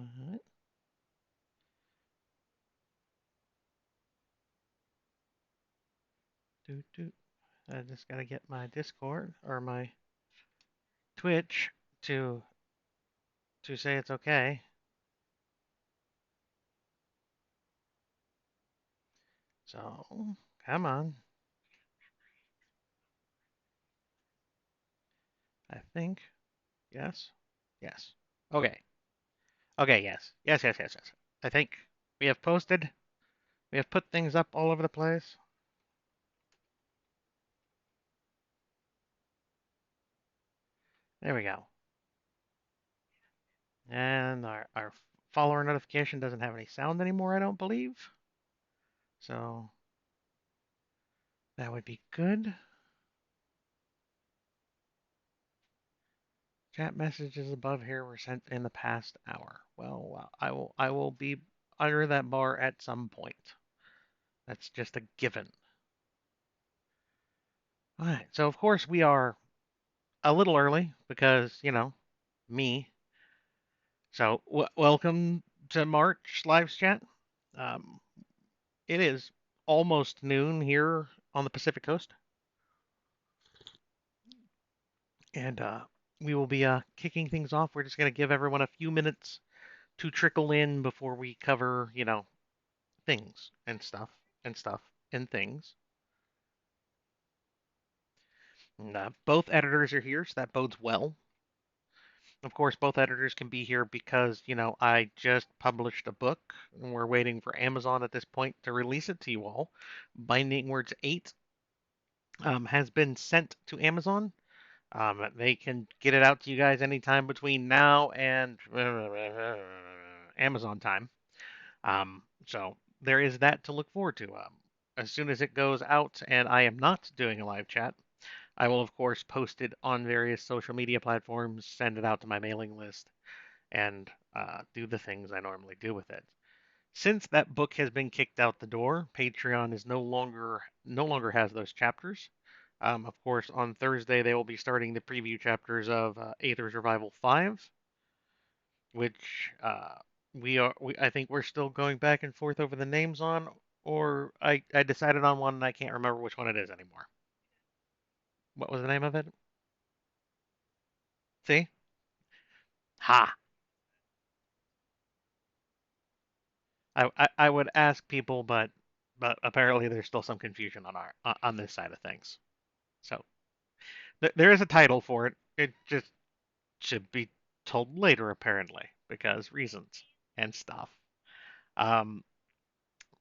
Alright. Doot, doot. I just gotta get my Discord or my Twitch to say it's okay. So, come on. I think. Yes. Yes. Okay. Okay, yes. Yes, yes, yes, yes. I think we have posted. We have put things up all over the place. There we go. And our follower notification doesn't have any sound anymore, I don't believe. So that would be good. Chat messages above here were sent in the past hour. Well, I will be under that bar at some point. That's just a given. All right. So of course we are a little early because, me. So welcome to March Lives Chat. Um, it is almost noon here on the Pacific Coast, and we will be kicking things off. We're just going to give everyone a few minutes to trickle in before we cover, things and stuff and stuff and things. And, both editors are here, so that bodes well. Of course, both editors can be here because, I just published a book and we're waiting for Amazon at this point to release it to you all. Binding Words 8 has been sent to Amazon. They can get it out to you guys anytime between now and Amazon time. So there is that to look forward to. As soon as it goes out and I am not doing a live chat, I will, of course, post it on various social media platforms, send it out to my mailing list, and do the things I normally do with it. Since that book has been kicked out the door, Patreon is no longer has those chapters. Of course, on Thursday they will be starting the preview chapters of Aether's Revival 5, which I think we're still going back and forth over the names on, or I decided on one and I can't remember which one it is anymore. What was the name of it? See? Ha! I would ask people, but apparently there's still some confusion on our on this side of things. So there is a title for it. It just should be told later, apparently, because reasons and stuff. Um,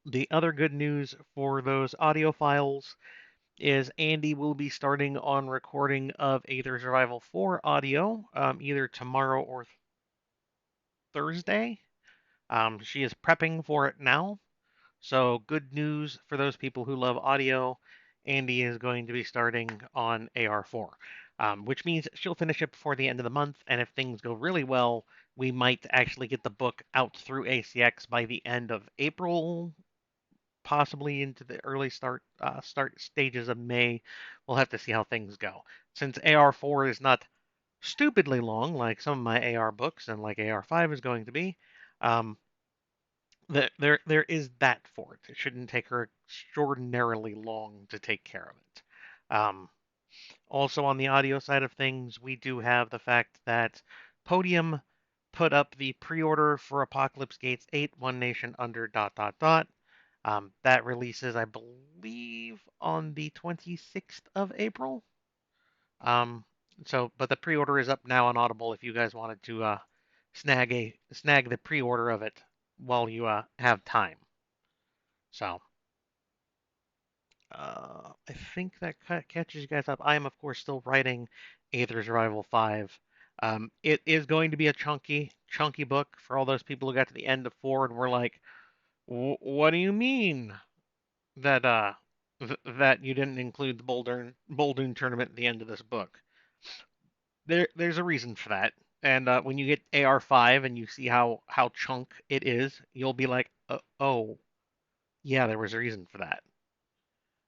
the other good news for those audio files is Andy will be starting on recording of Aether Survival 4 audio either tomorrow or Thursday. She is prepping for it now. So, good news for those people who love audio. Andy is going to be starting on AR4, which means she'll finish it before the end of the month. And if things go really well, we might actually get the book out through ACX by the end of April, possibly into the early start stages of May. We'll have to see how things go. Since AR4 is not stupidly long like some of my AR books and like AR5 is going to be, um, there is that for it. It shouldn't take her extraordinarily long to take care of it. Also on the audio side of things, we do have the fact that Podium put up the pre-order for Apocalypse Gates 8, One Nation Under ... That releases, I believe, on the 26th of April. Um, but the pre-order is up now on Audible if you guys wanted to snag the pre-order of it while you have time. So I think that catches you guys up. I am, of course, still writing Aether's Arrival 5. It is going to be a chunky book for all those people who got to the end of 4 and were like, "What do you mean that that you didn't include the Boldoon tournament at the end of this book?" There's a reason for that. And when you get AR5 and you see how chunk it is, you'll be like, "Oh, yeah, there was a reason for that."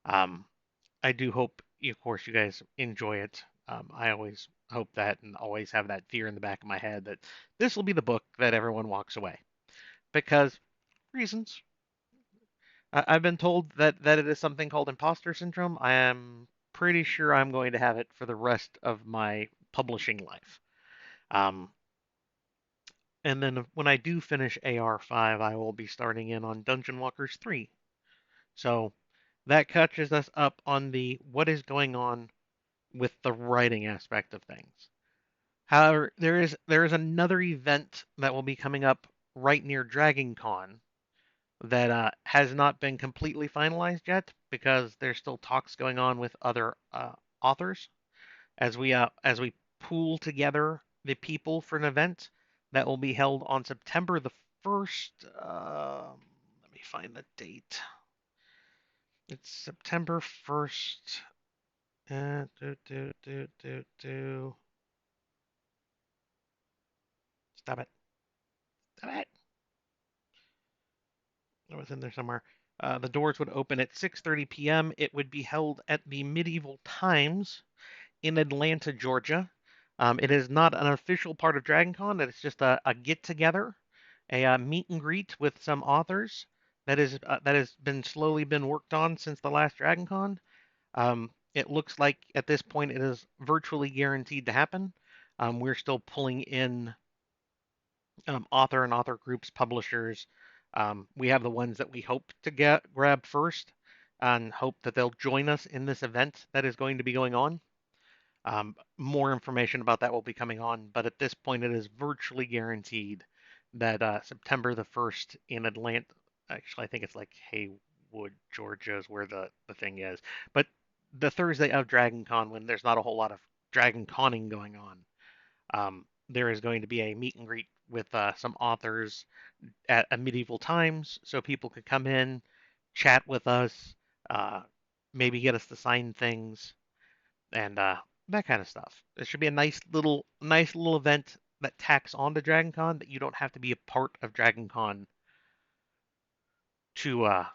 Um, I do hope, of course, you guys enjoy it. I always hope that and always have that fear in the back of my head that this will be the book that everyone walks away because reasons. I've been told that it is something called imposter syndrome. I am pretty sure I'm going to have it for the rest of my publishing life. Um, and then when I do finish AR5, I will be starting in on Dungeon Walkers 3. So that catches us up on the what is going on with the writing aspect of things. However, there is another event that will be coming up right near Dragon Con that has not been completely finalized yet because there's still talks going on with other authors as we pool together the people for an event that will be held on September the 1st. Let me find the date. It's September 1st. Stop it. Stop it. It was in there somewhere. The doors would open at 6:30 p.m. It would be held at the Medieval Times in Atlanta, Georgia. It is not an official part of DragonCon. It's just a get together, a meet and greet with some authors that has been slowly been worked on since the last DragonCon. It looks like at this point it is virtually guaranteed to happen. We're still pulling in author and author groups, publishers. We have the ones that we hope to grab first and hope that they'll join us in this event that is going to be going on. More information about that will be coming on, but at this point, it is virtually guaranteed that September the 1st in Atlanta. Actually, I think it's like Haywood, Georgia is where the thing is. But the Thursday of Dragon Con, when there's not a whole lot of Dragon Conning going on, there is going to be a meet and greet with some authors at a Medieval Times, so people could come in, chat with us, uh, maybe get us to sign things, and that kind of stuff. It should be a nice little event that tacks on to Dragon Con that you don't have to be a part of Dragon Con to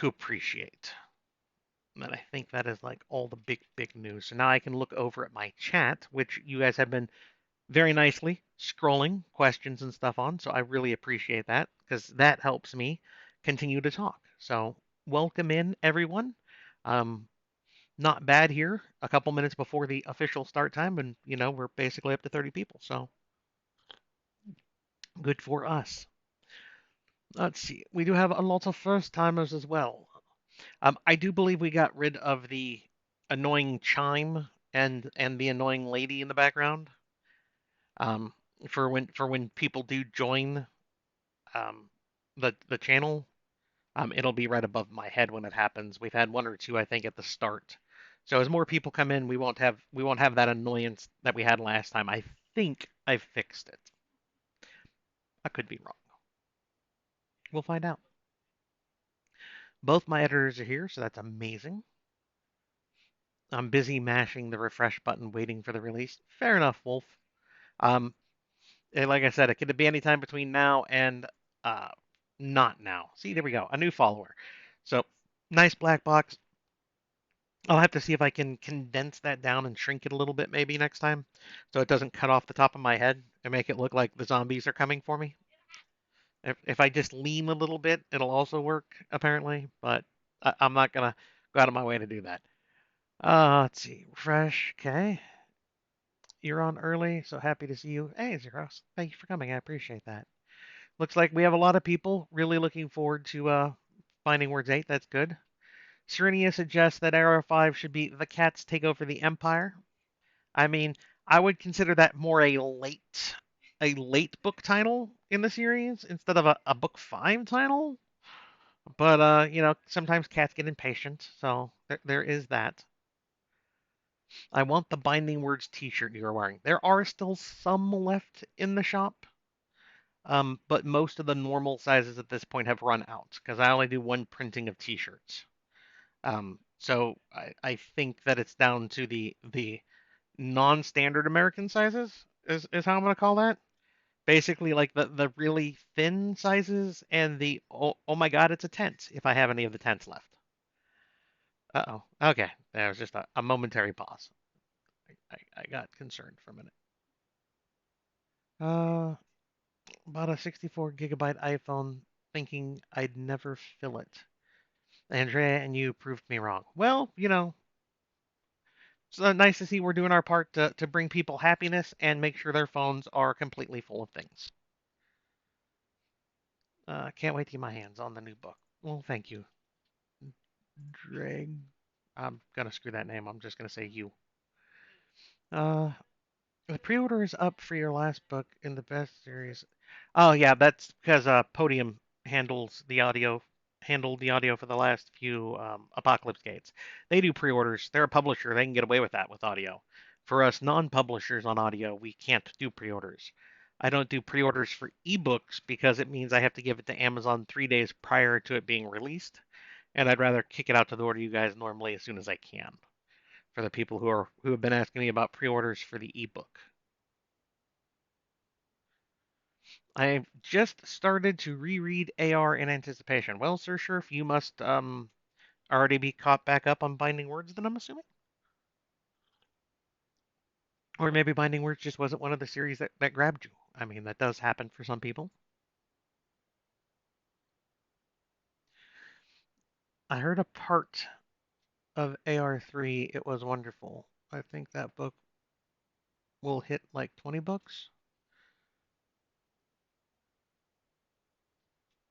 appreciate. And I think that is like all the big news. So now I can look over at my chat, which you guys have been very nicely scrolling questions and stuff on. So I really appreciate that because that helps me continue to talk. So welcome in everyone. Um, Not bad here. A couple minutes before the official start time, and we're basically up to 30 people. So good for us. Let's see. We do have a lot of first timers as well. I do believe we got rid of the annoying chime and the annoying lady in the background. Um, for when people do join um, the channel, it'll be right above my head when it happens. We've had one or two, I think, at the start. So as more people come in, we won't have that annoyance that we had last time. I think I've fixed it. I could be wrong. We'll find out. Both my editors are here, so that's amazing. I'm busy mashing the refresh button, waiting for the release. Fair enough, Wolf. Um, like I said, it could be any time between now and uh, not now. See, there we go, a new follower. So nice black box. I'll have to see if I can condense that down and shrink it a little bit maybe next time, so it doesn't cut off the top of my head and make it look like the zombies are coming for me. If I just lean a little bit, it'll also work apparently, but I'm not gonna go out of my way to do that. Let's see, refresh. Okay, you're on early, so happy to see you. Hey, Zeros, thank you for coming. I appreciate that. Looks like we have a lot of people really looking forward to Finding Words 8. That's good. Serenia suggests that Arrow 5 should be The Cats Take Over the Empire. I mean, I would consider that more a late book title in the series instead of a book 5 title. But sometimes cats get impatient, so there is that. I want the Binding Words t-shirt you're wearing. There are still some left in the shop. But most of the normal sizes at this point have run out because I only do one printing of t-shirts. So I think that it's down to the non-standard American sizes is how I'm gonna call that. Basically, like the really thin sizes and the oh my god, it's a tent. If I have any of the tents left. Uh-oh. Okay, there was just a momentary pause. I got concerned for a minute. Uh, bought a 64 gigabyte iPhone thinking I'd never fill it. Andrea and you proved me wrong. Well, it's nice to see we're doing our part to bring people happiness and make sure their phones are completely full of things. Can't wait to get my hands on the new book. Well, thank you, Dreg. I'm gonna screw that name. I'm just gonna say you. Uh, the pre-order is up for your last book in the best series. Oh yeah, that's because Podium handled the audio for the last few Apocalypse Gates. They do pre-orders. They're a publisher. They can get away with that with audio. For us non-publishers on audio, we can't do pre-orders. I don't do pre-orders for ebooks because it means I have to give it to Amazon 3 days prior to it being released, and I'd rather kick it out to the order you guys normally as soon as I can. For the people who have been asking me about pre-orders for the ebook. I've just started to reread AR in anticipation. Well, Sir Sheriff, you must already be caught back up on Binding Words, then I'm assuming? Or maybe Binding Words just wasn't one of the series that grabbed you. I mean, that does happen for some people. I heard a part of AR3. It was wonderful. I think that book will hit like 20 books.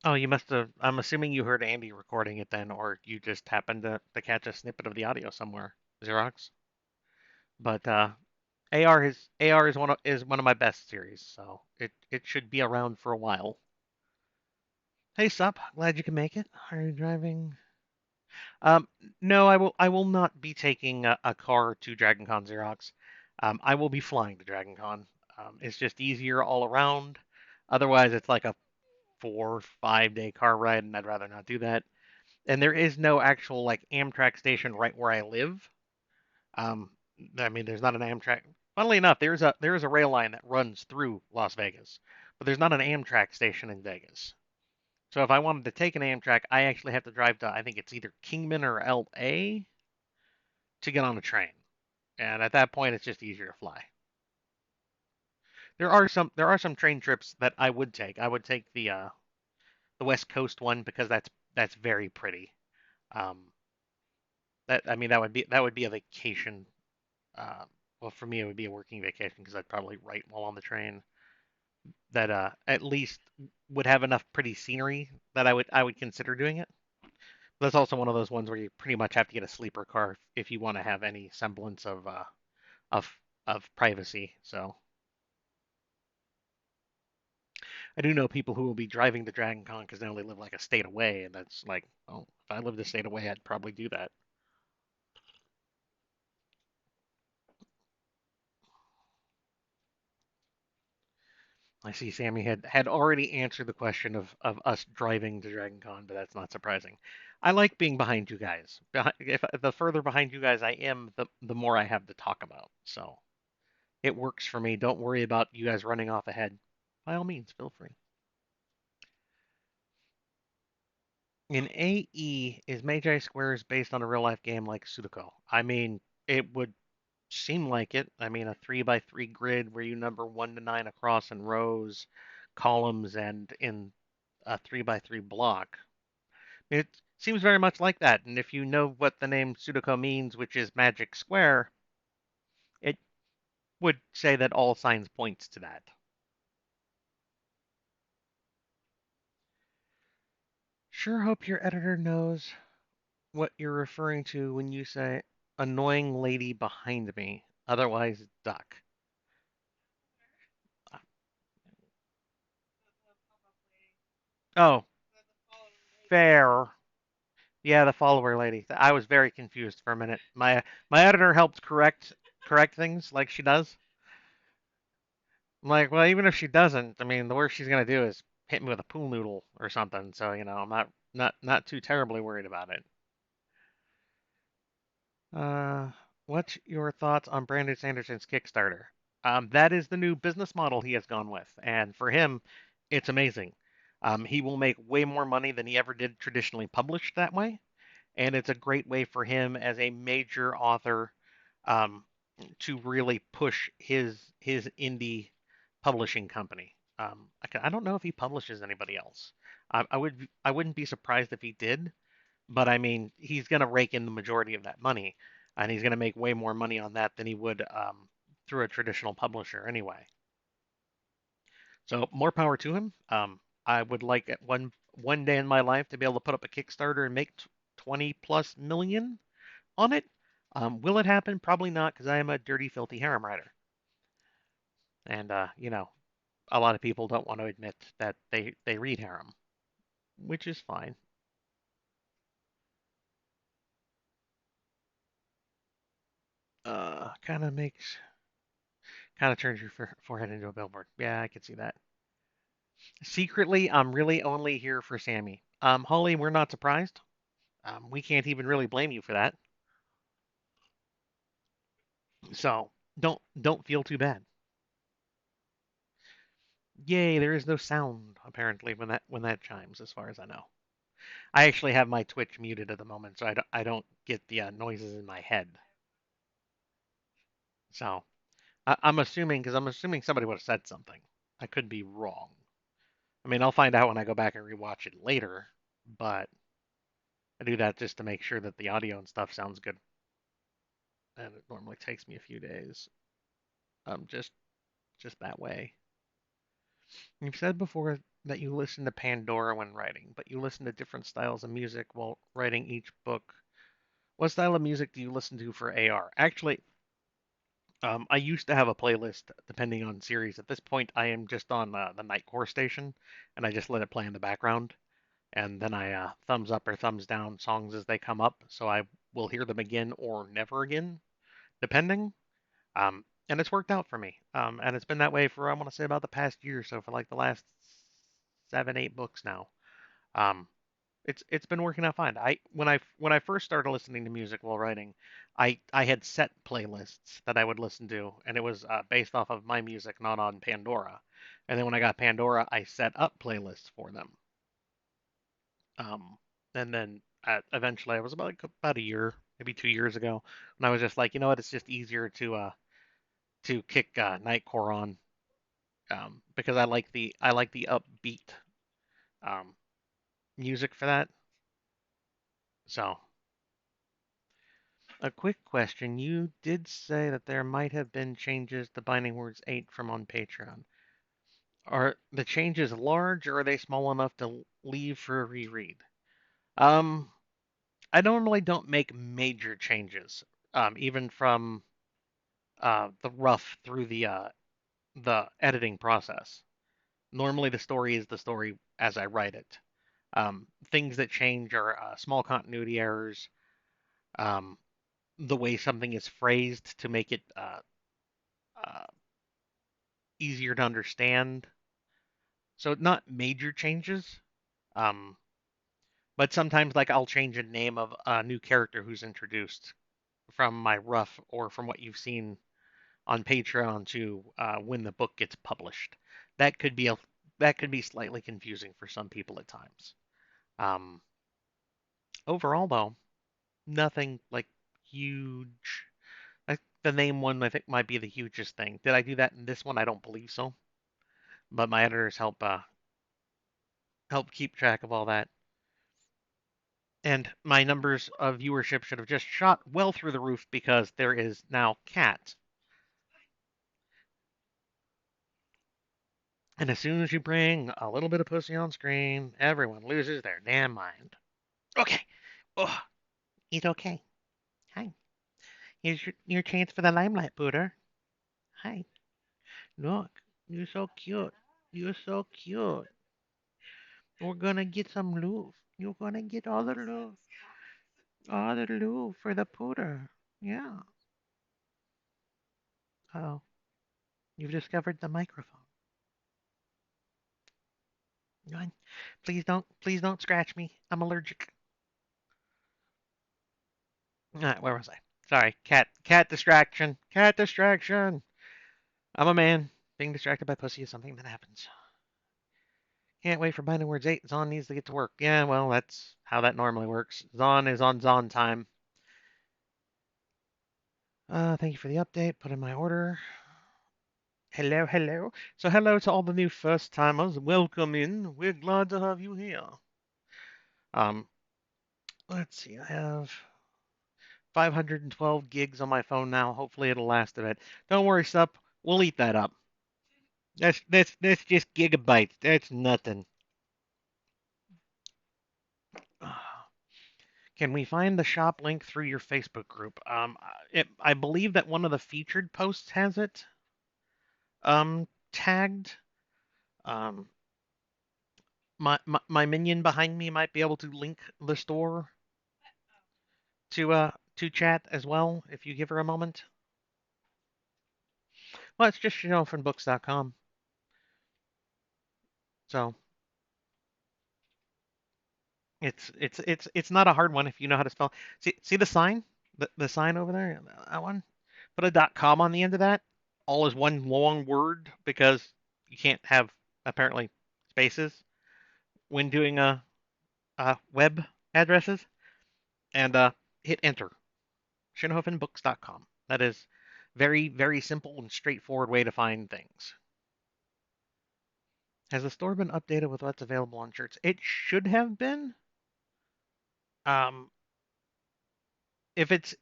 Oh, you must have. I'm assuming you heard Andy recording it then, or you just happened to catch a snippet of the audio somewhere. Xerox. But AR is one of my best series, so it should be around for a while. Hey, Sup, glad you can make it. Are you driving? Um, no, I will not be taking a car to Dragon Con Xerox. I will be flying to Dragon Con. It's just easier all around. Otherwise, it's like a 4 or 5 day car ride, and I'd rather not do that. And there is no actual like Amtrak station right where I live. Um, I mean, there's not an Amtrak. Funnily enough, there is a rail line that runs through Las Vegas, but there's not an Amtrak station in Vegas. So if I wanted to take an Amtrak, I actually have to drive to I think it's either Kingman or LA to get on a train. And at that point, it's just easier to fly. There are some train trips that I would take. I would take the West Coast one because that's very pretty. Um, that I mean that would be a vacation. Uh, well, for me, it would be a working vacation because I'd probably write while on the train. That at least would have enough pretty scenery that I would consider doing it. But that's also one of those ones where you pretty much have to get a sleeper car if you want to have any semblance of of privacy. So I do know people who will be driving to Dragon Con because they only live like a state away, and that's like, oh, if I lived a state away, I'd probably do that. I see Sammy had already answered the question of us driving to Dragon Con, but that's not surprising. I like being behind you guys. If the further behind you guys I am, the more I have to talk about. So it works for me. Don't worry about you guys running off ahead. By all means, feel free. In AE, is Magi Squares based on a real life game like Sudoku? I mean, it would seem like it. I mean, a 3 by 3 grid where you number 1 to 9 across in rows, columns, and in a 3 by 3 block. It seems very much like that. And if you know what the name Sudoku means, which is magic square, it would say that all signs points to that. Sure hope your editor knows what you're referring to when you say annoying lady behind me. Otherwise, duck. Oh, fair. Yeah, the follower lady. I was very confused for a minute. My editor helped correct things like she does. I'm like, well, even if she doesn't, I mean, the worst she's gonna do is hit me with a pool noodle or something. So, I'm not too terribly worried about it. Uh, what's your thoughts on Brandon Sanderson's Kickstarter? That is the new business model he has gone with, and for him, it's amazing. He will make way more money than he ever did traditionally published that way, and it's a great way for him as a major author. Um, to really push his indie publishing company. I don't know if he publishes anybody else. I wouldn't be surprised if he did, but I mean he's gonna rake in the majority of that money, and he's gonna make way more money on that than he would through a traditional publisher anyway. So more power to him. I would like at one day in my life to be able to put up a Kickstarter and make 20 plus million on it. Will it happen? Probably not, because I am a dirty, filthy harem writer, and a lot of people don't want to admit that they read harem, which is fine. Kind of turns your forehead into a billboard. Yeah, I can see that. Secretly, I'm really only here for Sammy. Holly, we're not surprised. We can't even really blame you for that. So don't feel too bad. Yay, there is no sound apparently when that chimes, as far as I know. I actually have my Twitch muted at the moment, so I don't get the noises in my head. So I'm assuming, because I'm assuming somebody would have said something. I could be wrong. I mean, I'll find out when I go back and rewatch it later, but I do that just to make sure that the audio and stuff sounds good. And it normally takes me a few days. Just that way. You've said before that you listen to Pandora when writing, but you listen to different styles of music while writing each book. What style of music do you listen to for AR? Actually, I used to have a playlist depending on series. At this point, I am just on the Nightcore station, and I just let it play in the background, and then I thumbs up or thumbs down songs as they come up, so I will hear them again or never again, depending. And it's worked out for me. And it's been that way for I want to say about the past year or so, for like the last 7, 8 books now. Um, it's been working out fine. When I first started listening to music while writing, I had set playlists that I would listen to, and it was based off of my music, not on Pandora. And then when I got Pandora, I set up playlists for them. Um, and then eventually, I was about a year, maybe 2 years ago, and I was just like, you know what, it's just easier to kick Nightcore on, because I like the upbeat um, music for that. So a quick question. You did say that there might have been changes to Binding Words 8 from on Patreon. Are the changes large or are they small enough to leave for a reread? Um, I normally don't make major changes, even from the rough through the editing process. Normally, the story is the story as I write it. Things that change are small continuity errors, um, the way something is phrased to make it uh, easier to understand. So not major changes, um, but sometimes like I'll change a name of a new character who's introduced from my rough or from what you've seen on Patreon to when the book gets published. That could be a that could be slightly confusing for some people at times. Um, Overall, though, nothing like huge. Like the name one, I think might be the hugest thing. Did I do that in this one? I don't believe so. But my editors help keep track of all that. And my numbers of viewership should have just shot well through the roof because there is now Cat. And as soon as you bring a little bit of pussy on screen, everyone loses their damn mind. Okay. Oh, it's okay. Hi. Here's your chance for the limelight, Booter. Hi. Look. You're so cute. You're so cute. We're gonna get some love. You're gonna get all the love. All the love for the Pooter. Yeah. Oh, you've discovered the microphone. Please don't scratch me. I'm allergic. All right, where was I? Sorry, cat distraction. Cat distraction. I'm a man. Being distracted by pussy is something that happens. Can't wait for Binding Words 8. Zon needs to get to work. Yeah, well, that's how that normally works. Zon is on Zon time. Thank you for the update. Put in my order. Hello, hello. So hello to all the new first timers. Welcome in. We're glad to have you here. Um, let's see. I have 512 gigs on my phone now. Hopefully it'll last a bit. Don't worry, Sup. We'll eat that up. That's just gigabytes. That's nothing. Can we find the shop link through your Facebook group? I believe that one of the featured posts has it tagged. Um, my minion behind me might be able to link the store to chat as well if you give her a moment. Well, it's just from books.com. So it's not a hard one if you know how to spell. See the sign? The sign over there? That one? Put a .com on the end of that. All is one long word because you can't have apparently spaces when doing web addresses and hit enter. Schönhofenbooks.com. That is very, very simple and straightforward way to find things. Has the store been updated with what's available on shirts? It should have been. Um, if it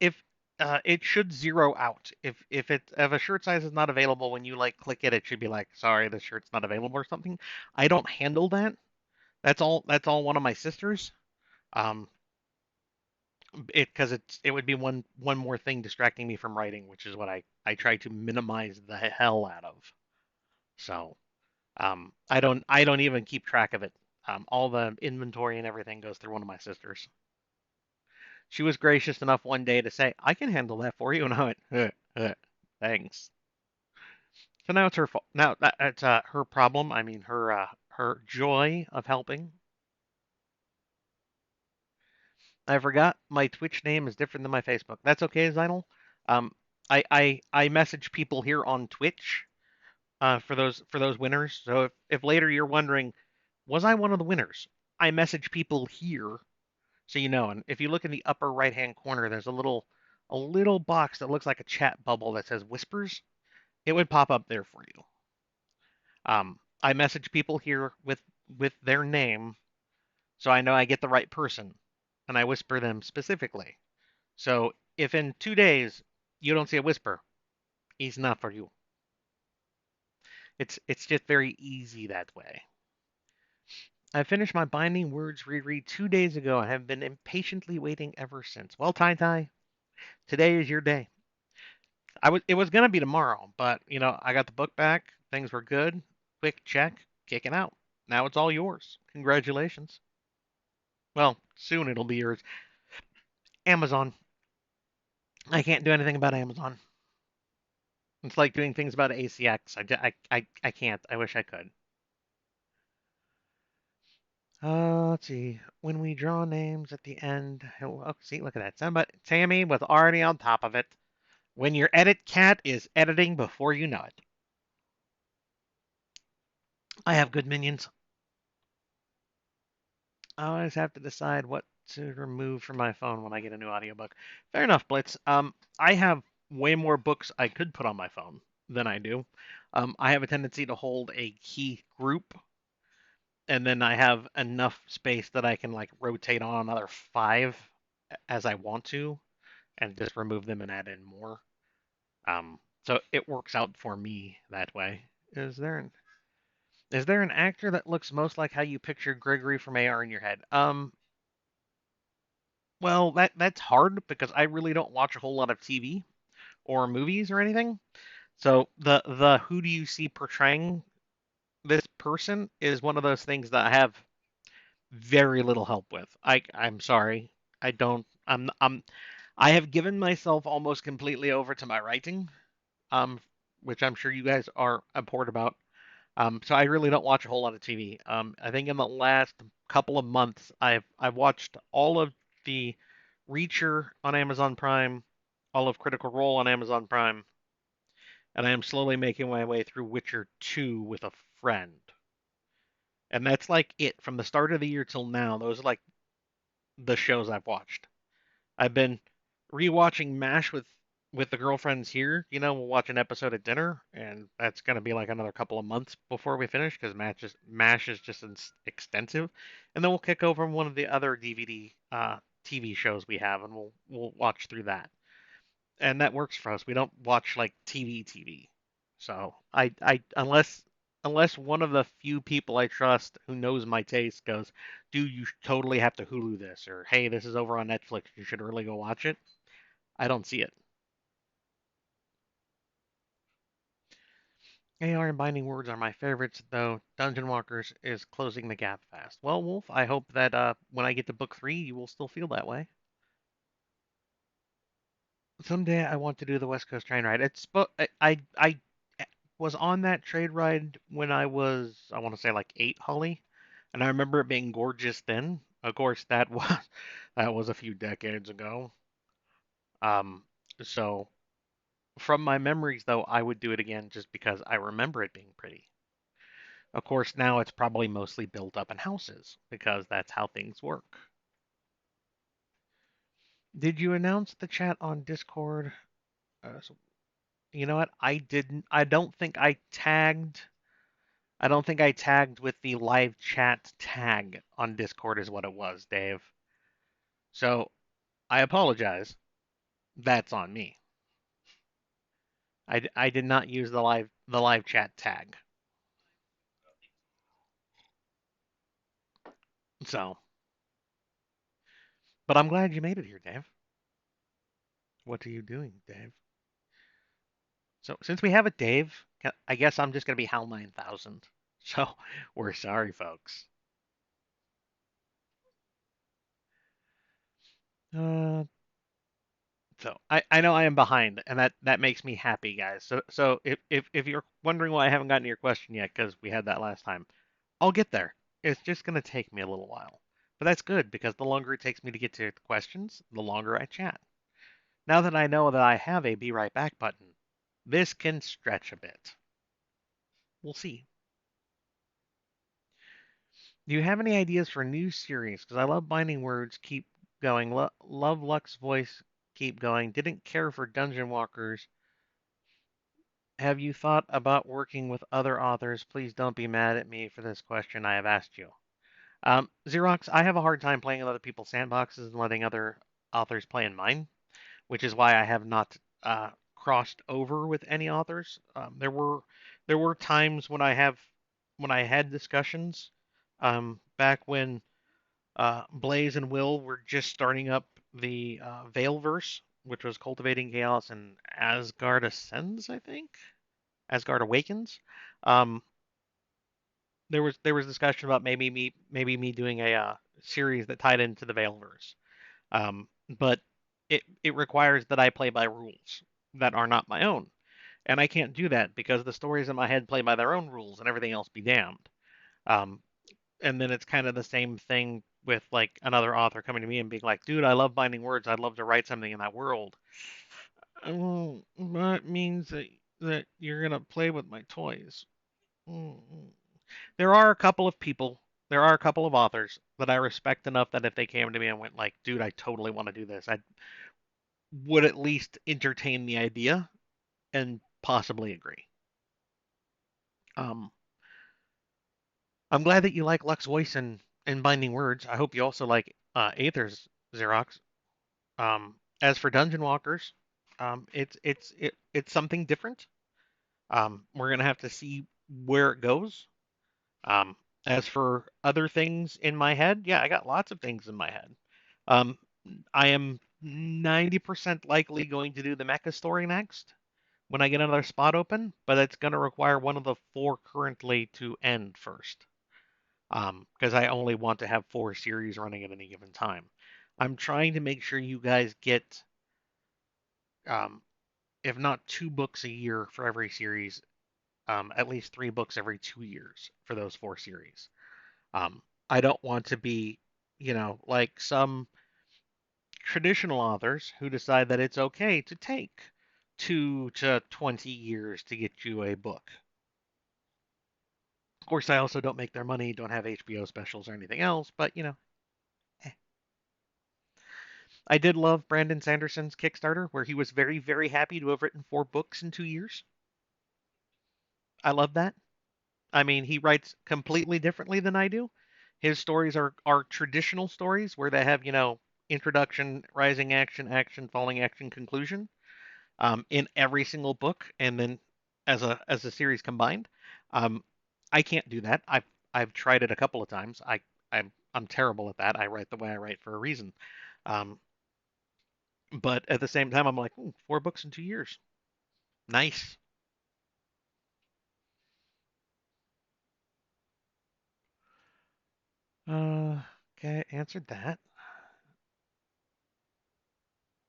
should zero out. If a shirt size is not available when you click it, it should be like, sorry, the shirt's not available or something. I don't handle that. That's all one of my sisters. Um, it would be one more thing distracting me from writing, which is what I try to minimize the hell out of. So I don't even keep track of it. All the inventory and everything goes through one of my sisters. She was gracious enough one day to say, "I can handle that for you," and I went, "Thanks." So now it's her fault. Now that's her problem. I mean, her joy of helping. I forgot my Twitch name is different than my Facebook. That's okay, Zinal. Um, I message people here on Twitch for those winners. So if later you're wondering, was I one of the winners? I message people here so you know. And if you look in the upper right hand corner, there's a little box that looks like a chat bubble that says whispers. It would pop up there for you. I message people here with their name so I know I get the right person, and I whisper them specifically. So if in 2 days you don't see a whisper, he's not for you. It's just very easy that way. I finished my Binding Words reread 2 days ago and have been impatiently waiting ever since. Well, Tai Tai, today is your day. It was gonna be tomorrow, but I got the book back. Things were good. Quick check, kicking out. Now it's all yours. Congratulations. Well, soon it'll be yours. Amazon. I can't do anything about Amazon. It's like doing things about ACX. I can't. I wish I could. Let's see. When we draw names at the end, oh, see, look at that. Somebody, Tammy was already on top of it. When your edit cat is editing before you know it. I have good minions. I always have to decide what to remove from my phone when I get a new audiobook. Fair enough, Blitz. I have way more books I could put on my phone than I do. I have a tendency to hold a key group, and then I have enough space that I can rotate on another five as I want to, and just remove them and add in more. So it works out for me that way. Is there an actor that looks most like how you picture Gregory from AR in your head? Well, that's hard because I really don't watch a whole lot of TV or movies or anything. So the who do you see portraying this person is one of those things that I have very little help with. I'm sorry. I don't I have given myself almost completely over to my writing, um which I'm sure you guys are abhorred about. So I really don't watch a whole lot of TV. I think in the last couple of months, I've watched all of the Reacher on Amazon Prime, all of Critical Role on Amazon Prime, and I am slowly making my way through Witcher 2 with a friend. And that's like it from the start of the year till now. Those are like the shows I've watched. I've been rewatching MASH with with the girlfriends here, we'll watch an episode at dinner, and that's gonna be like another couple of months before we finish because Mash is just extensive, and then we'll kick over one of the other DVD TV shows we have, and we'll watch through that, and that works for us. We don't watch like TV. So I unless one of the few people I trust who knows my taste goes, dude, you totally have to Hulu this, or hey, this is over on Netflix, you should really go watch it. I don't see it. AR and Binding Words are my favorites, though Dungeon Walkers is closing the gap fast. Well, Wolf, I hope that when I get to book 3, you will still feel that way. Someday I want to do the West Coast train ride. I was on that trade ride when I was, I want to say, like 8, Holly, and I remember it being gorgeous then. Of course, that was a few decades ago. Um, so from my memories, though, I would do it again just because I remember it being pretty. Of course, now it's probably mostly built up in houses because that's how things work. Did you announce the chat on Discord? So, you know what? I didn't. I don't think I tagged with the live chat tag on Discord, is what it was, Dave. So I apologize. That's on me. I did not use the live chat tag. So, but I'm glad you made it here, Dave. What are you doing, Dave? So since we have a Dave, I guess I'm just gonna be Hal 9000. So we're sorry, folks. Uh, so I know I am behind, and that makes me happy, guys. So if you're wondering why I haven't gotten to your question yet, because we had that last time, I'll get there. It's just gonna take me a little while, but that's good because the longer it takes me to get to the questions, the longer I chat. Now that I know that I have a be right back button, this can stretch a bit. We'll see. Do you have any ideas for a new series? Because I love Binding Words, keep going. Love Luck's voice, keep going. Didn't care for Dungeon Walkers. Have you thought about working with other authors? Please don't be mad at me for this question I have asked you. Xerox, I have a hard time playing in other people's sandboxes and letting other authors play in mine, which is why I have not crossed over with any authors. There were times when I had discussions back when Blaze and Will were just starting up the Veilverse, which was Cultivating Chaos and Asgard Ascends, I think. Asgard Awakens. Um, there was discussion about maybe me doing a series that tied into the Veilverse. But it requires that I play by rules that are not my own, and I can't do that because the stories in my head play by their own rules, and everything else be damned. Um, and then it's kind of the same thing with like another author coming to me and being like, "Dude, I love Binding Words. I'd love to write something in that world." Well, that means that you're gonna play with my toys. Mm. There are a couple of people, there are a couple of authors that I respect enough that if they came to me and went like, "Dude, I totally want to do this," I would at least entertain the idea and possibly agree. Um, I'm glad that you like Luck's voice and Binding Words. I hope you also like Aether's Xerox. As for Dungeon Walkers, it's something different. We're gonna have to see where it goes. Um, as for other things in my head, yeah, I got lots of things in my head. Um, I am 90% likely going to do the mecha story next when I get another spot open, but it's going to require one of the 4 currently to end first. Because I only want to have 4 series running at any given time. I'm trying to make sure you guys get, um, if not 2 books a year for every series, at least 3 books every 2 years for those 4 series. I don't want to be, like some traditional authors who decide that it's okay to take 2 to 20 years to get you a book. Of course, I also don't make their money, don't have HBO specials or anything else, but eh. I did love Brandon Sanderson's Kickstarter, where he was very, very happy to have written 4 books in 2 years. I love that. I mean, he writes completely differently than I do. His stories are traditional stories where they have, introduction, rising action, action, falling action, conclusion, in every single book, and then as a series combined. Um, I can't do that. I've tried it a couple of times. I'm terrible at that. I write the way I write for a reason. Um, but at the same time, I'm like, ooh, 4 books in 2 years, nice. Uh, okay, answered that.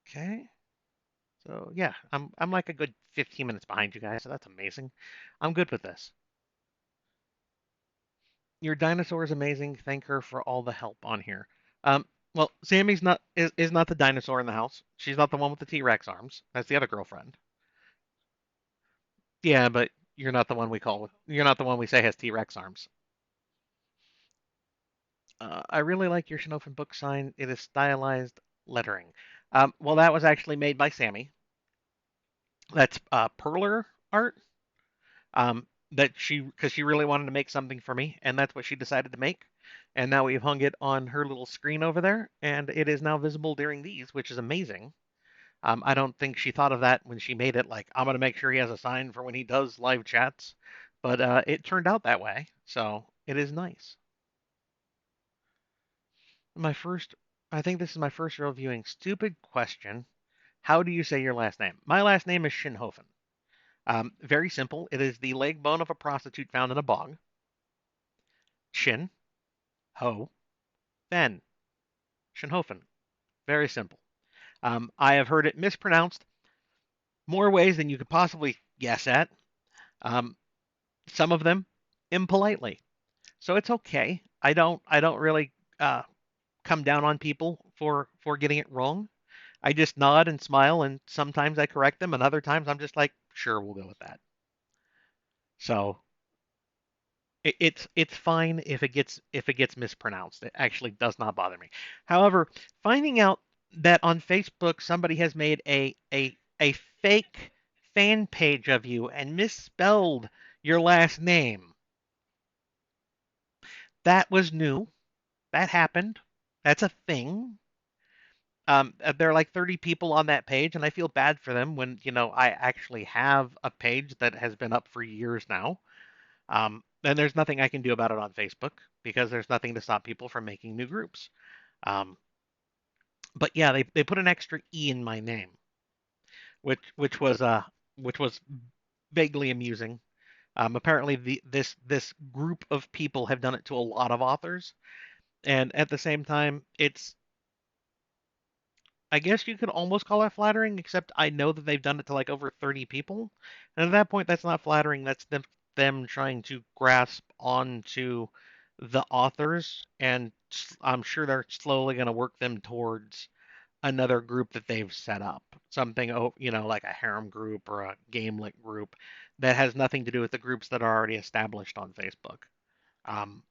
Okay. So yeah, I'm like a good 15 minutes behind you guys, so that's amazing. I'm good with this. Your dinosaur is amazing. Thank her for all the help on here. Um, well, Sammy's not is not the dinosaur in the house. She's not the one with the T-Rex arms. That's the other girlfriend. Yeah, but you're not the one we call. You're not the one we say has T-Rex arms. I really like your Shinofin book sign. It is stylized lettering. Well, that was actually made by Sammy. That's perler art. That she because she really wanted to make something for me, and that's what she decided to make. And now we've hung it on her little screen over there, and it is now visible during these, which is amazing. I don't think she thought of that when she made it. Like, I'm gonna make sure he has a sign for when he does live chats, but it turned out that way, so it is nice. My first, I think this is my first real viewing. Stupid question. How do you say your last name? My last name is Shinhofen. Very simple. It is the leg bone of a prostitute found in a bog. Shin, ho, fen. Shinhofen. Very simple. I have heard it mispronounced more ways than you could possibly guess at. Um, some of them impolitely. So it's okay. I don't really come down on people for getting it wrong. I just nod and smile, and sometimes I correct them, and other times I'm just like, sure, we'll go with that. So it's fine if it gets mispronounced. It actually does not bother me. However, finding out that on Facebook somebody has made a fake fan page of you and misspelled your last name, that was new. That happened. That's a thing. There are like 30 people on that page, and I feel bad for them when, I actually have a page that has been up for years now. And there's nothing I can do about it on Facebook because there's nothing to stop people from making new groups. Um, but yeah, they put an extra E in my name, which was vaguely amusing. Apparently, this group of people have done it to a lot of authors, and at the same time, it's I guess you could almost call it flattering, except I know that they've done it to like over 30 people. And at that point, that's not flattering. That's them trying to grasp onto the authors, and I'm sure they're slowly going to work them towards another group that they've set up. Something, like a harem group or a gamelit group that has nothing to do with the groups that are already established on Facebook. Um,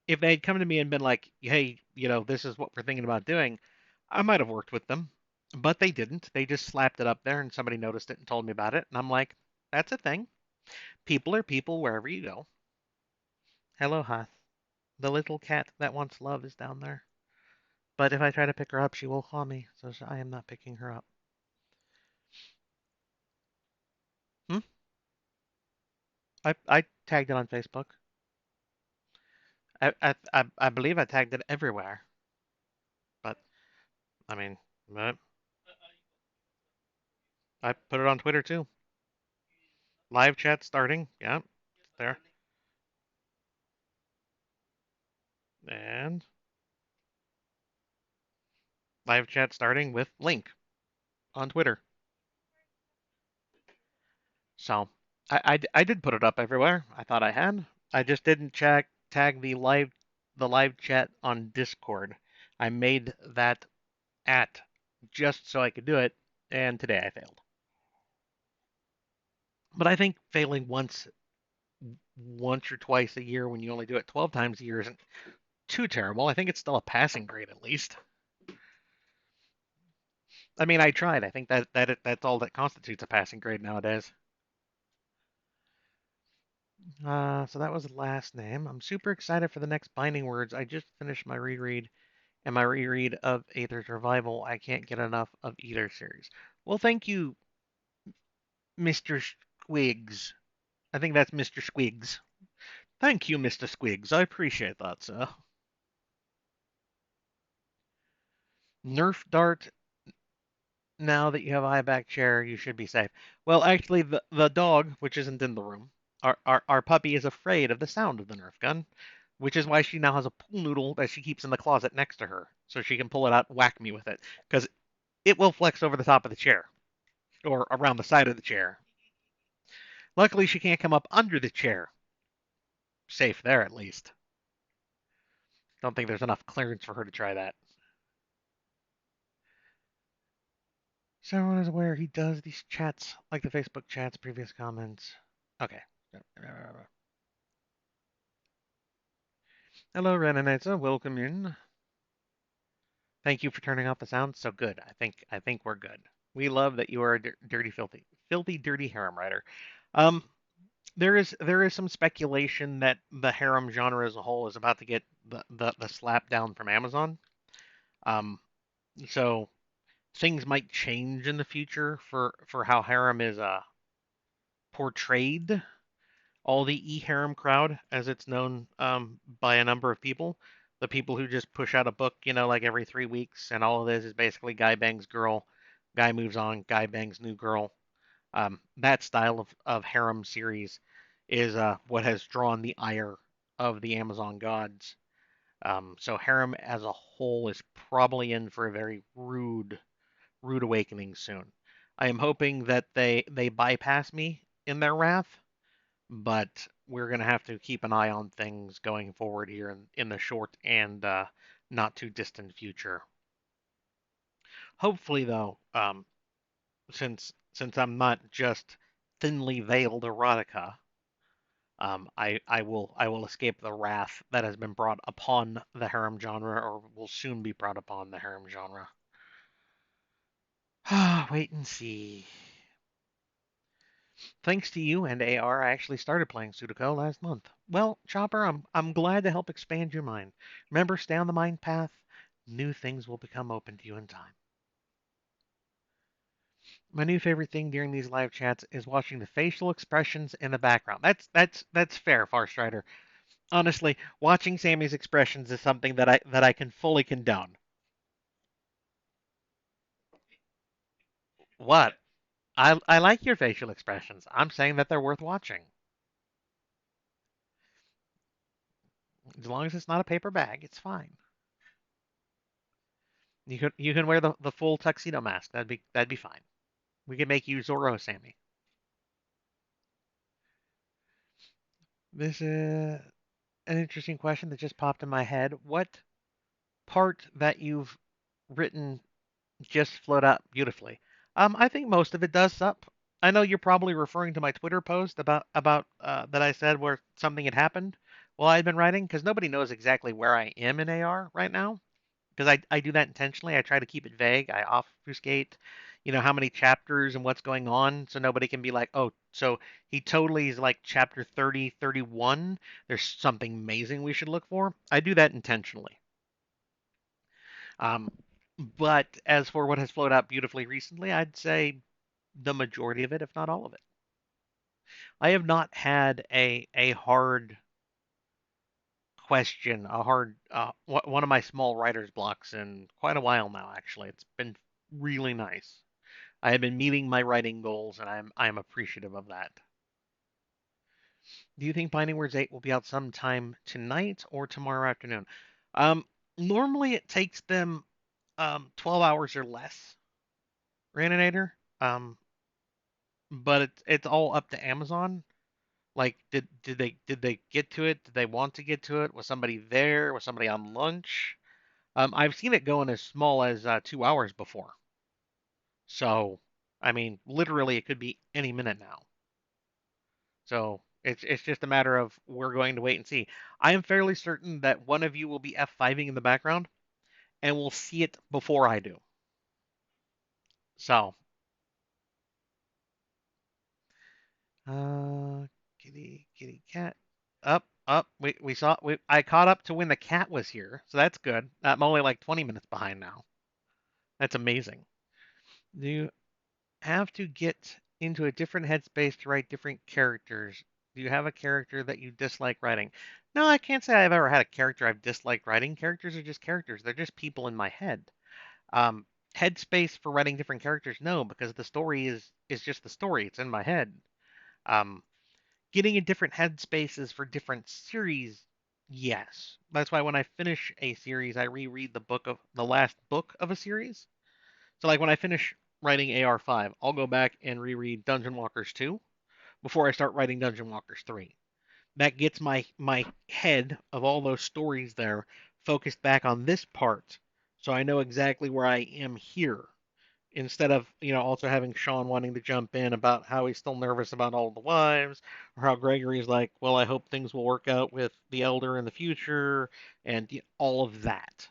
if they had come to me and been like, hey, this is what we're thinking about doing, I might have worked with them. But they didn't. They just slapped it up there and somebody noticed it and told me about it. And I'm like, that's a thing. People are people wherever you go. Hello, Hoth. The little cat that wants love is down there. But if I try to pick her up, she will claw me. So I am not picking her up. Hmm? I tagged it on Facebook. I believe I tagged it everywhere. But, I mean, I put it on Twitter too. Live chat starting. Yeah, there. And live chat starting with link on Twitter. So I did put it up everywhere. I thought I had. I just didn't check tag the live chat on Discord. I made that at just so I could do it, and today I failed. But I think failing once or twice a year when you only do it 12 times a year isn't too terrible. I think it's still a passing grade at least. I mean, I tried. I think that's all that constitutes a passing grade nowadays. So that was the last name. I'm super excited for the next Binding Words. I just finished my reread and my reread of Aether's Revival. I can't get enough of either series. Well, thank you, Mr. Squiggs. I think that's Mr. Squiggs. Thank you, Mr. Squiggs. I appreciate that, sir. Nerf Dart, now that you have eye back chair, you should be safe. Well, actually, the dog, which isn't in the room, our puppy is afraid of the sound of the Nerf gun, which is why she now has a pool noodle that she keeps in the closet next to her, so she can pull it out and whack me with it, because it will flex over the top of the chair or around the side of the chair. Luckily, she can't come up under the chair. Safe there, at least. Don't think there's enough clearance for her to try that. So everyone is aware he does these chats, like the Facebook chats, previous comments. Okay. Hello, Renaneta. Welcome in. Thank you for turning off the sound. So good. I think we're good. We love that you are a dirty, filthy, dirty harem writer. Um, there is some speculation that the harem genre as a whole is about to get the slap down from Amazon. Um, so things might change in the future for how harem is portrayed. All the e-harem crowd, as it's known by a number of people, the people who just push out a book, like every 3 weeks, and all of this is basically guy bangs girl, guy moves on, guy bangs new girl. That style of harem series is what has drawn the ire of the Amazon gods. So harem as a whole is probably in for a very rude awakening soon. I am hoping that they bypass me in their wrath, but we're going to have to keep an eye on things going forward here in the short and not too distant future. Hopefully, though, since I'm not just thinly veiled erotica, I will escape the wrath that has been brought upon the harem genre, or will soon be brought upon the harem genre. Wait and see. Thanks to you and AR, I actually started playing Sudoku last month. Well, Chopper, I'm glad to help expand your mind. Remember, stay on the mind path. New things will become open to you in time. My new favorite thing during these live chats is watching the facial expressions in the background. That's fair, Farstrider. Honestly, watching Sammy's expressions is something that I can fully condone. What? I like your facial expressions. I'm saying that they're worth watching. As long as it's not a paper bag, it's fine. You can wear the full tuxedo mask. That'd be fine. We could make you Zorro, Sammy. This is an interesting question that just popped in my head. What part that you've written just flowed out beautifully? I think most of it does sup. I know you're probably referring to my Twitter post about that I said where something had happened while I'd been writing, because nobody knows exactly where I am in AR right now. Because I do that intentionally. I try to keep it vague. I obfuscate, how many chapters and what's going on, so nobody can be like, oh, so he totally is like chapter 30, 31. There's something amazing we should look for. I do that intentionally. Um, but as for what has flowed out beautifully recently, I'd say the majority of it, if not all of it. I have not had a hard question, a hard one of my small writer's blocks in quite a while now. Actually, it's been really nice. I have been meeting my writing goals, and I'm appreciative of that. Do you think Binding Words 8 will be out sometime tonight or tomorrow afternoon? Um, Normally it takes them 12 hours or less, Raninator. Um, but it's all up to Amazon. Like, did they get to it? Did they want to get to it? Was somebody there? Was somebody on lunch? I've seen it going as small as 2 hours before. So, I mean, literally, it could be any minute now. So it's just a matter of we're going to wait and see. I am fairly certain that one of you will be F5ing in the background and will see it before I do. So, uh, kitty, cat. Up. We saw. I caught up to when the cat was here, so that's good. I'm only like 20 minutes behind now. That's amazing. Do you have to get into a different headspace to write different characters? Do you have a character that you dislike writing? No, I can't say I've ever had a character I've disliked writing. Characters are just characters. They're just people in my head. Um, Headspace for writing different characters, no, because the story is just the story. It's in my head. Um, Getting in different headspaces for different series, yes. That's why when I finish a series, I reread the last book of a series. So like when I finish writing AR5, I'll go back and reread Dungeon Walkers 2 before I start writing Dungeon Walkers 3. That gets my head of all those stories there focused back on this part, so I know exactly where I am here. Instead of also having Sean wanting to jump in about how he's still nervous about all the wives, or how Gregory's like, well, I hope things will work out with the elder in the future, and all of that.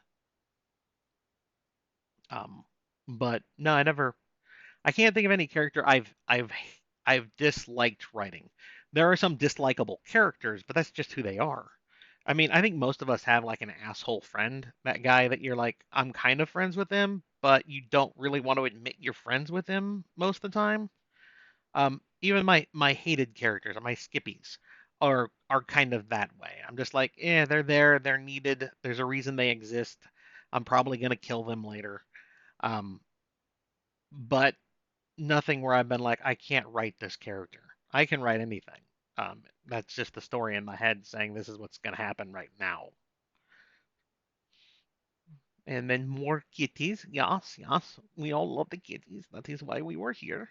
Um, but no, I can't think of any character I've disliked writing. There are some dislikable characters, but that's just who they are. I mean, I think most of us have like an asshole friend, that guy that you're like, I'm kind of friends with him, but you don't really want to admit you're friends with him most of the time. Even my hated characters, my skippies, are kind of that way. I'm just like, they're there, they're needed. There's a reason they exist. I'm probably gonna kill them later. Um, but nothing where I've been like, I can't write this character. I can write anything. That's just the story in my head saying this is what's going to happen right now. And then more kitties. Yes, yes. We all love the kitties. That is why we were here.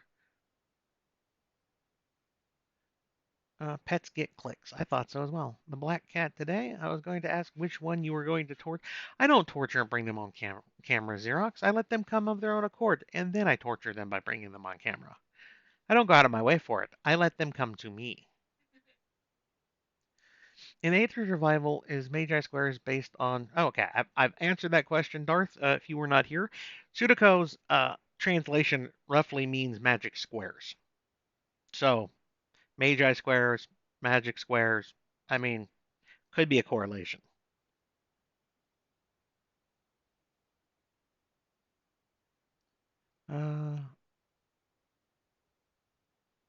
Pets get clicks. I thought so as well. The black cat today, I was going to ask which one you were going to torture. I don't torture and bring them on camera, Xerox. I let them come of their own accord, and then I torture them by bringing them on camera. I don't go out of my way for it. I let them come to me. In Age Revival, is Magi Squares based on? Oh, okay. I've answered that question, Darth. If you were not here, Sudoku's translation roughly means magic squares. So Magi Squares, magic squares. I mean, could be a correlation. Uh,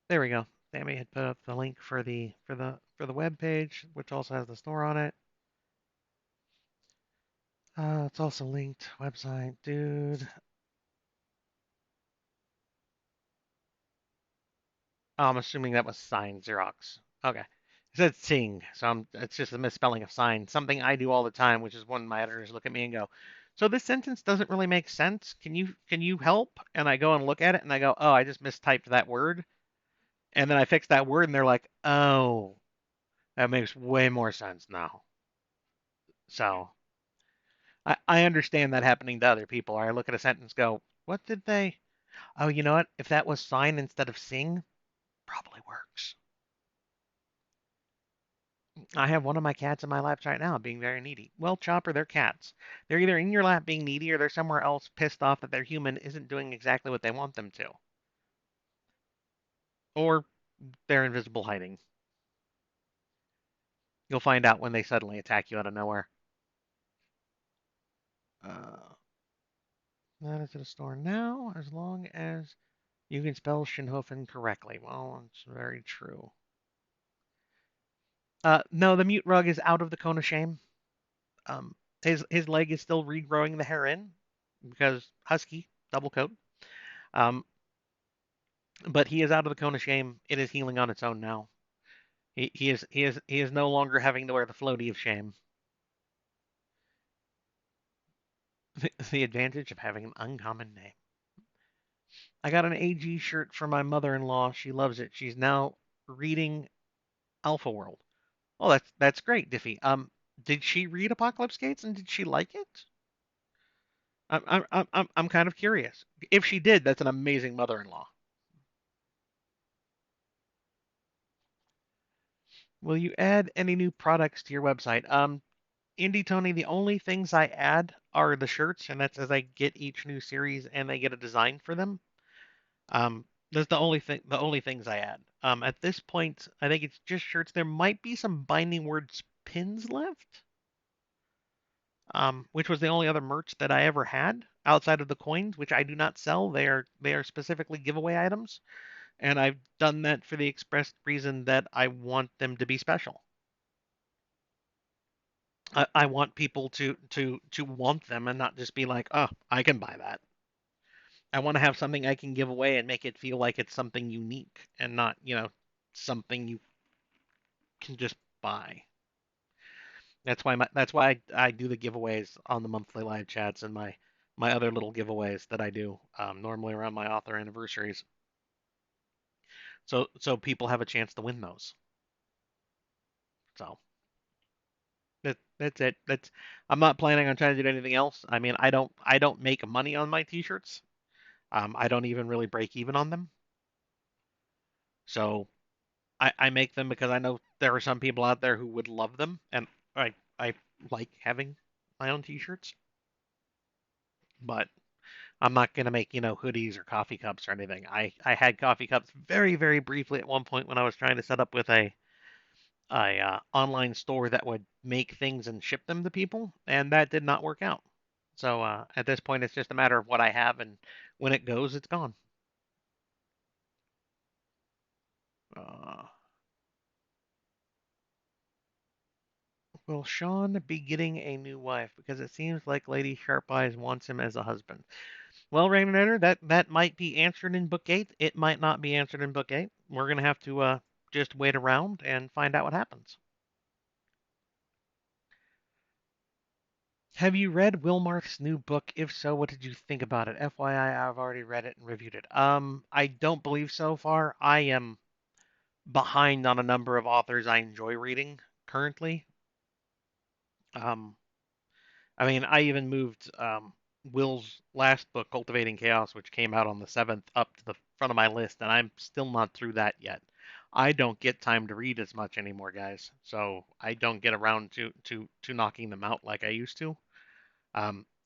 there we go. Sammy had put up the link for the web page, which also has the store on it. It's also linked website, dude. Oh, I'm assuming that was signed Xerox. Okay. It said sing, so it's just a misspelling of sign. Something I do all the time, which is when my editors look at me and go, "So this sentence doesn't really make sense. Can you help?" And I go and look at it and I go, "Oh, I just mistyped that word." And then I fix that word and they're like, "Oh, that makes way more sense now." So I understand that happening to other people. Or I look at a sentence, go, "What did they? Oh, you know what? If that was sign instead of sing, probably works." I have one of my cats in my lap right now being very needy. Well, Chopper, they're cats. They're either in your lap being needy or they're somewhere else pissed off that their human isn't doing exactly what they want them to. Or they're invisible hiding. You'll find out when they suddenly attack you out of nowhere. Uh, that is at a store now, as long as you can spell Shinhofen correctly. Well, it's very true. No, the mute rug is out of the cone of shame. Um, his leg is still regrowing the hair in because husky double coat. Um, but he is out of the cone of shame. It is healing on its own now. He is no longer having to wear the floaty of shame. The advantage of having an uncommon name. I got an AG shirt for my mother-in-law. She loves it. She's now reading Alpha World. Oh, that's great, Diffie. Did she read Apocalypse Gates and did she like it? I'm kind of curious. If she did, that's an amazing mother-in-law. Will you add any new products to your website? Indie Tony, the only things I add are the shirts, and that's as I get each new series and they get a design for them. That's the only things I add. At this point, I think it's just shirts. There might be some binding words pins left, which was the only other merch that I ever had outside of the coins, which I do not sell. They are specifically giveaway items, and I've done that for the express reason that I want them to be special. I want people to want them and not just be like, oh, I can buy that. I want to have something I can give away and make it feel like it's something unique and not, something you can just buy. That's why I do the giveaways on the monthly live chats and my other little giveaways that I do normally around my author anniversaries. So people have a chance to win those. So that's it. That's I'm not planning on trying to do anything else. I mean, I don't make money on my t-shirts. I don't even really break even on them. So I make them because I know there are some people out there who would love them, and I like having my own t-shirts, but I'm not gonna make, hoodies or coffee cups or anything. I had coffee cups very, very briefly at one point when I was trying to set up with a online store that would make things and ship them to people, and that did not work out. So at this point, it's just a matter of what I have, and when it goes, it's gone. Uh, will Sean be getting a new wife? Because it seems like Lady Sharp Eyes wants him as a husband. Well, Raymond, that might be answered in book 8. It might not be answered in book 8. We're gonna have to just wait around and find out what happens. Have you read Wilmarth's new book? If so, what did you think about it? FYI, I've already read it and reviewed it. I don't believe so far. I am behind on a number of authors I enjoy reading currently. Um, I mean, I even moved Will's last book, Cultivating Chaos, which came out on the 7th, up to the front of my list, and I'm still not through that yet. I don't get time to read as much anymore, guys, so I don't get around to knocking them out like I used to.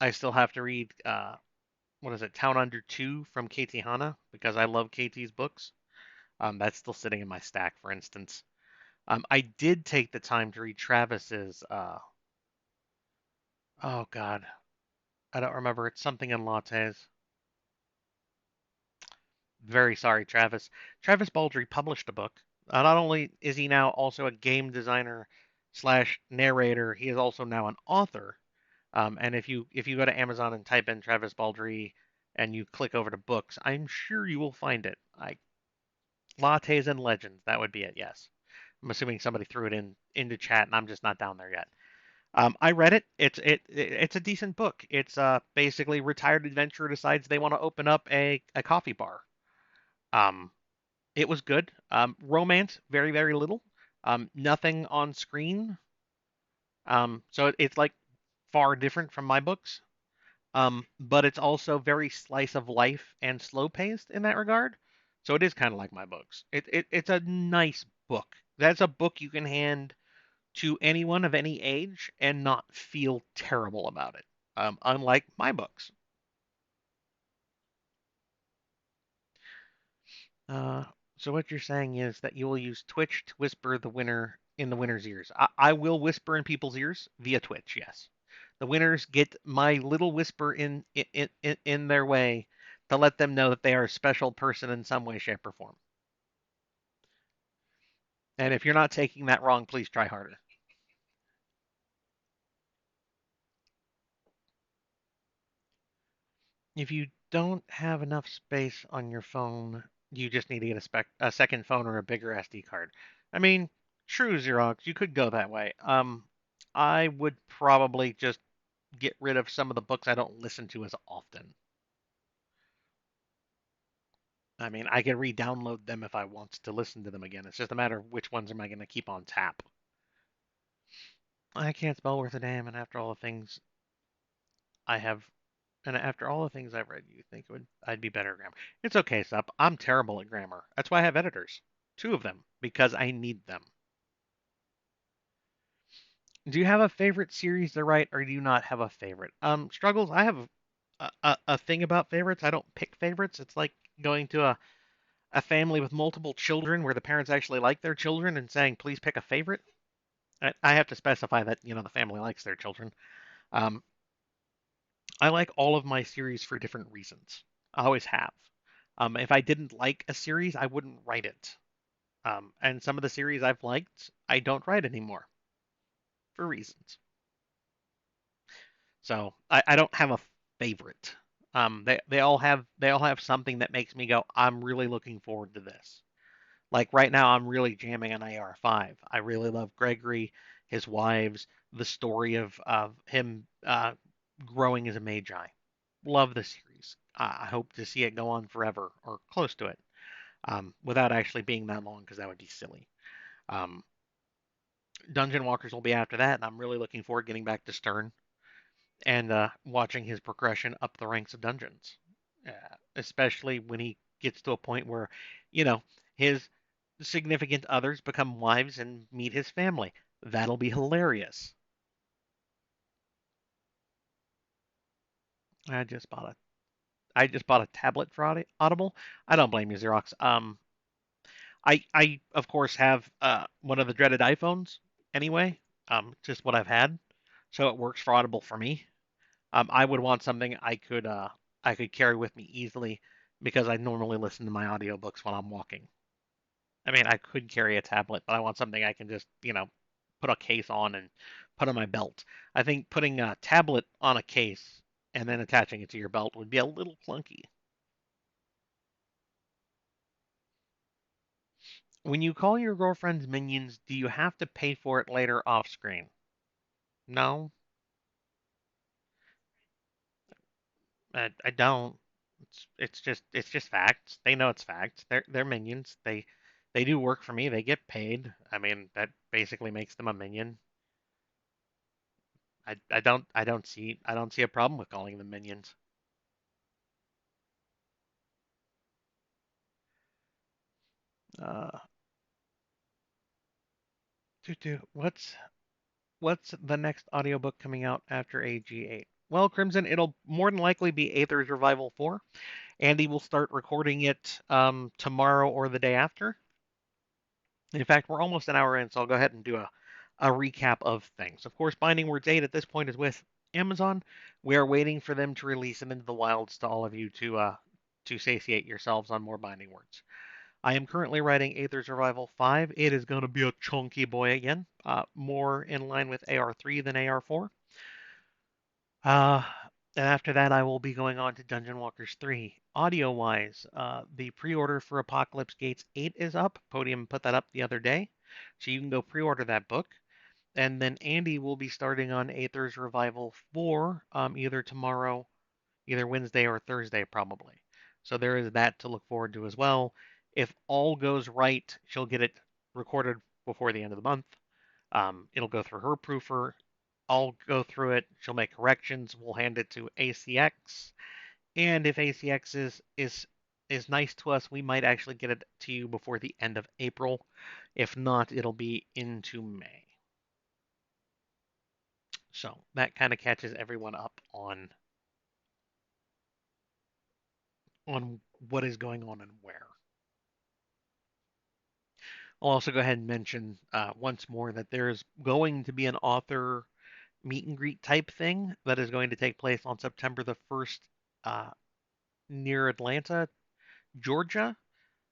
I still have to read what is it, Town Under 2 from Katie Hanna because I love Katie's books. That's still sitting in my stack, for instance. I did take the time to read Travis's. Oh God, I don't remember. It's something in lattes. Very sorry, Travis. Travis Baldree published a book. Not only is he now also a game designer slash narrator, he is also now an author. And if you go to Amazon and type in Travis Baldree and you click over to books, I'm sure you will find it. Lattes and Legends, that would be it. Yes, I'm assuming somebody threw it into chat, and I'm just not down there yet. I read it. It's a decent book. It's basically retired adventurer decides they want to open up a coffee bar. Um, it was good. Romance, very, very little. Nothing on screen. So it's like far different from my books. But it's also very slice of life and slow paced in that regard. So it is kind of like my books. It's a nice book. That's a book you can hand to anyone of any age and not feel terrible about it. Unlike my books. Uh, so what you're saying is that you will use Twitch to whisper the winner in the winner's ears. I will whisper in people's ears via Twitch. Yes, the winners get my little whisper in their way to let them know that they are a special person in some way, shape, or form. And if you're not taking that wrong, please try harder. If you don't have enough space on your phone, you just need to get a second phone or a bigger SD card. I mean, true, Xerox, you could go that way. I would probably just get rid of some of the books I don't listen to as often. I mean, I can re-download them if I want to listen to them again. It's just a matter of which ones am I going to keep on tap. I can't spell worth a damn, and after all the things I have, and after all the things I've read, you think I'd be better at grammar. It's okay, Sup. I'm terrible at grammar. That's why I have editors. Two of them, because I need them. Do you have a favorite series to write, or do you not have a favorite? Struggles, I have a thing about favorites. I don't pick favorites. It's like going to a family with multiple children where the parents actually like their children and saying, please pick a favorite. I have to specify that, the family likes their children. Um, I like all of my series for different reasons. I always have. If I didn't like a series, I wouldn't write it. And some of the series I've liked, I don't write anymore for reasons. So I don't have a favorite. They all have something that makes me go, I'm really looking forward to this. Like right now, I'm really jamming on AR5. I really love Gregory, his wives, the story of him growing as a magi. Love the series. I hope to see it go on forever or close to it, without actually being that long because that would be silly. Um, Dungeon Walkers will be after that, and I'm really looking forward to getting back to Stern and watching his progression up the ranks of dungeons, uh, especially when he gets to a point where, you know, his significant others become wives and meet his family. That'll be hilarious. I just bought a I just bought a tablet for Audible. I don't blame you, Xerox. I of course have one of the dreaded iPhones anyway. Just what I've had, so it works for Audible for me. I would want something I could carry with me easily because I normally listen to my audiobooks when I'm walking. I mean, I could carry a tablet, but I want something I can just, put a case on and put on my belt. I think putting a tablet on a case and then attaching it to your belt would be a little clunky. When you call your girlfriend's minions, do you have to pay for it later off screen? No, I don't. It's just facts. They know it's facts. They're minions. They do work for me. They get paid. I mean, that basically makes them a minion. I don't see a problem with calling them minions. Uh, what's the next audiobook coming out after AG8? Well, Crimson, it'll more than likely be Aether's Revival 4. Andy will start recording it tomorrow or the day after. In fact, we're almost an hour in, so I'll go ahead and do a recap of things. Of course, Binding Words 8 at this point is with Amazon. We are waiting for them to release it into the wilds to all of you to satiate yourselves on more Binding Words. I am currently writing Aether Survival 5. It is going to be a chunky boy again, more in line with AR3 than AR4. Uh, and after that, I will be going on to Dungeon Walkers 3. Audio wise, the pre order for Apocalypse Gates 8 is up. Podium put that up the other day. So you can go pre order that book. And then Andy will be starting on Aether's Revival 4 either tomorrow, either Wednesday or Thursday, probably. So there is that to look forward to as well. If all goes right, she'll get it recorded before the end of the month. It'll go through her proofer. I'll go through it. She'll make corrections. We'll hand it to ACX. And if ACX is nice to us, we might actually get it to you before the end of April. If not, it'll be into May. So that kind of catches everyone up on what is going on and where. I'll also go ahead and mention once more that there's going to be an author meet and greet type thing that is going to take place on September the 1st uh, near Atlanta, Georgia.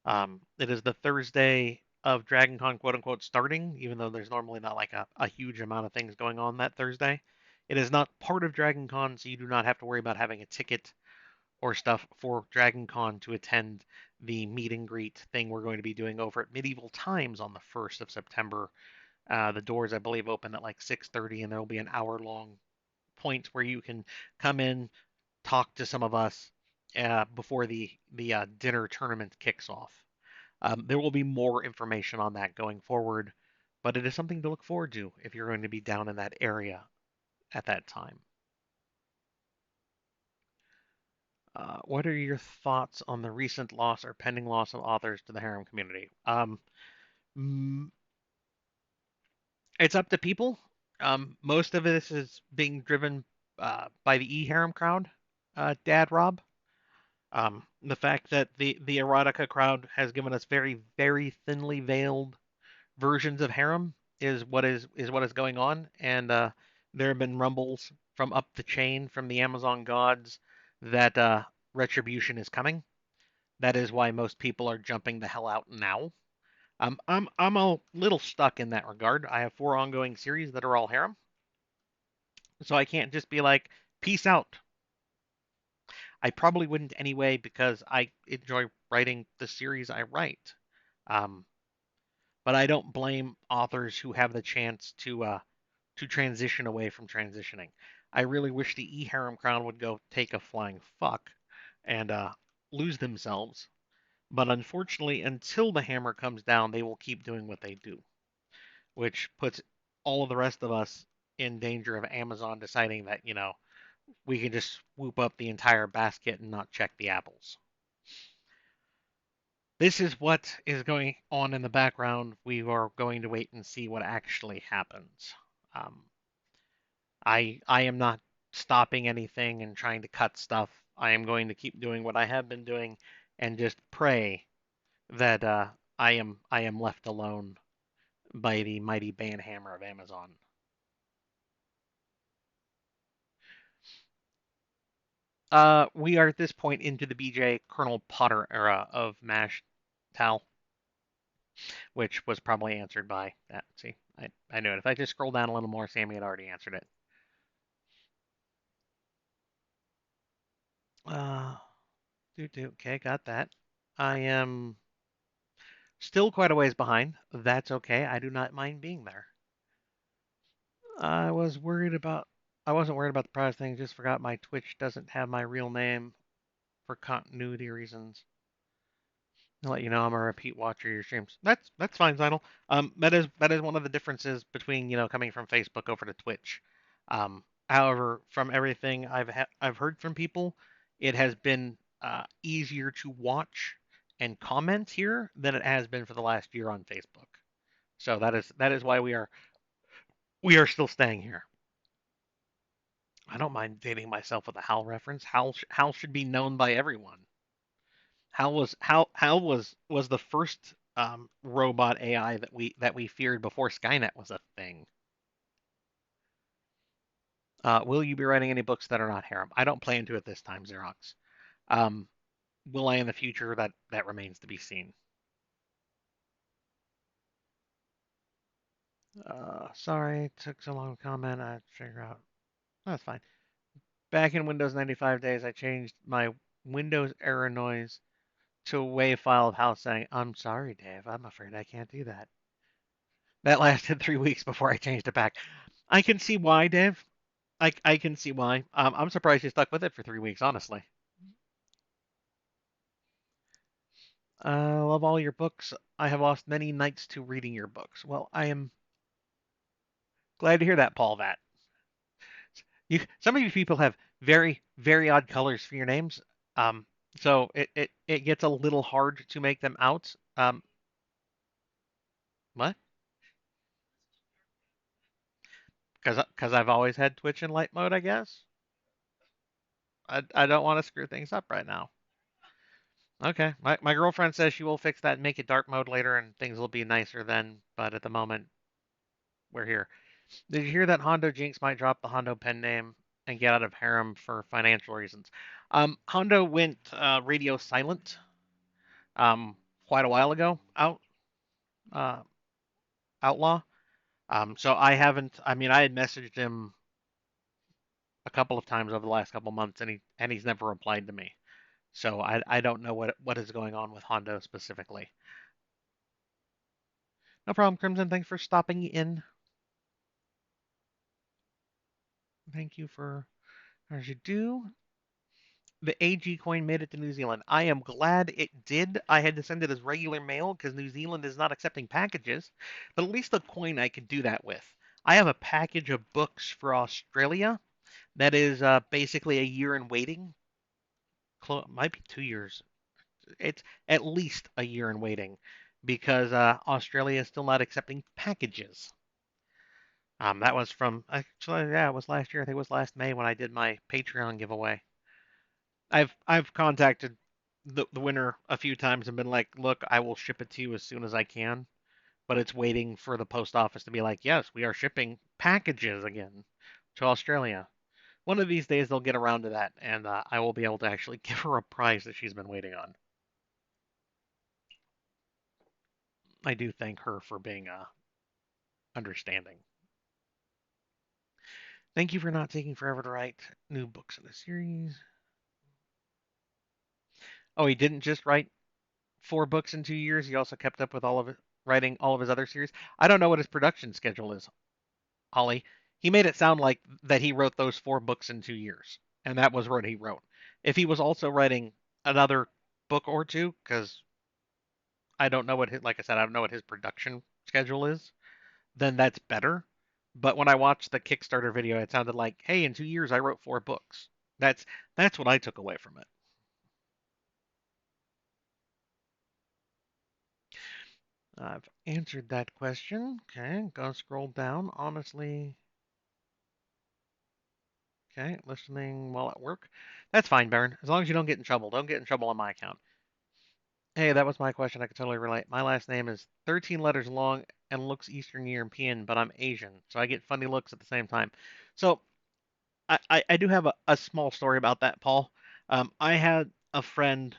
It is the Thursday of DragonCon, quote unquote, starting, even though there's normally not like a huge amount of things going on that Thursday. It is not part of DragonCon, so you do not have to worry about having a ticket or stuff for DragonCon to attend the meet and greet thing we're going to be doing over at Medieval Times on the 1st of September. The doors, I believe, open at like 6:30, and there will be an hour-long point where you can come in, talk to some of us before the dinner tournament kicks off. There will be more information on that going forward, but it is something to look forward to if you're going to be down in that area at that time. What are your thoughts on the recent loss or pending loss of authors to the harem community? Mm, it's up to people. Most of this is being driven by the e-harem crowd, Dad Rob. The fact that the erotica crowd has given us very, very thinly veiled versions of Harem is what is going on, and there have been rumbles from up the chain from the Amazon gods that retribution is coming. That is why most people are jumping the hell out now. I'm a little stuck in that regard. I have 4 ongoing series that are all Harem, so I can't just be like, peace out. I probably wouldn't anyway because I enjoy writing the series I write. Um, but I don't blame authors who have the chance to transition away from transitioning. I really wish the harem crowd would go take a flying fuck and lose themselves. But unfortunately, until the hammer comes down, they will keep doing what they do, which puts all of the rest of us in danger of Amazon deciding that, we can just swoop up the entire basket and not check the apples. This is what is going on in the background. We are going to wait and see what actually happens. Um, I am not stopping anything and trying to cut stuff. I am going to keep doing what I have been doing and just pray that I am left alone by the mighty banhammer of Amazon. We are at this point into the BJ Colonel Potter era of Mash Tal, which was probably answered by that. See, I knew it. If I just scroll down a little more, Sammy had already answered it. Uh, okay, got that. I am still quite a ways behind. That's okay. I do not mind being there. I was worried about. I wasn't worried about the prize thing. Just forgot my Twitch doesn't have my real name for continuity reasons. I'll let you know I'm a repeat watcher of your streams. That's fine, Zinal. That is one of the differences between coming from Facebook over to Twitch. However, from everything I've heard from people, it has been easier to watch and comment here than it has been for the last year on Facebook. So that is why we are still staying here. I don't mind dating myself with a Hal reference. Hal should be known by everyone. Hal was the first robot AI that we feared before Skynet was a thing. Will you be writing any books that are not harem? I don't plan to at this time, Xerox. Um, will I in the future? That remains to be seen. Sorry, it took so long to comment. I figure out. That's fine. Back in Windows 95 days, I changed my Windows error noise to a WAV file of Hal saying, "I'm sorry, Dave. I'm afraid I can't do that." That lasted 3 weeks before I changed it back. I can see why, Dave. I can see why. I'm surprised you stuck with it for 3 weeks, honestly. Love all your books. I have lost many nights to reading your books. Well, I am glad to hear that, Paul. That some of you people have very, very odd colors for your names. Um, so it gets a little hard to make them out. What? Because I've always had Twitch in light mode, I guess. I don't want to screw things up right now. Okay, my girlfriend says she will fix that and make it dark mode later, and things will be nicer then. But at the moment, we're here. Did you hear that Hondo Jinx might drop the Hondo pen name and get out of Harem for financial reasons? Hondo went radio silent um, quite a while ago, uh, outlaw. So I haven't. I mean, I had messaged him a couple of times over the last couple of months, and he's never replied to me. So I don't know what is going on with Hondo specifically. No problem, Crimson. Thanks for stopping in. Thank you for as you do. The AG coin made it to New Zealand. I am glad it did. I had to send it as regular mail because New Zealand is not accepting packages, but at least the coin I could do that with. I have a package of books for Australia that is basically a year in waiting. Might be 2 years. It's at least a year in waiting because Australia is still not accepting packages. That was from actually, yeah, it was last year. I think it was last May when I did my Patreon giveaway. I've contacted the winner a few times and been like, look, I will ship it to you as soon as I can, but it's waiting for the post office to be like, yes, we are shipping packages again to Australia. One of these days they'll get around to that, and I will be able to actually give her a prize that she's been waiting on. I do thank her for being understanding. Thank you for not taking forever to write new books in the series. Oh, he didn't just write 4 books in 2 years. He also kept up with all of it, writing all of his other series. I don't know what his production schedule is, Holly. He made it sound like that he wrote those 4 books in 2 years, and that was what he wrote. If he was also writing another book or two, because I don't know what his, like I said, I don't know what his production schedule is, then that's better. But when I watched the Kickstarter video, it sounded like, hey, in 2 years I wrote 4 books. That's that's what I took away from it. I've answered that question. Okay, go scroll down. Honestly, okay, listening while at work. That's fine, Baron. As long as you don't get in trouble. Don't get in trouble on my account. Hey, that was my question. I could totally relate. My last name is 13 letters long and looks Eastern European, but I'm Asian, so I get funny looks at the same time. So I do have a small story about that, Paul. I had a friend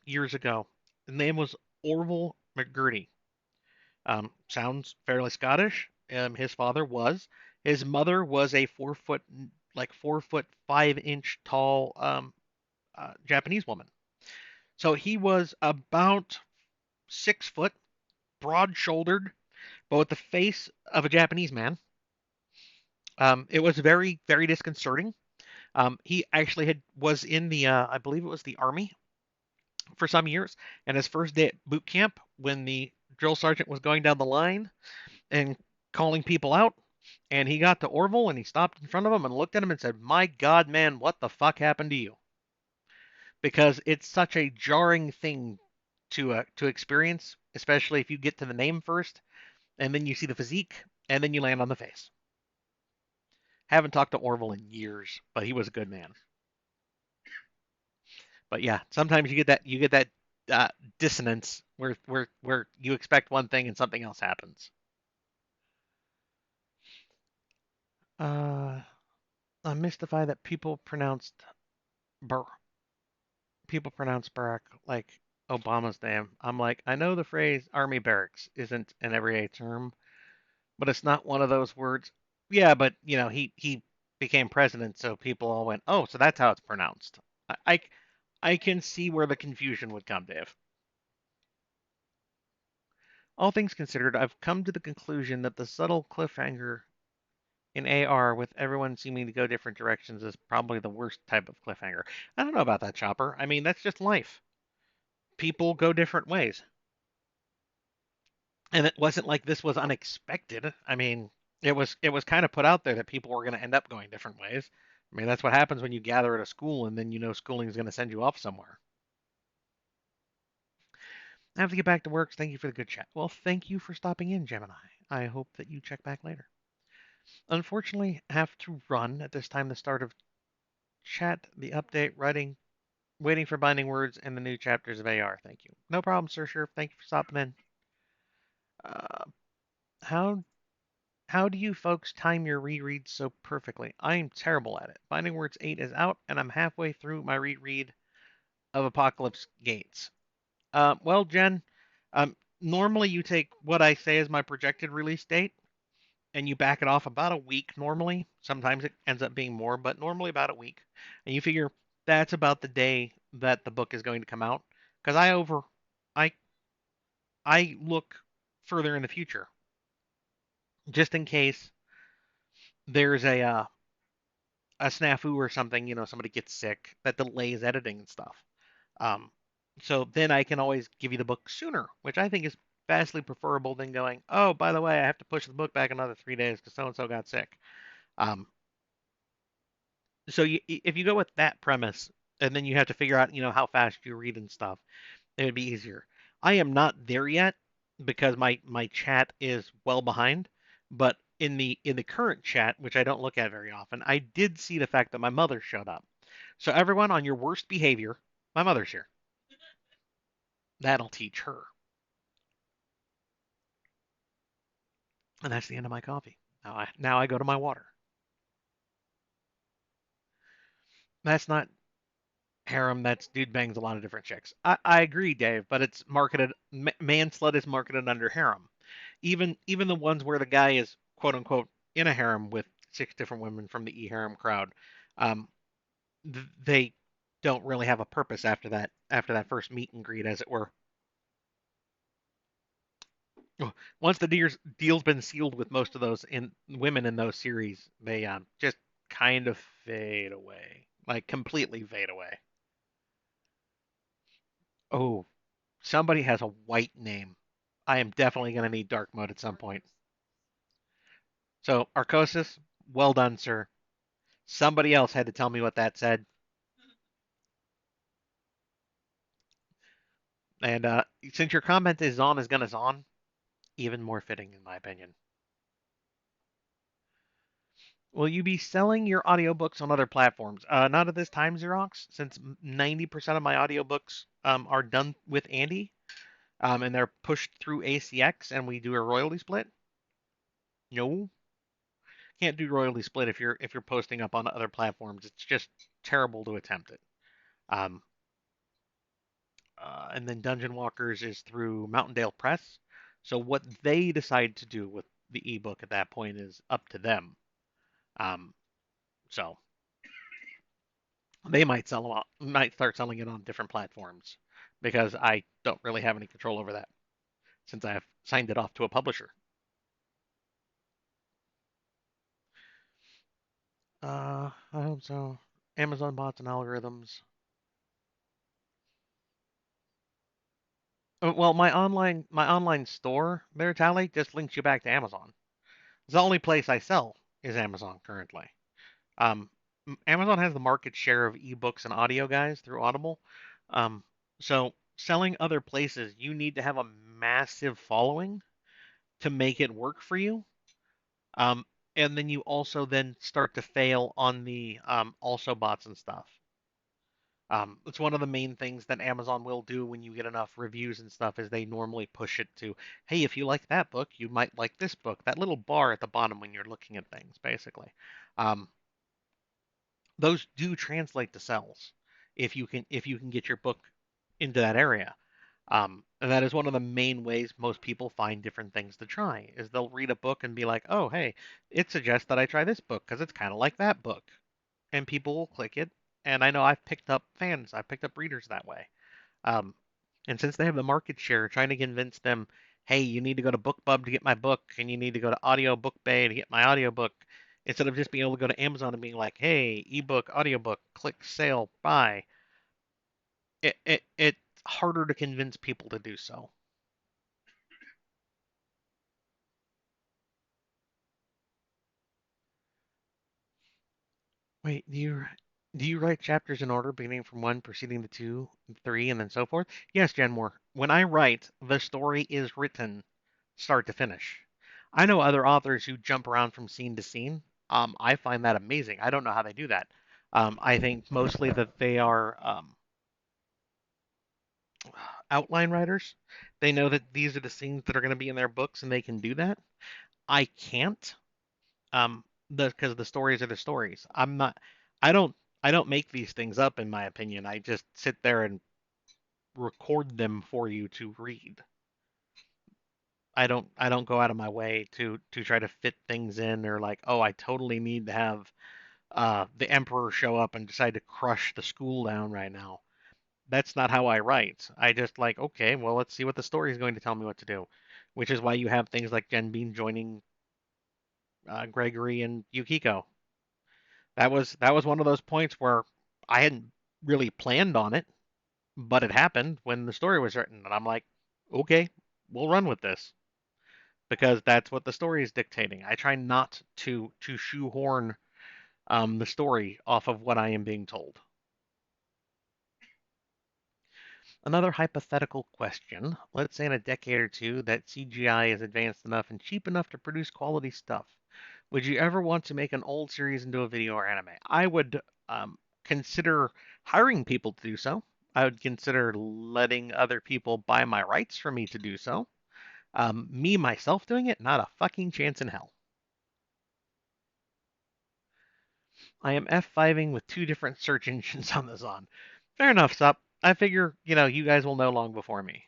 years ago. The name was Orville McGurdy. Sounds fairly Scottish. His father was. His mother was a 4 foot, like 4 foot 5 inch tall Japanese woman. So he was about 6 foot, broad shouldered, but with the face of a Japanese man. It was very, very disconcerting. He actually was in the, I believe it was the army for some years, and his first day at boot camp, when the drill sergeant was going down the line and calling people out, and he got to Orville and he stopped in front of him and looked at him and said, "My God, man, what the fuck happened to you?" Because it's such a jarring thing to experience, especially if you get to the name first and then you see the physique and then you land on the face. Haven't talked to Orville in years, but he was a good man. But yeah, sometimes you get that uh, dissonance where you expect one thing and something else happens. Uh, I'm mystified that Bur people pronounce Barack like Obama's name. I'm like, I know the phrase army barracks isn't an everyday term, but it's not one of those words. Yeah, but he became president, so people all went, oh, so that's how it's pronounced. I I, I can see where the confusion would come, Dave. All things considered, I've come to the conclusion that the subtle cliffhanger in AR with everyone seeming to go different directions is probably the worst type of cliffhanger. I don't know about that, Chopper. I mean, that's just life. People go different ways. And it wasn't like this was unexpected. I mean, it was kind of put out there that people were going to end up going different ways. I mean, that's what happens when you gather at a school and then schooling is going to send you off somewhere. I have to get back to work. So thank you for the good chat. Well, thank you for stopping in, Gemini. I hope that you check back later. Unfortunately, have to run at this time. The start of chat, the update, writing, waiting for binding words, and the new chapters of AR. Thank you. No problem, Sir Sheriff. Thank you for stopping in. Uh, how How do you folks time your rereads so perfectly? I am terrible at it. Binding Words 8 is out, and I'm halfway through my reread of Apocalypse Gates. Well, Jen, normally you take what I say as my projected release date, and you back it off about a week normally. Sometimes it ends up being more, but normally about a week. And you figure that's about the day that the book is going to come out. Because I, I look further in the future, just in case there's a snafu or something, somebody gets sick that delays editing and stuff. Um, so then I can always give you the book sooner, which I think is vastly preferable than going, oh, by the way, I have to push the book back another 3 days because so and so got sick. Um, so if you go with that premise, and then you have to figure out, how fast you read and stuff, it would be easier. I am not there yet because my chat is well behind, but in the current chat, which I don't look at very often, I did see the fact that my mother showed up. So everyone on your worst behavior, my mother's here. That'll teach her. And that's the end of my coffee. Now I go to my water. That's not harem. That's dude bangs a lot of different chicks. I agree, Dave, but it's marketed. Manslut is marketed under harem. Even the ones where the guy is quote unquote in a harem with six different women from the harem crowd, um, they don't really have a purpose after that first meet and greet, as it were. Once the deal's been sealed with most of those in women in those series, they just kind of fade away, like completely fade away. Oh, somebody has a white name. I am definitely going to need dark mode at some point. So, Arcosis, well done, sir. Somebody else had to tell me what that said. And since your comment is on as good as on, even more fitting, in my opinion. Will you be selling your audiobooks on other platforms? Not at this time, Xerox, since 90% of my audiobooks are done with Andy, and they're pushed through ACX, and we do a royalty split. No, can't do royalty split if you're posting up on other platforms. It's just terrible to attempt it. Um, and then Dungeon Walkers is through Mountaindale Press. So what they decide to do with the ebook at that point is up to them. Um, so they might start selling it on different platforms because I don't really have any control over that since I have signed it off to a publisher. I hope so. Amazon bots and algorithms. Well, my online store, there, Tally, just links you back to Amazon. The only place I sell is Amazon currently. Um, Amazon has the market share of ebooks and audio guys through Audible. Um, so selling other places, you need to have a massive following to make it work for you. Um, and then you also then start to fail on the also bots and stuff. It's one of the main things that Amazon will do when you get enough reviews and stuff is they normally push it to, hey, if you like that book, you might like this book. That little bar at the bottom when you're looking at things, basically. Um, those do translate to sales if you can get your book into that area. And that is one of the main ways most people find different things to try is they'll read a book and be like, oh, hey, it suggests that I try this book because it's kind of like that book. And people will click it. And I know I've picked up fans, I've picked up readers that way. Um, and since they have the market share, trying to convince them, hey, you need to go to BookBub to get my book, and you need to go to Audiobook Bay to get my audiobook, instead of just being able to go to Amazon and being like, hey, ebook, audiobook, click sale, buy. It's harder to convince people to do so. Wait, do you write chapters in order, beginning from one, proceeding to two, three, and then so forth? Yes, Jen Moore. When I write, the story is written start to finish. I know other authors who jump around from scene to scene. I find that amazing. I don't know how they do that. I think mostly that they are outline writers. They know that these are the scenes that are going to be in their books, and they can do that. I can't. Because the stories are the stories. I'm not. I don't. I don't make these things up. In my opinion, I just sit there and record them for you to read. I don't go out of my way to try to fit things in or like, oh, I totally need to have the emperor show up and decide to crush the school down right now. That's not how I write. I just like, okay, well, let's see what the story is going to tell me what to do, which is why you have things like Jen Bean joining Gregory and Yukiko. That was one of those points where I hadn't really planned on it, but it happened when the story was written, and I'm like, okay, we'll run with this because that's what the story is dictating. I try not to shoehorn the story off of what I am being told. Another hypothetical question. Let's say in a decade or two that CGI is advanced enough and cheap enough to produce quality stuff. Would you ever want to make an old series into a video or anime? I would consider hiring people to do so. I would consider letting other people buy my rights for me to do so. Me myself doing it, not a fucking chance in hell. I am F5ing with two different search engines on this on. Fair enough, Sup. I figure, you guys will know long before me.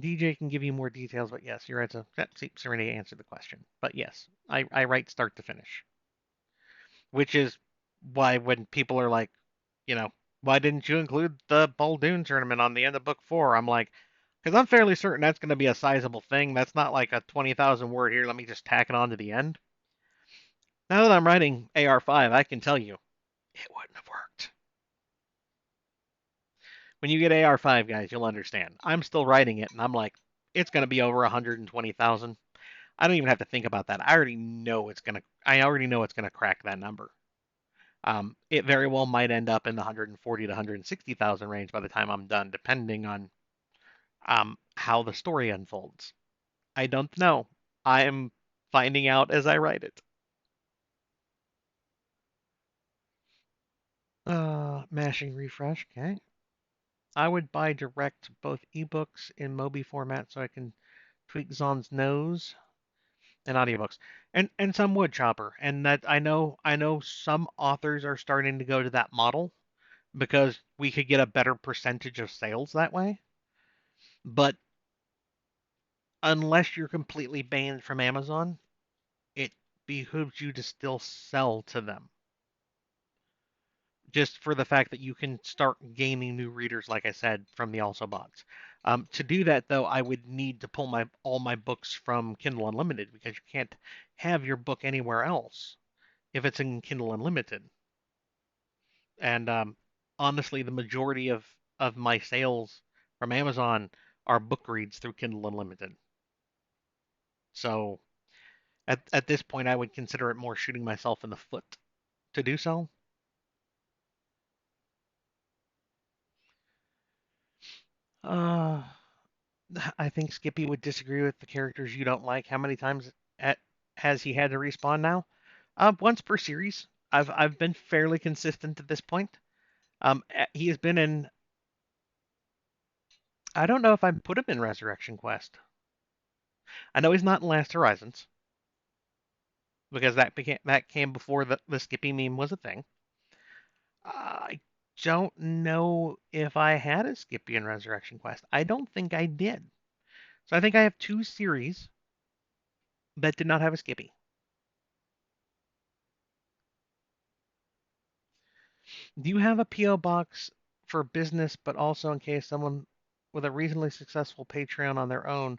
DJ can give you more details, but yes, you're right. So, see, Serenity answered the question. But yes, I write start to finish, which is why when people are like, you know, why didn't you include the Muldoon tournament on the end of book 4? I'm like, because I'm fairly certain that's going to be a sizable thing. That's not like a 20,000 word here. Let me just tack it on to the end. Now that I'm writing AR5, I can tell you it wouldn't have worked. When you get AR5, guys, you'll understand. I'm still writing it, and I'm like, it's going to be over 120,000. I don't even have to think about that. I already know it's gonna. I already know it's gonna crack that number. It very well might end up in the 140 to 160,000 range by the time I'm done, depending on how the story unfolds. I don't know. I am finding out as I write it. Mashing refresh. Okay. I would buy direct both ebooks in Mobi format so I can tweak Zon's nose and audiobooks. And some would chopper. And that I know some authors are starting to go to that model because we could get a better percentage of sales that way. But unless you're completely banned from Amazon, it behooves you to still sell to them. Just for the fact that you can start gaining new readers, like I said, from the also bots. To do that, though, I would need to pull all my books from Kindle Unlimited because you can't have your book anywhere else if it's in Kindle Unlimited. And honestly, the majority of my sales from Amazon are book reads through Kindle Unlimited. So at this point, I would consider it more shooting myself in the foot to do so. Uh, I think Skippy would disagree with the characters you don't like. How many times has he had to respawn now? Once per series. I've been fairly consistent at this point. He has been in. I don't know if I put him in Resurrection Quest. I know he's not in Last Horizons because that came before the Skippy meme was a thing. I don't know if I had a Skippy in Resurrection Quest. I don't think I did. So I think I have two series that did not have a Skippy. Do you have a P.O. box for business, but also in case someone with a reasonably successful Patreon on their own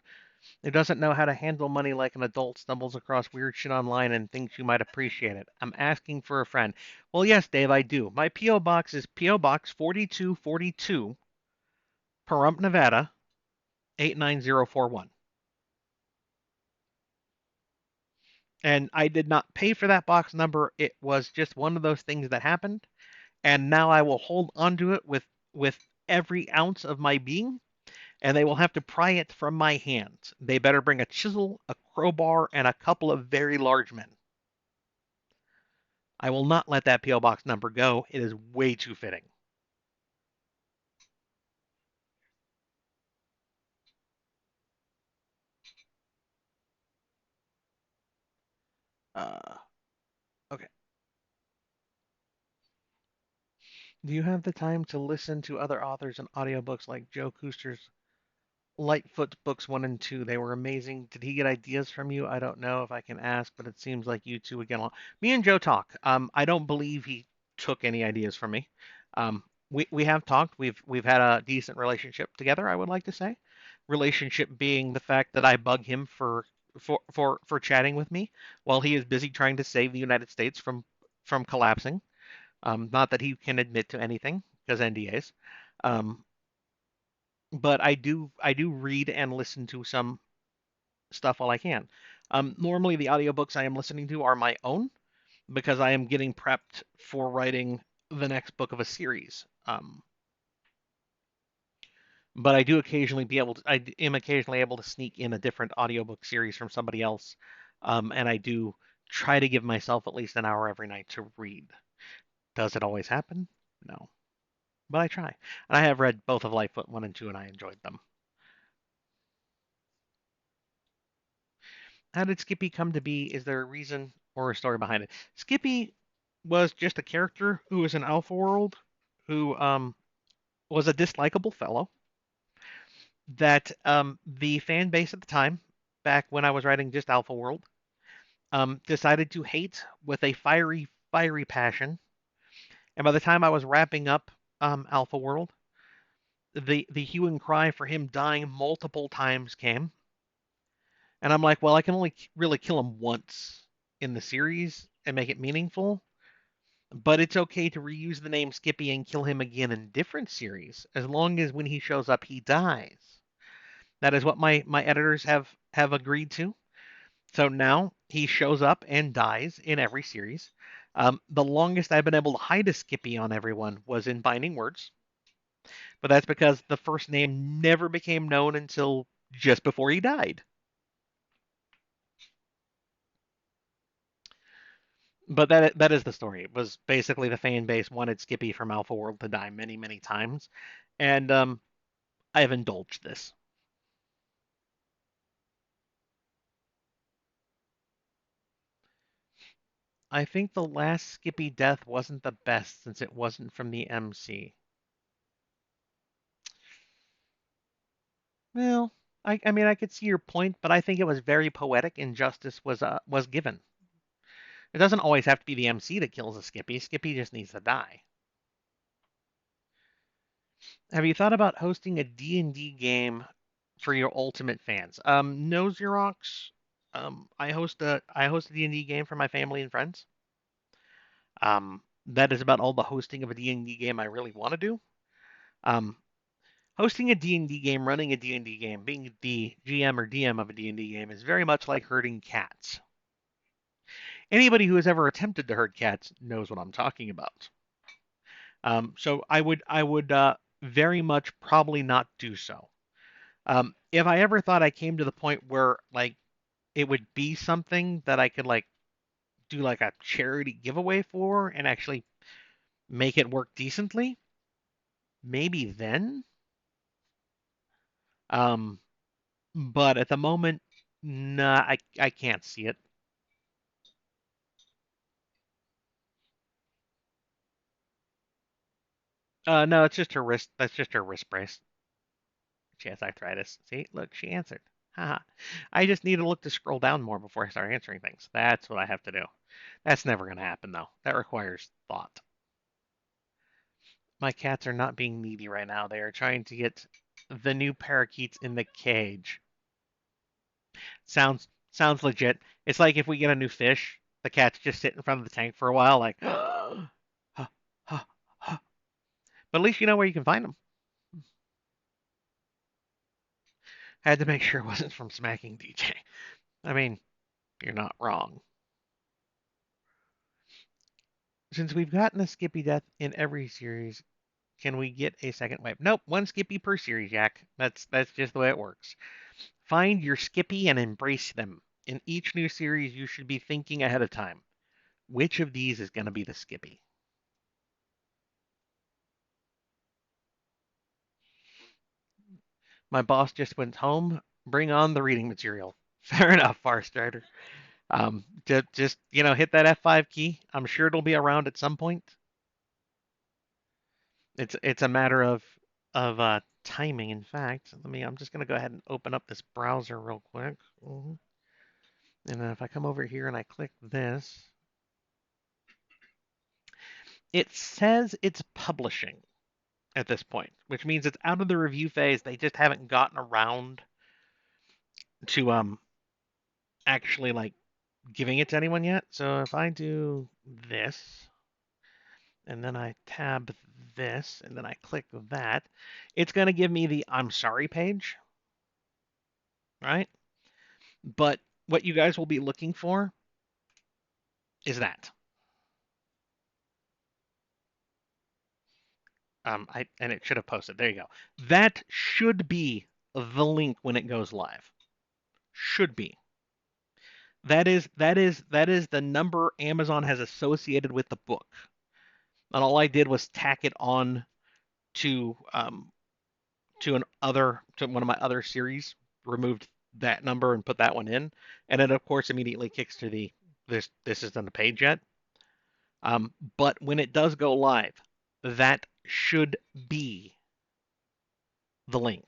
who doesn't know how to handle money like an adult stumbles across weird shit online and thinks you might appreciate it? I'm asking for a friend. Well, yes, Dave, I do. My P.O. box is P.O. Box 4242, Pahrump, Nevada 89041. And I did not pay for that box number. It was just one of those things that happened, and now I will hold onto it with every ounce of my being, and they will have to pry it from my hands. They better bring a chisel, a crowbar, and a couple of very large men. I will not let that PO box number go. It is way too fitting. Uh, okay. Do you have the time to listen to other authors and audiobooks like Joe Kuster's Lightfoot books 1 and 2? They were amazing. Did he get ideas from you? I don't know if I can ask, but it seems like you two would get along. Me and Joe talk. I don't believe he took any ideas from me. We have talked. We've had a decent relationship together, I would like to say. Relationship being the fact that I bug him for chatting with me while he is busy trying to save the United States from collapsing. Not that he can admit to anything because NDAs. Um, but I do read and listen to some stuff while I can. Normally the audiobooks I am listening to are my own because I am getting prepped for writing the next book of a series. But I do occasionally I am occasionally able to sneak in a different audiobook series from somebody else. And I do try to give myself at least an hour every night to read. Does it always happen? No. but I try. And I have read both of Lightfoot 1 and 2, and I enjoyed them. How did Skippy come to be? Is there a reason or a story behind it? Skippy was just a character who was in Alpha World, who was a dislikable fellow that the fan base at the time, back when I was writing just Alpha World, decided to hate with a fiery, fiery passion. And by the time I was wrapping up Alpha World, the hue and cry for him dying multiple times came, and I'm like, well, I can only really kill him once in the series and make it meaningful, but it's okay to reuse the name Skippy and kill him again in different series as long as when he shows up he dies. That is what my editors have agreed to. So now he shows up and dies in every series. The longest I've been able to hide a Skippy on everyone was in Binding Words, but that's because the first name never became known until just before he died. But that is the story. It was basically the fan base wanted Skippy from Alpha World to die many, many times, and I have indulged this. I think the last Skippy death wasn't the best since it wasn't from the MC. Well, I mean I could see your point, but I think it was very poetic and justice was given. It doesn't always have to be the MC that kills a Skippy. Skippy just needs to die. Have you thought about hosting a D&D game for your ultimate fans? No, Xerox. I host a D&D game for my family and friends. That is about all the hosting of a D&D game I really want to do. Um, Hosting a D&D game, running a D&D game, being the GM or DM of a D&D game is very much like herding cats. Anybody who has ever attempted to herd cats knows what I'm talking about. So I would very much probably not do so. If I ever thought I came to the point where like it would be something that I could like do like a charity giveaway for and actually make it work decently, maybe then. Um, but at the moment, nah, I can't see it. No, it's just her wrist. That's just her wrist brace. She has arthritis. See, look, she answered. Haha. I just need to look to scroll down more before I start answering things. That's what I have to do. That's never going to happen, though. That requires thought. My cats are not being needy right now. They are trying to get the new parakeets in the cage. Sounds legit. It's like if we get a new fish, the cats just sit in front of the tank for a while, like, but at least you know where you can find them. Had to make sure it wasn't from Smacking DJ. I mean, you're not wrong. Since we've gotten a Skippy death in every series, can we get a second wave? Nope, one Skippy per series, Jack. That's just the way it works. Find your Skippy and embrace them. In each new series, you should be thinking ahead of time. Which of these is going to be the Skippy? My boss just went home. Bring on the reading material. Fair enough, Farstarter. Just hit that F5 key. I'm sure it'll be around at some point. It's a matter of timing. In fact, I'm just gonna go ahead and open up this browser real quick. And then if I come over here and I click this, it says it's publishing at this point, which means it's out of the review phase. They just haven't gotten around to actually like giving it to anyone yet. So if I do this and then I tab this and then I click that, it's going to give me the I'm sorry page, right? But what you guys will be looking for is that. And it should have posted. There you go. That should be the link when it goes live. Should be. That is the number Amazon has associated with the book. And all I did was tack it on to to one of my other series, removed that number and put that one in, and it of course immediately kicks to the this isn't a page yet. But when it does go live, that should be the link.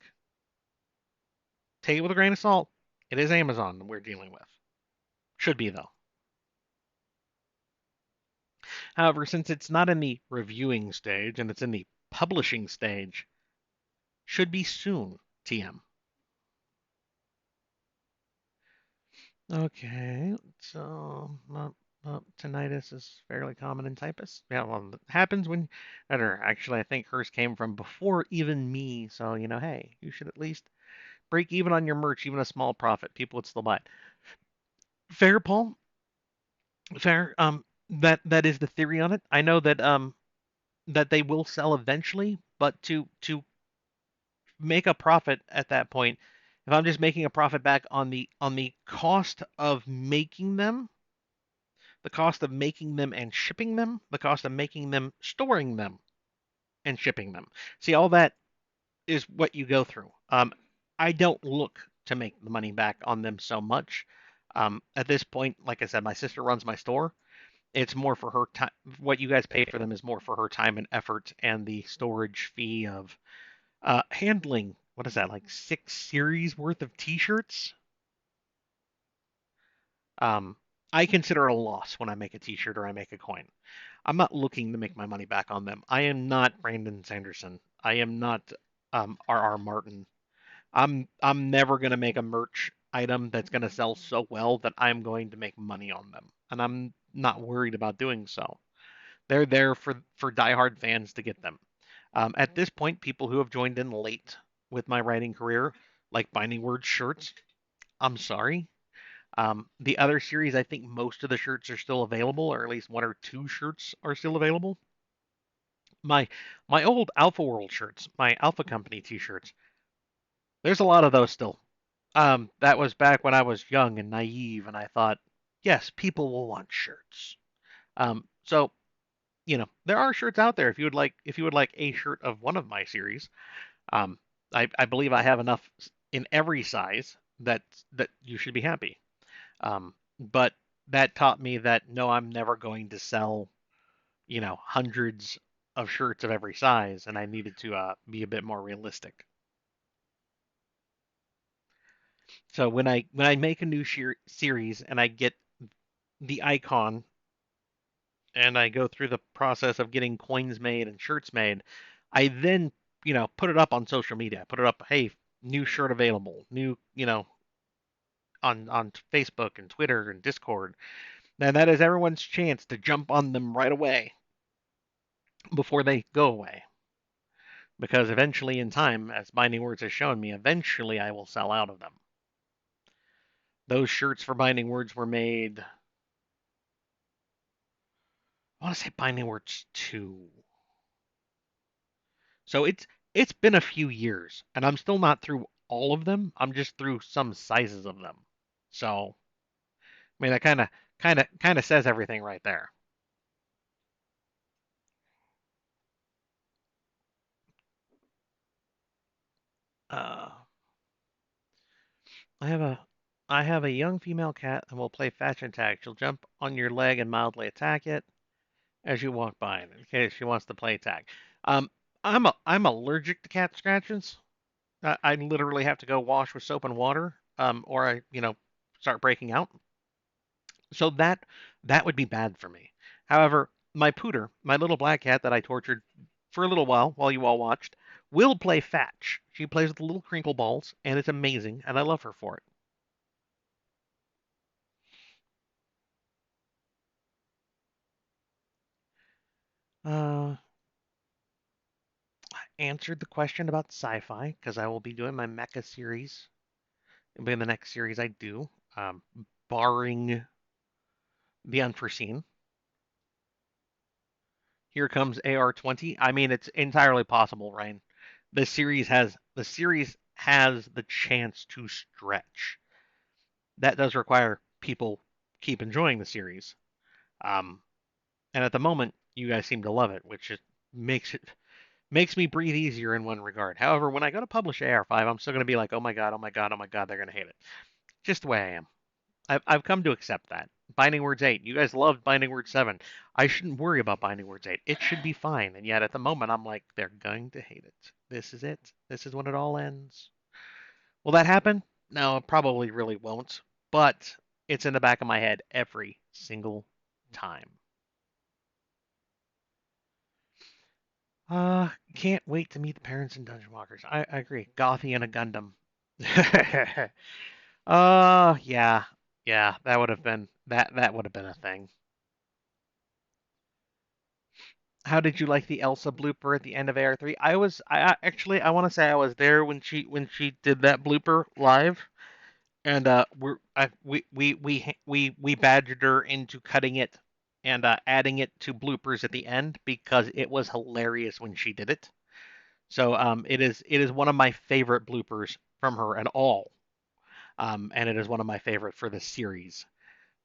Take it with a grain of salt. It is Amazon we're dealing with. Should be though. However, since it's not in the reviewing stage and it's in the publishing stage, should be soon. TM. Okay, so tinnitus is fairly common in typists. Yeah, well, it happens when, or actually, I think hers came from before even me. So hey, you should at least break even on your merch, even a small profit. People would still buy it. Fair, Paul. Fair. That is the theory on it. I know that they will sell eventually, but to make a profit at that point, if I'm just making a profit back on the cost of making them, the cost of making them and shipping them, the cost of making them, storing them, and shipping them. See, all that is what you go through. I don't look to make the money back on them so much. At this point, like I said, my sister runs my store. It's more for her time. What you guys pay for them is more for her time and effort and the storage fee of handling. What is that, like 6 series worth of T-shirts? Um, I consider it a loss when I make a T-shirt or I make a coin. I'm not looking to make my money back on them. I am not Brandon Sanderson. I am not R.R. Martin. I'm never gonna make a merch item that's gonna sell so well that I'm going to make money on them, and I'm not worried about doing so. They're there for diehard fans to get them. At this point, people who have joined in late with my writing career, like Binding Words shirts, I'm sorry. The other series, I think most of the shirts are still available, or at least one or two shirts are still available. My my old Alpha World shirts, my Alpha Company T-shirts, there's a lot of those still. That was back when I was young and naive, and I thought, yes, people will want shirts. So there are shirts out there if you would like a shirt of one of my series. Um, I believe I have enough in every size that you should be happy. But that taught me that no, I'm never going to sell hundreds of shirts of every size, and I needed to be a bit more realistic. So when I make a new series and I get the icon and I go through the process of getting coins made and shirts made, I then put it up on social media. I put it up, hey, new shirt available, new on Facebook and Twitter and Discord. Now that is everyone's chance to jump on them right away before they go away. Because eventually, in time, as Binding Words has shown me, eventually I will sell out of them. Those shirts for Binding Words were made. I want to say Binding Words 2. So it's been a few years, and I'm still not through all of them. I'm just through some sizes of them. So I mean, that kind of says everything right there. Uh, I have a I have a young female cat and will play fetch and tag. She'll jump on your leg and mildly attack it as you walk by in case she wants to play tag. Um, I'm allergic to cat scratches. I literally have to go wash with soap and water, or I start breaking out. So that would be bad for me. However, my pooter, my little black cat that I tortured for a little while you all watched, will play fetch. She plays with the little crinkle balls, and it's amazing, and I love her for it. Uh, Answered the question about sci-fi because I will be doing my mecha series. It'll be in the next series I do, barring the unforeseen. Here comes AR-20. I mean, it's entirely possible, Ryan. The series has the chance to stretch. That does require people keep enjoying the series. Um, and at the moment, you guys seem to love it, which makes it Makes me breathe easier in one regard. However, when I go to publish AR5, I'm still going to be like, oh my god, oh my god, oh my god, they're going to hate it. Just the way I am. I've come to accept that. Binding Words 8. You guys loved Binding Words 7. I shouldn't worry about Binding Words 8. It should be fine. And yet at the moment, I'm like, they're going to hate it. This is it. This is when it all ends. Will that happen? No, it probably really won't. But it's in the back of my head every single time. Can't wait to meet the parents in Dungeon Walkers. I agree. Gothy and a Gundam. Yeah, yeah. That would have been that would have been a thing. How did you like the Elsa blooper at the end of AR3? Actually I want to say I was there when she did that blooper live, and we badgered her into cutting it and adding it to bloopers at the end because it was hilarious when she did it. So it is one of my favorite bloopers from her at all, and it is one of my favorite for the series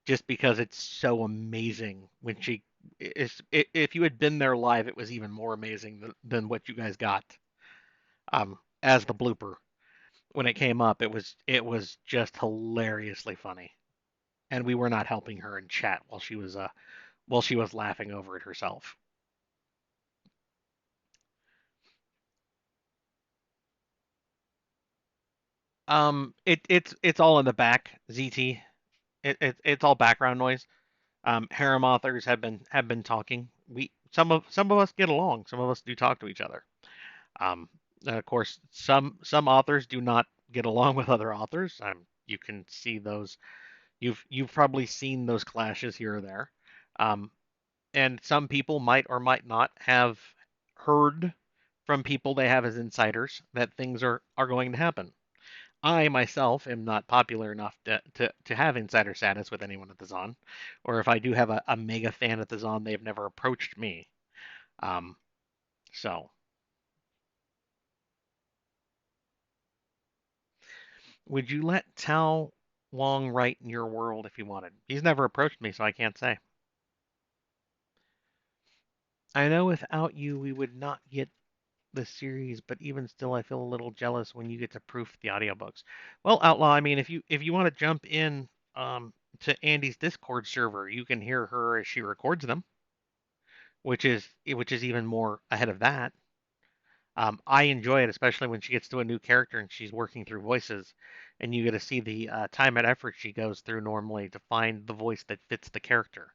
just because it's so amazing when she is. If you had been there live, it was even more amazing than what you guys got as the blooper when it came up. It was just hilariously funny, and we were not helping her in chat while she was laughing over it herself. It's all in the back, ZT. It's all background noise. Harem authors have been talking. We some of us get along. Some of us do talk to each other. Um, and of course, some authors do not get along with other authors. You can see those. You've probably seen those clashes here or there. Um, and some people might or might not have heard from people they have as insiders that things are going to happen. I myself am not popular enough to have insider status with anyone at the Zon, or if I do have a mega fan at the Zon, they've never approached me. Um, so, would you let Tao Wong write in your world if he wanted? He's never approached me, so I can't say. I know without you, we would not get the series, but even still, I feel a little jealous when you get to proof the audiobooks. Well, Outlaw, I mean, if you want to jump in to Andy's Discord server, you can hear her as she records them, which is even more ahead of that. I enjoy it, especially when she gets to a new character and she's working through voices, and you get to see the time and effort she goes through normally to find the voice that fits the character.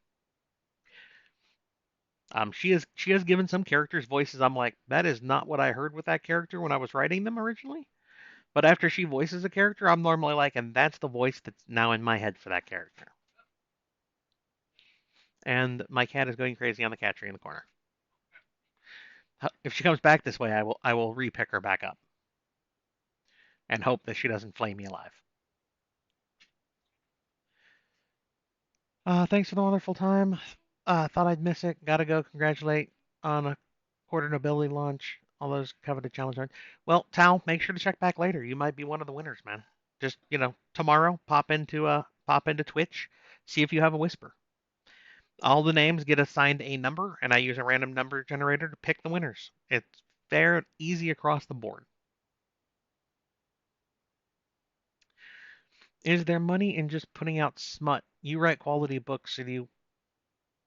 She has given some characters voices. I'm like, that is not what I heard with that character when I was writing them originally. But after she voices a character, I'm normally like, and that's the voice that's now in my head for that character. And my cat is going crazy on the cat tree in the corner. If she comes back this way, I will repick her back up and hope that she doesn't flay me alive. Thanks for the wonderful time. Thought I'd miss it. Gotta go congratulate on a quarter nobility launch. All those coveted challenge. Well, Tal, make sure to check back later. You might be one of the winners, man. Just tomorrow, pop into Twitch, see if you have a whisper. All the names get assigned a number, and I use a random number generator to pick the winners. It's fair and easy across the board. Is there money in just putting out smut? You write quality books, and you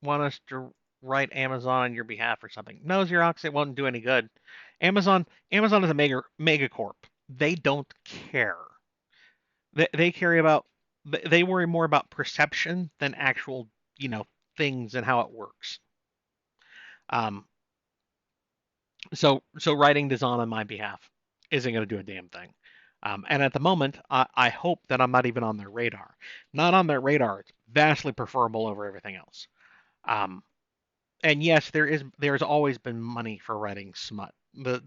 want us to write Amazon on your behalf or something. No, Xerox, it won't do any good. Amazon is a mega corp. They don't care. They care about they worry more about perception than actual things and how it works. Um, so writing design on my behalf isn't going to do a damn thing. And at the moment, I hope that I'm not even on their radar. Not on their radar. It's vastly preferable over everything else. Um, and yes, there's always been money for writing smut. The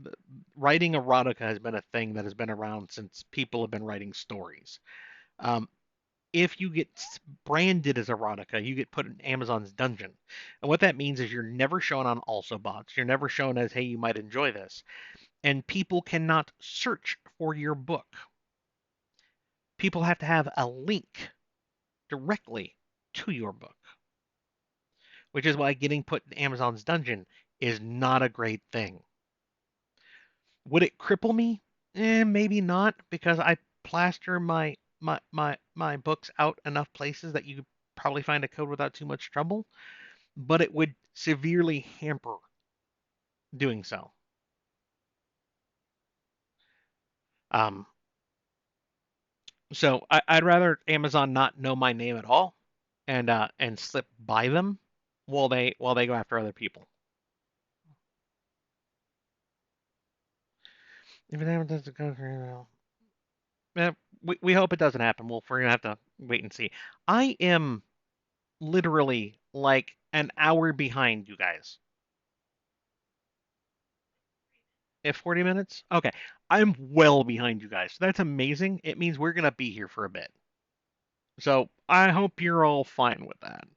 writing erotica has been a thing that has been around since people have been writing stories. Um, if you get branded as erotica, you get put in Amazon's dungeon. And what that means is you're never shown on also bots. You're never shown as, hey, you might enjoy this. And people cannot search for your book. People have to have a link directly to your book, which is why getting put in Amazon's dungeon is not a great thing. Would it cripple me? Maybe not, because I plaster my books out enough places that you could probably find a code without too much trouble, but it would severely hamper doing so. Um, so I'd rather Amazon not know my name at all and slip by them while they go after other people. If it happens to go for email, we hope it doesn't happen. We're gonna have to wait and see. I am literally like an hour behind you guys. If 40 minutes? Okay. I'm well behind you guys. So that's amazing. It means we're going to be here for a bit. So I hope you're all fine with that.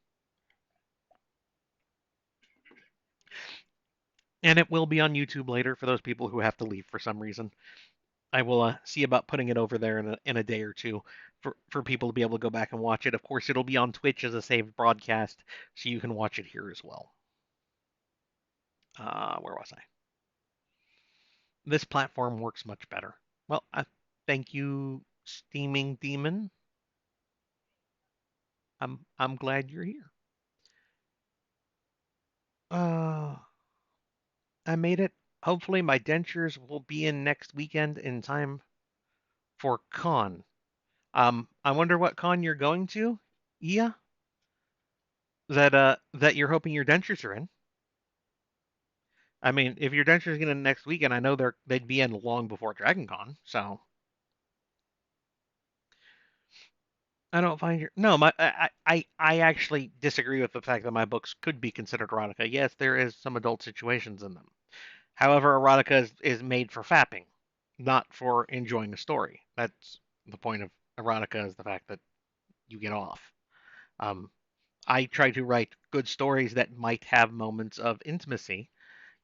And it will be on YouTube later for those people who have to leave for some reason. I will see about putting it over there in a day or two for people to be able to go back and watch it. Of course, it'll be on Twitch as a saved broadcast, so you can watch it here as well. Where was I? This platform works much better. Well, thank you, Steaming Demon. I'm glad you're here. Uh, I made it. Hopefully, my dentures will be in next weekend in time for con. I wonder what con you're going to. Yeah, that you're hoping your dentures are in. I mean, if your dentures get in next weekend, I know they'd be in long before Dragon Con. So I don't find your no. I actually disagree with the fact that my books could be considered erotica. Yes, there is some adult situations in them. However, erotica is made for fapping, not for enjoying a story. That's the point of erotica is the fact that you get off. Um, I try to write good stories that might have moments of intimacy,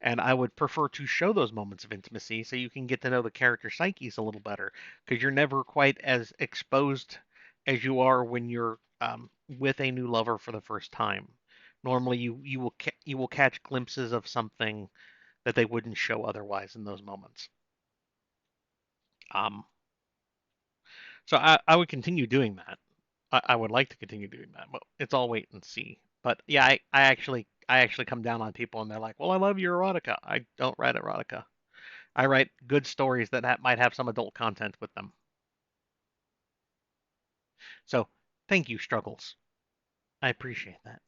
and I would prefer to show those moments of intimacy so you can get to know the character psyches a little better, because you're never quite as exposed as you are when you're with a new lover for the first time. Normally, you will catch glimpses of something that they wouldn't show otherwise in those moments. Um, so I would continue doing that. I would like to continue doing that, but it's all wait and see. But yeah, I actually come down on people and they're like, "Well, I love your erotica." I don't write erotica. I write good stories that might have some adult content with them. So thank you, Struggles. I appreciate that.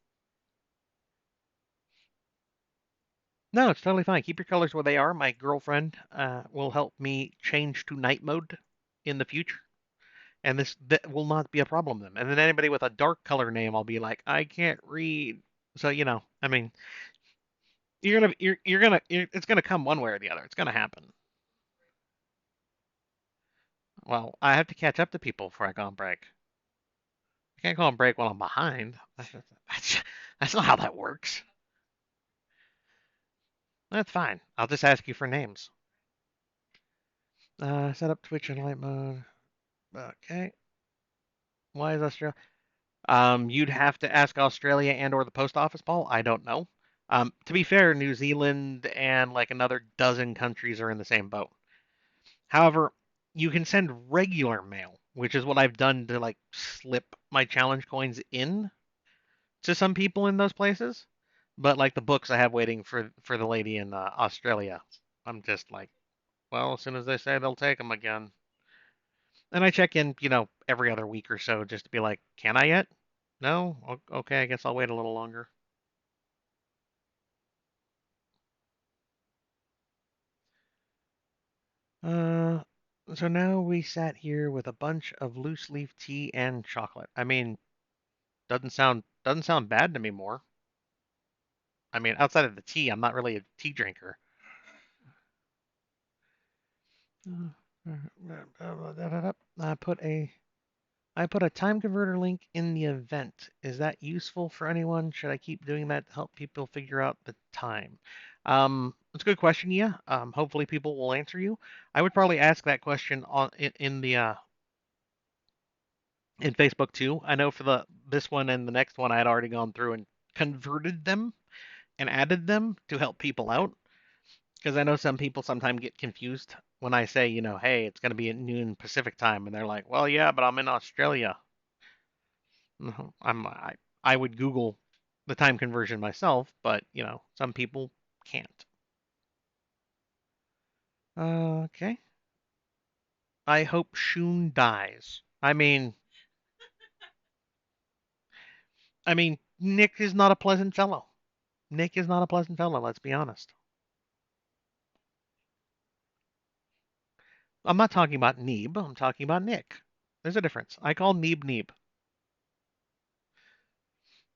No, it's totally fine. Keep your colors where they are. My girlfriend will help me change to night mode in the future, and this that will not be a problem then. And then anybody with a dark color name, I'll be like, I can't read. So I mean, it's gonna come one way or the other. It's gonna happen. Well, I have to catch up to people before I go on break. I can't go on break while I'm behind. That's not how that works. That's fine. I'll just ask you for names. Set up Twitch in light mode. Okay. Why is Australia? You'd have to ask Australia and or the post office, Paul. I don't know. To be fair, New Zealand and like another dozen countries are in the same boat. However, you can send regular mail, which is what I've done to like slip my challenge coins in to some people in those places. But like the books I have waiting for the lady in Australia, I'm just like, well, as soon as they say they'll take them again, and I check in, every other week or so just to be like, can I yet? No? Okay, I guess I'll wait a little longer. Uh, so now we sat here with a bunch of loose leaf tea and chocolate. I mean, doesn't sound bad to me more. I mean, outside of the tea, I'm not really a tea drinker. I put a I put a time converter link in the event. Is that useful for anyone? Should I keep doing that to help people figure out the time? It's a good question, yeah. Hopefully people will answer you. I would probably ask that question in the in Facebook too. I know for the this one and the next one I had already gone through and converted them and added them to help people out. Because I know some people sometimes get confused when I say, hey, it's going to be at noon Pacific time, and they're like, well, yeah, but I'm in Australia. No, I would Google the time conversion myself, but some people can't. Okay. I hope Shun dies. I mean, Nick is not a pleasant fellow. Nick is not a pleasant fellow. Let's be honest. I'm not talking about Neeb. I'm talking about Nick. There's a difference. I call Neeb Neeb.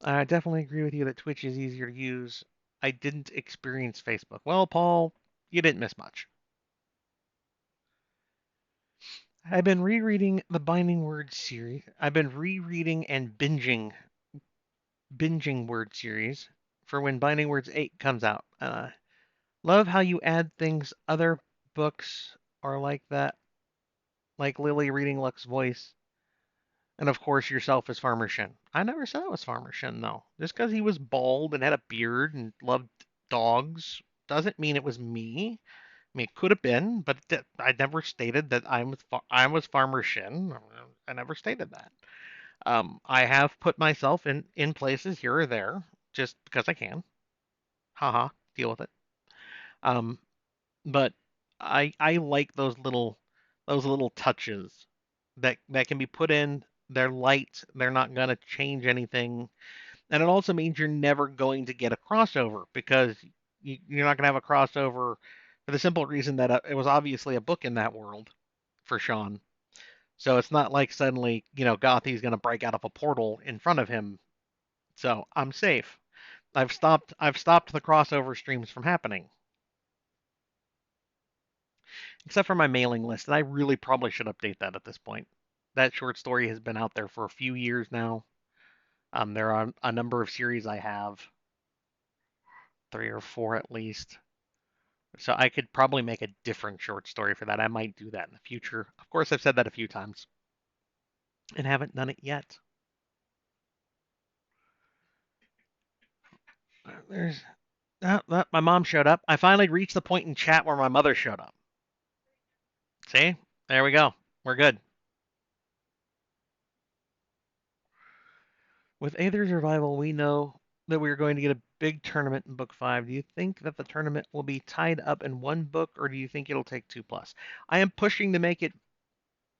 I definitely agree with you that Twitch is easier to use. I didn't experience Facebook. Well, Paul, you didn't miss much. I've been rereading the Binding Word series. I've been rereading and binging word series for when Binding Words 8 comes out. Love how you add things other books are like that, like Lily reading Luck's voice, and of course yourself as Farmer Shin. I never said it was Farmer Shin though. Just because he was bald and had a beard and loved dogs doesn't mean it was me. I mean, it could have been, but I never stated that I was Farmer Shin. I never stated that. I have put myself in places here or there just because I can. Haha, deal with it. Um, but I like those little touches that can be put in. They're light. They're not gonna change anything, and it also means you're never going to get a crossover because you're not gonna have a crossover for the simple reason that it was obviously a book in that world for Sean. So it's not like suddenly Gothi's gonna break out of a portal in front of him. So I'm safe. I've stopped the crossover streams from happening. Except for my mailing list, and I really probably should update that at this point. That short story has been out there for a few years now. There are a number of series I have, three or four at least. So I could probably make a different short story for that. I might do that in the future. Of course, I've said that a few times and haven't done it yet. There's my mom showed up. I finally reached the point in chat where my mother showed up. See? There we go. We're good. With Aether's revival, we know that we are going to get a big tournament in book 5. Do you think that the tournament will be tied up in one book, or do you think it'll take 2 plus? I am pushing to make it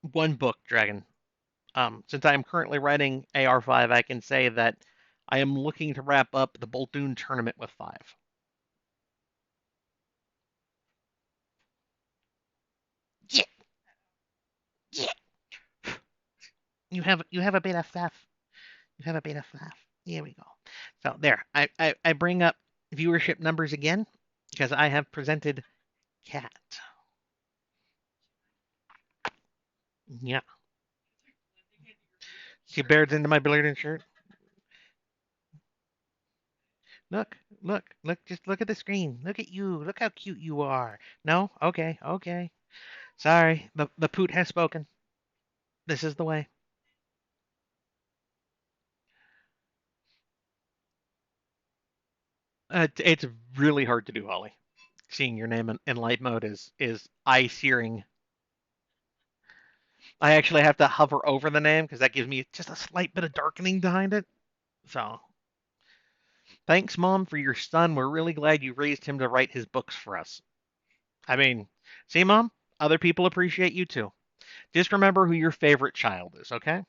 one book, Dragon. Since I am currently writing AR5, I can say that I am looking to wrap up the Boltun tournament with 5. Yeah, yeah. You have a bit of fluff. You have a bit of fluff. Here we go. So there, I bring up viewership numbers again because I have presented Cat. Yeah, she bears into my Billiardin shirt. Look, just look at the screen. Look at you. Look how cute you are. No? Okay, okay. Sorry, the poot has spoken. This is the way. It's really hard to do, Holly. Seeing your name in light mode is eye searing. I actually have to hover over the name because that gives me just a slight bit of darkening behind it. So, thanks, Mom, for your son. We're really glad you raised him to write his books for us. I mean, see, Mom, other people appreciate you too. Just remember who your favorite child is, okay?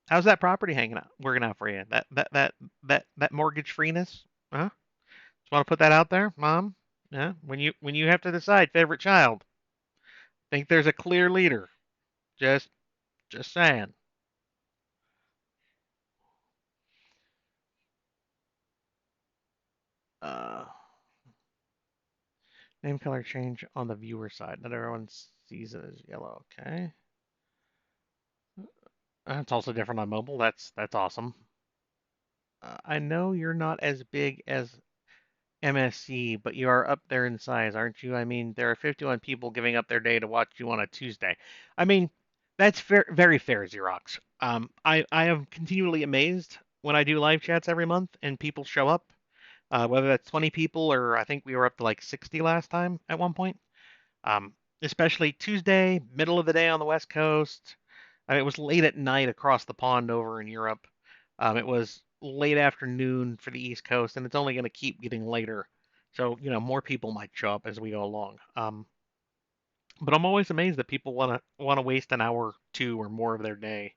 How's that property hanging out, working out for you? That mortgage freeness? Huh? Just want to put that out there, Mom. Yeah. When you have to decide favorite child, think there's a clear leader. Just just saying. Uh, name color change on the viewer side. Not everyone sees it as yellow. Okay. It's also different on mobile. That's awesome. I know you're not as big as MSC, but you are up there in size, aren't you? I mean, there are 51 people giving up their day to watch you on a Tuesday. I mean, that's fair, very fair, Xerox. I am continually amazed when I do live chats every month and people show up. whether that's 20 people or I think we were up to like 60 last time at one point. Um, Especially Tuesday, middle of the day on the West Coast. I mean, it was late at night across the pond over in Europe. It was late afternoon for the East Coast, and it's only going to keep getting later. So, more people might show up as we go along. But I'm always amazed that people want to waste an hour, or two, or more of their day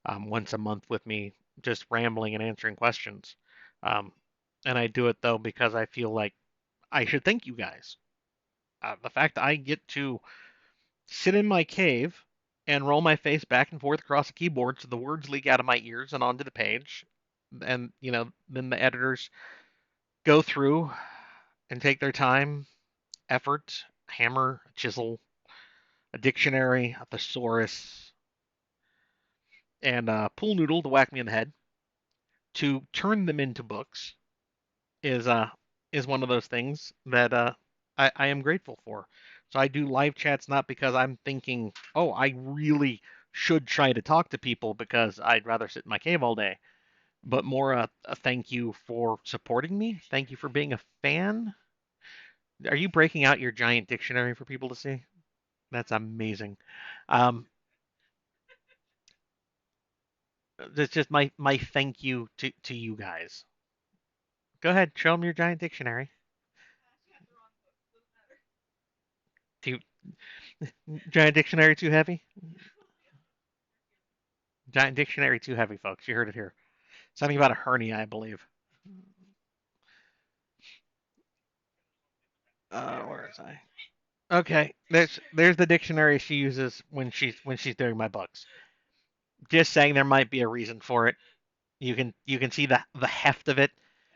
once a month with me, just rambling and answering questions. Um, and I do it though because I feel like I should thank you guys. The fact that I get to sit in my cave and roll my face back and forth across the keyboard so the words leak out of my ears and onto the page, and then the editors go through and take their time, effort, hammer, chisel, a dictionary, a thesaurus, and a pool noodle to whack me in the head to turn them into books is uh is one of those things that I am grateful for. So I do live chats not because I'm thinking, oh, I really should try to talk to people because I'd rather sit in my cave all day, but more a thank you for supporting me. Thank you for being a fan. Are you breaking out your giant dictionary for people to see? That's amazing. Um, that's just my thank you to you guys. Go ahead, show them your giant dictionary. Do giant dictionary too heavy? Giant dictionary too heavy, folks. You heard it here. Something about a hernia, I believe. Where is I? Okay, there's the dictionary she uses when she's doing my books. Just saying, there might be a reason for it. You can see the heft of it.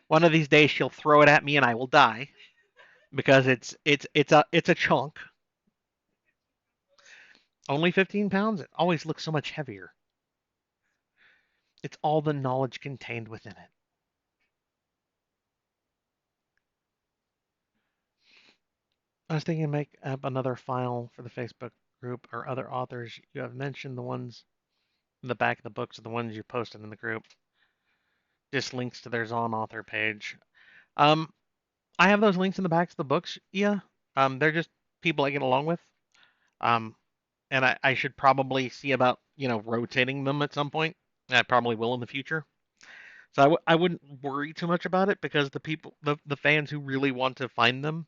One of these days she'll throw it at me and I will die because it's a chunk. Only 15 pounds. It always looks so much heavier. It's all the knowledge contained within it. I was thinking to make up another file for the Facebook group or other authors. You have mentioned the ones in the back of the books are the ones you posted in the group. Just links to their Zon author page. Um, I have those links in the backs of the books. Yeah. They're just people I get along with. Um, and I should probably see about rotating them at some point. I probably will in the future. So I wouldn't worry too much about it because the fans who really want to find them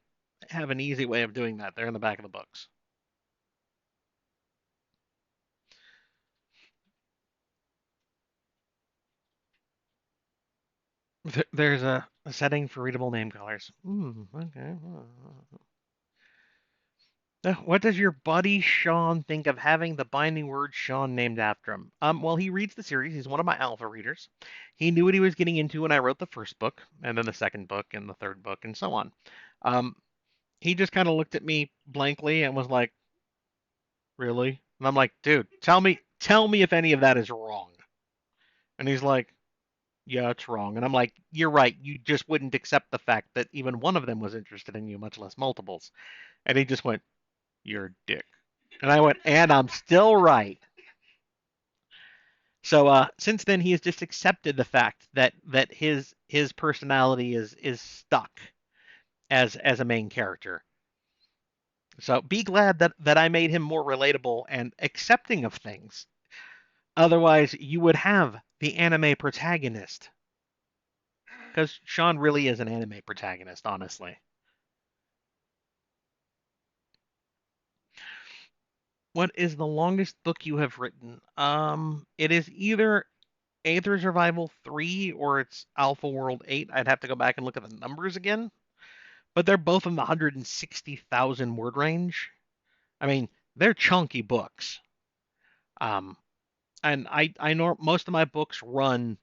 have an easy way of doing that. They're in the back of the books. There's a setting for readable name colors. Okay. What does your buddy Sean think of having the binding word Sean named after him? Well, he reads the series. He's one of my alpha readers. He knew what he was getting into when I wrote the first book, and then the second book, and the third book, and so on. Um, he just kind of looked at me blankly and was like, "Really?" And I'm like, "Dude, tell me if any of that is wrong." And he's like, "Yeah, it's wrong." And I'm like, "You're right. You just wouldn't accept the fact that even one of them was interested in you, much less multiples." And he just went, "You're a dick." And I went, "And I'm still right." So since then, he has just accepted the fact that his personality is stuck as a main character. So be glad that I made him more relatable and accepting of things. Otherwise, you would have the anime protagonist. Because Sean really is an anime protagonist, honestly. What is the longest book you have written? It is either Aether Survival 3 or it's Alpha World 8. I'd have to go back and look at the numbers again. But they're both in the 160,000 word range. I mean, they're chunky books. Um, and I know most of my books run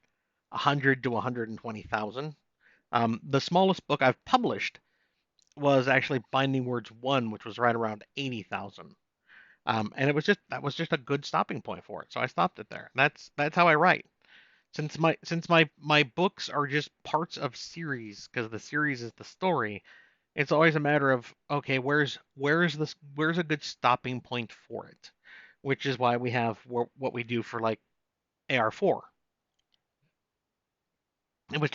100 to 120,000. The smallest book I've published was actually Binding Words 1, which was right around 80,000. And that was just a good stopping point for it. So I stopped it there. That's how I write. Since my books are just parts of series because the series is the story, it's always a matter of okay, where's a good stopping point for it, which is why we have what we do for like AR4. It was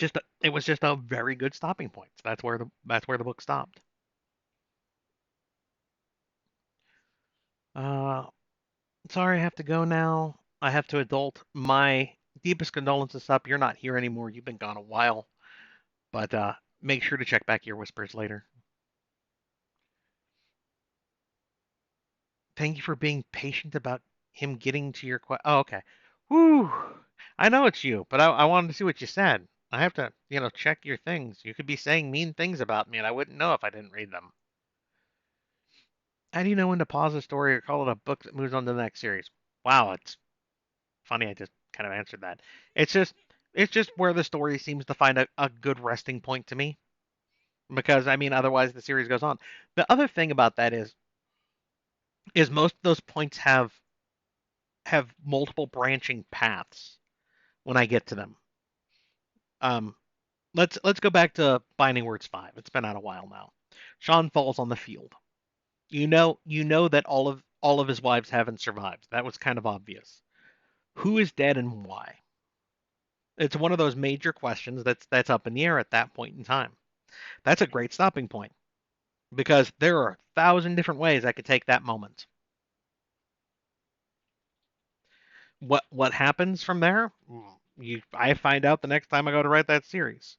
just a very good stopping point. That's where the book stopped. Uh, Sorry, I have to go now. I have to adult. My deepest condolences up. You're not here anymore. You've been gone a while, but make sure to check back your whispers later. Thank you for being patient about him getting to your question. Oh, okay. Whew. I know it's you, but I wanted to see what you said. I have to, check your things. You could be saying mean things about me, and I wouldn't know if I didn't read them. How do you know when to pause a story or call it a book that moves on to the next series? Wow, it's funny. I just kind of answered that. It's just, it's just where the story seems to find a good resting point to me, because I mean, otherwise the series goes on. The other thing about that is most of those points have multiple branching paths when I get to them. Um, let's go back to Binding Words 5. It's been out a while now. Sean falls on the field. You know that all of his wives haven't survived. That was kind of obvious. Who is dead and why? It's one of those major questions that's up in the air at that point in time. That's a great stopping point because there are 1,000 different ways I could take that moment. What happens from there? I find out the next time I go to write that series.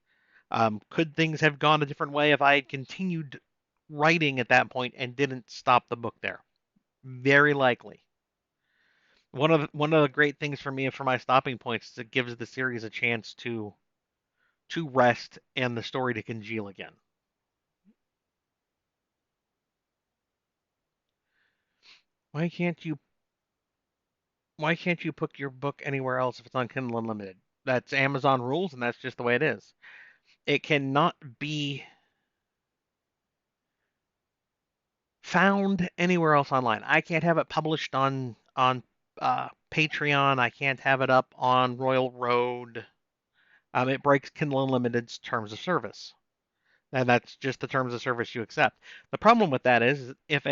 Could things have gone a different way if I had continued writing at that point and didn't stop the book there? Very likely. One of the great things for me for my stopping points is it gives the series a chance to rest and the story to congeal again. Why can't you why can't you put your book anywhere else if it's on Kindle Unlimited? That's Amazon rules and that's just the way it is. It cannot be found anywhere else online. I can't have it published on Patreon. I can't have it up on Royal Road. It breaks Kindle Unlimited's terms of service, and that's just the terms of service you accept. The problem with that is if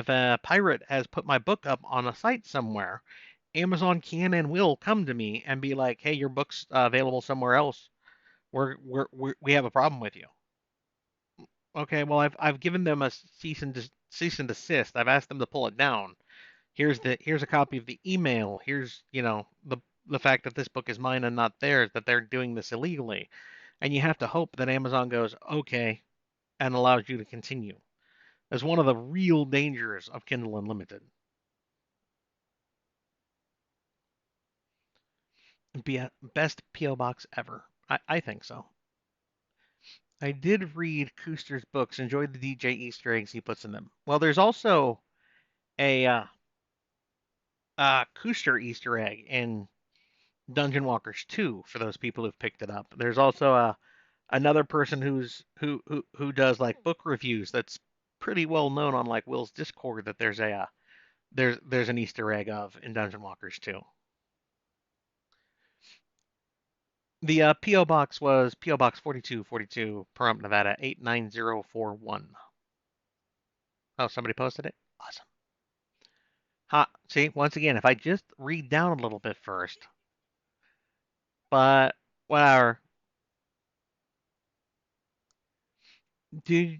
a pirate has put my book up on a site somewhere, Amazon can and will come to me and be like, "Hey, your book's available somewhere else. We have a problem with you." Okay, well I've given them a cease and desist. I've asked them to pull it down. Here's a copy of the email. Here's, the fact that this book is mine and not theirs, that they're doing this illegally. And you have to hope that Amazon goes, okay, and allows you to continue. That's one of the real dangers of Kindle Unlimited. Be a best PO box ever. I think so. I did read Cooster's books, enjoyed the DJ Easter eggs he puts in them. Well, there's also a Cooster Easter egg in Dungeon Walkers 2 for those people who've picked it up. There's also another person who does like book reviews that's pretty well known on like Will's Discord that there's an Easter egg of in Dungeon Walkers 2. The PO box was PO Box 4242, Pahrump, Nevada 89041. Oh, somebody posted it. Awesome. Ha, see, once again, if I just read down a little bit first, but whatever. Do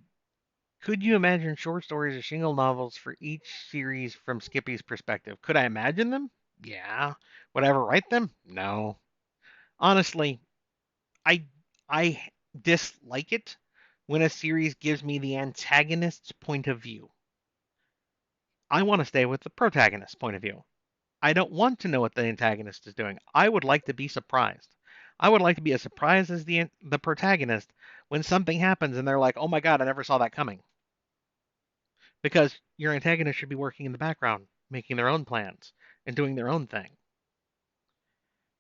Could you imagine short stories or single novels for each series from Skippy's perspective? Could I imagine them? Yeah. Would I ever write them? No. Honestly, I I dislike it when a series gives me the antagonist's point of view. I want to stay with the protagonist's point of view. I don't want to know what the antagonist is doing. I would like to be surprised. I would like to be as surprised as the protagonist when something happens and they're like, "Oh my god, I never saw that coming." Because your antagonist should be working in the background, making their own plans and doing their own thing.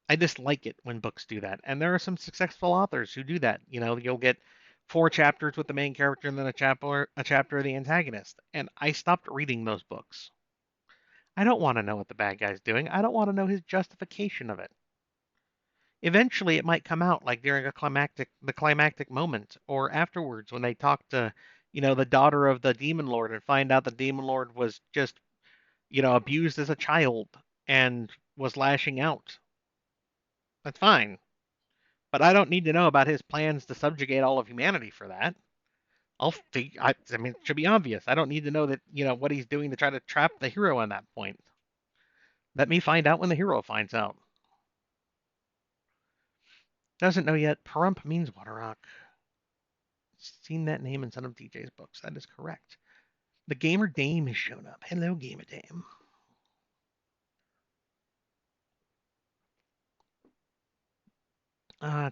I dislike it when books do that, and there are some successful authors who do that. You'll get 4 chapters with the main character and then a chapter of the antagonist, and I stopped reading those books. I don't want to know what the bad guy's doing. I don't want to know his justification of it. Eventually, it might come out, like during the climactic moment, or afterwards when they talk to, the daughter of the demon lord and find out the demon lord was just abused as a child and was lashing out. That's fine. But I don't need to know about his plans to subjugate all of humanity for that. I mean, it should be obvious. I don't need to know that, what he's doing to try to trap the hero on that point. Let me find out when the hero finds out. Doesn't know yet. Perump means water rock. Seen that name in some of DJ's books. That is correct. The Gamer Dame has shown up. Hello, Gamer Dame.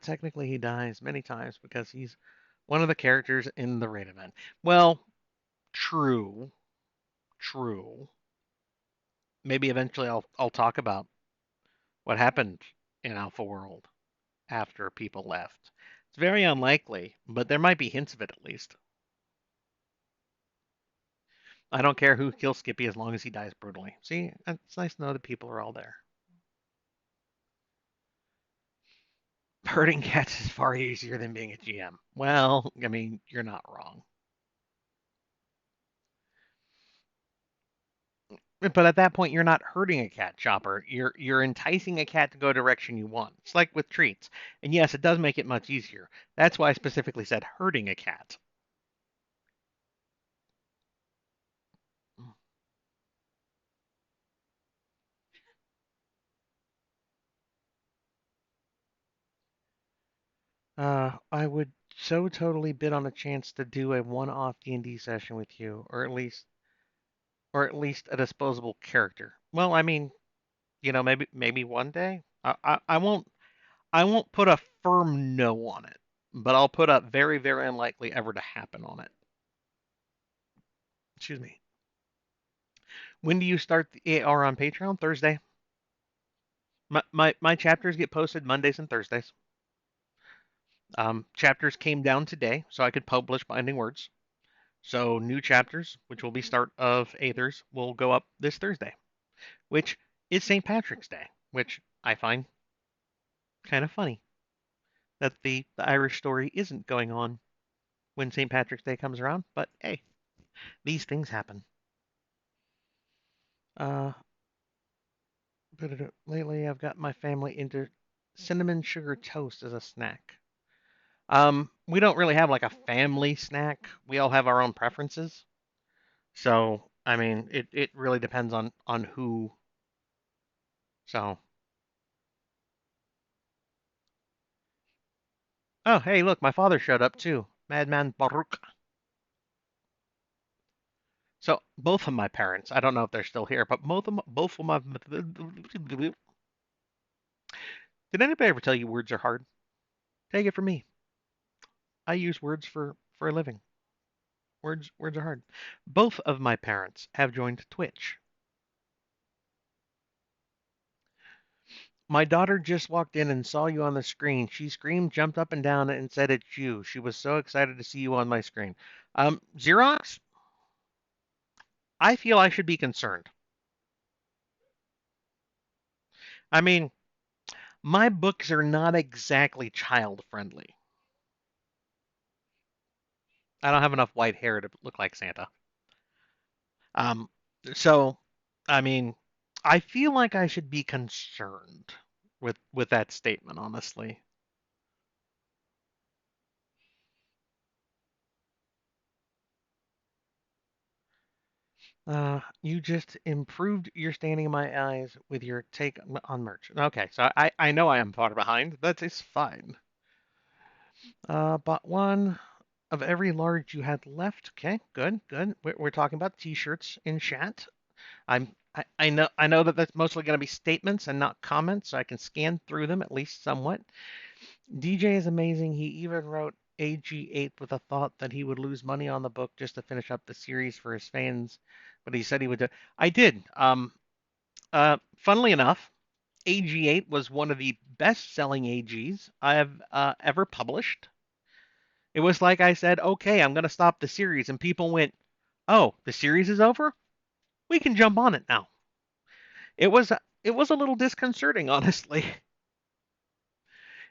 Technically, he dies many times because he's one of the characters in the raid event. Well, true, true. Maybe eventually I'll talk about what happened in Alpha World after people left. It's very unlikely, but there might be hints of it at least. I don't care who kills Skippy as long as he dies brutally. See, it's nice to know that people are all there. Herding cats is far easier than being a GM. Well, I mean, you're not wrong. But at that point, you're not hurting a cat, Chopper. You're enticing a cat to go a direction you want. It's like with treats. And yes, it does make it much easier. That's why I specifically said hurting a cat. I would so totally bid on a chance to do a one-off D&D session with you, or at least a disposable character. Well, I mean, maybe one day. I won't put a firm no on it, but I'll put a very, very unlikely ever to happen on it. Excuse me. When do you start the AR on Patreon? Thursday. My chapters get posted Mondays and Thursdays. Chapters came down today, so I could publish Binding Words. So new chapters, which will be start of Aethers, will go up this Thursday, which is St. Patrick's Day, which I find kind of funny that the Irish story isn't going on when St. Patrick's Day comes around. But hey, these things happen. Uh, lately I've got my family into cinnamon sugar toast as a snack. We don't really have like a family snack. We all have our own preferences. So, I mean, it really depends on who. So, oh, hey, look, my father showed up too. Madman Baruch. So, both of my parents, I don't know if they're still here, but both of my. Did anybody ever tell you words are hard? Take it from me. I use words for a living. Words are hard. Both of my parents have joined Twitch. My daughter just walked in and saw you on the screen. She screamed, jumped up and down, and said it's you. She was so excited to see you on my screen. Xerox, I feel I should be concerned. I mean, my books are not exactly child friendly. I don't have enough white hair to look like Santa. Um, so, I mean, I feel like I should be concerned with that statement, honestly. You just improved your standing in my eyes with your take on merch. Okay, so I know I am far behind. That is fine. Bought one of every large you had left. Okay, good, good. We're talking about t-shirts in chat. I know that that's mostly going to be statements and not comments, so I can scan through them at least somewhat. DJ is amazing. He even wrote AG8 with a thought that he would lose money on the book just to finish up the series for his fans, but he said he would do. I did. Funnily enough, AG8 was one of the best-selling AGs I have ever published. It was like I said, okay, I'm going to stop the series, and people went, oh, the series is over? We can jump on it now. It was a little disconcerting, honestly.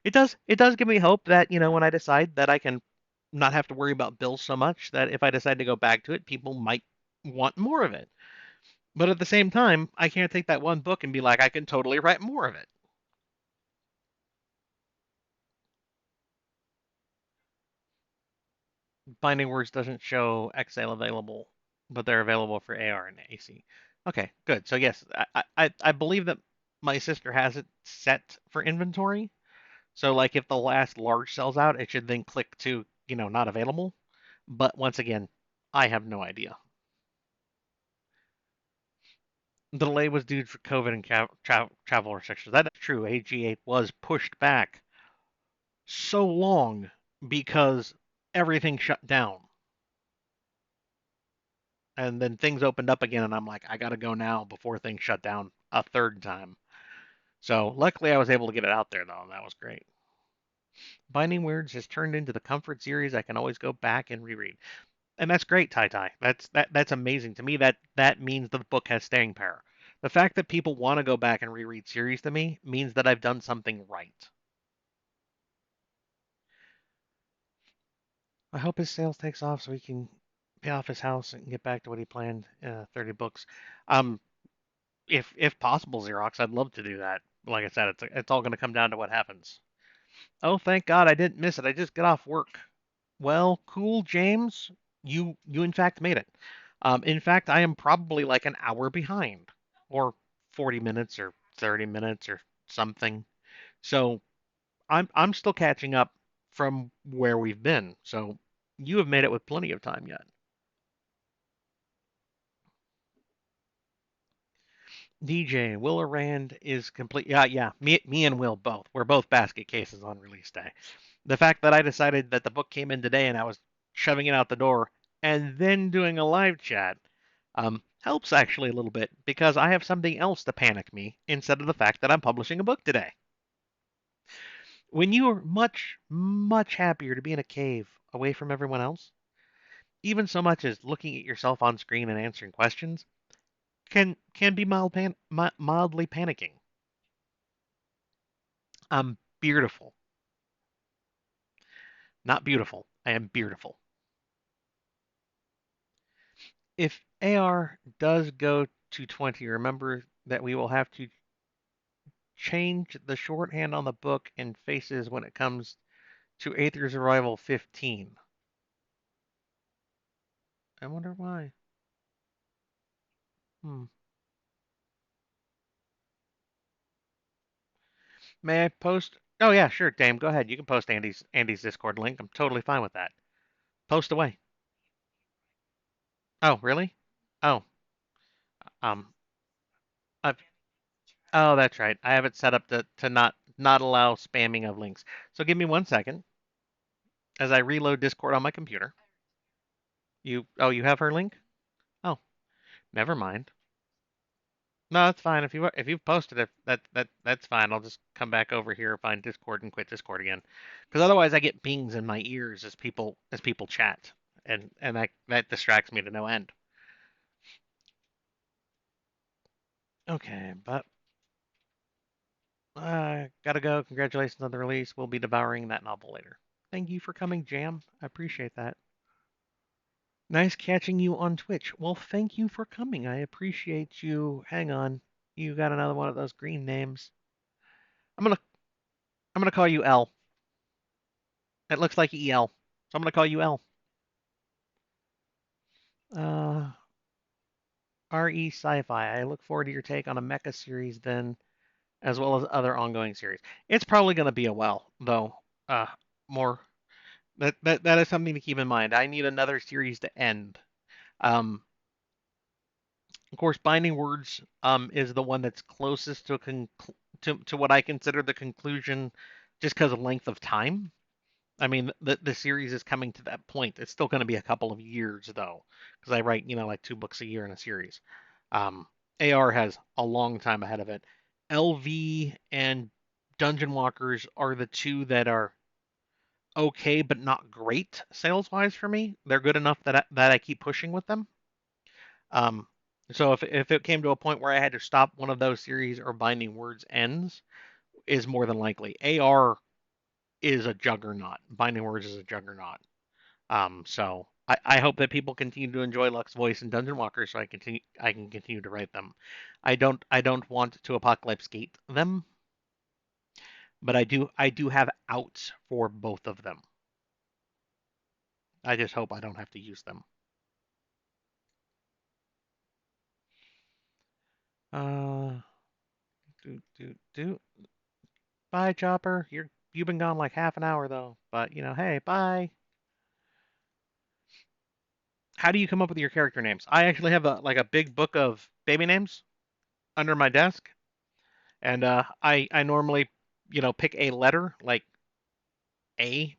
It does give me hope that, when I decide that I can not have to worry about bills so much, that if I decide to go back to it, people might want more of it. But at the same time, I can't take that one book and be like, I can totally write more of it. Binding Words doesn't show Exile available, but they're available for AR and AC. Okay, good. So yes, I believe that my sister has it set for inventory. So like if the last large sells out, it should then click to, not available. But once again, I have no idea. The delay was due for COVID and travel restrictions. That is true. AG8 was pushed back so long because everything shut down. And then things opened up again, and I'm like, I gotta go now before things shut down a third time. So luckily, I was able to get it out there though, and that was great. Binding Words has turned into the comfort series I can always go back and reread, and that's great, Tai Tai. That's amazing to me. That means the book has staying power. The fact that people want to go back and reread series to me means that I've done something right. I hope his sales takes off so he can pay off his house and get back to what he planned. 30 books. Um, if possible, Xerox, I'd love to do that. Like I said, it's all going to come down to what happens. Oh, thank God I didn't miss it. I just got off work. Well, cool, James. You in fact made it. In fact, I am probably like an hour behind, or 40 minutes, or 30 minutes, or something. So I'm still catching up from where we've been. So you have made it with plenty of time yet. DJ Will Rand is complete. Yeah, yeah. Me and Will both. We're both basket cases on release day. The fact that I decided that the book came in today and I was shoving it out the door and then doing a live chat helps actually a little bit because I have something else to panic me instead of the fact that I'm publishing a book today. When you are much, much happier to be in a cave away from everyone else, even so much as looking at yourself on screen and answering questions can be mildly panicking. I'm beautiful. Not beautiful. I am beautiful. If AR does go to 20, remember that we will have to change the shorthand on the book and faces when it comes to Aether's Arrival 15. I wonder why. Hmm. May I post? Oh yeah, sure, Dame. Go ahead. You can post Andy's Discord link. I'm totally fine with that. Post away. Oh, really? Oh, um, I've, oh, that's right. I have it set up to not allow spamming of links. So give me 1 second as I reload Discord on my computer. You have her link? Oh, never mind. No, that's fine. If you've posted it, that's fine. I'll just come back over here, find Discord, and quit Discord again. Because otherwise, I get pings in my ears as people chat, and that distracts me to no end. Okay, but gotta go. Congratulations on the release. We'll be devouring that novel later. Thank you for coming, Jam. I appreciate that. Nice catching you on Twitch. Well, thank you for coming. I appreciate you. Hang on. You got another one of those green names. I'm gonna I'm gonna call you L. It looks like EL. So I'm gonna call you L. Uh, RE Sci-Fi. I look forward to your take on a mecha series then, as well as other ongoing series. It's probably gonna be a while, though. Uh, more that is something to keep in mind. I need another series to end. Um, of course, Binding Words is the one that's closest to what I consider the conclusion, just because of length of time. I mean, the series is coming to that point. It's still going to be a couple of years though, because I write like 2 books a year in a series. Um, AR has a long time ahead of it. LV and Dungeon Walkers are the two that are okay but not great sales wise for me. They're good enough that I keep pushing with them. Um, so if it came to a point where I had to stop one of those series or Binding Words ends, is more than likely. AR is a juggernaut. Binding Words is a juggernaut. So I hope that people continue to enjoy Luck's voice and Dungeon Walker, so I can continue to write them. I don't want to Apocalypse Gate them, but I do have outs for both of them. I just hope I don't have to use them. Uh, do. Bye, Chopper. You've been gone like half an hour though. But hey, bye. How do you come up with your character names? I actually have a big book of baby names under my desk, and I normally pick a letter like A,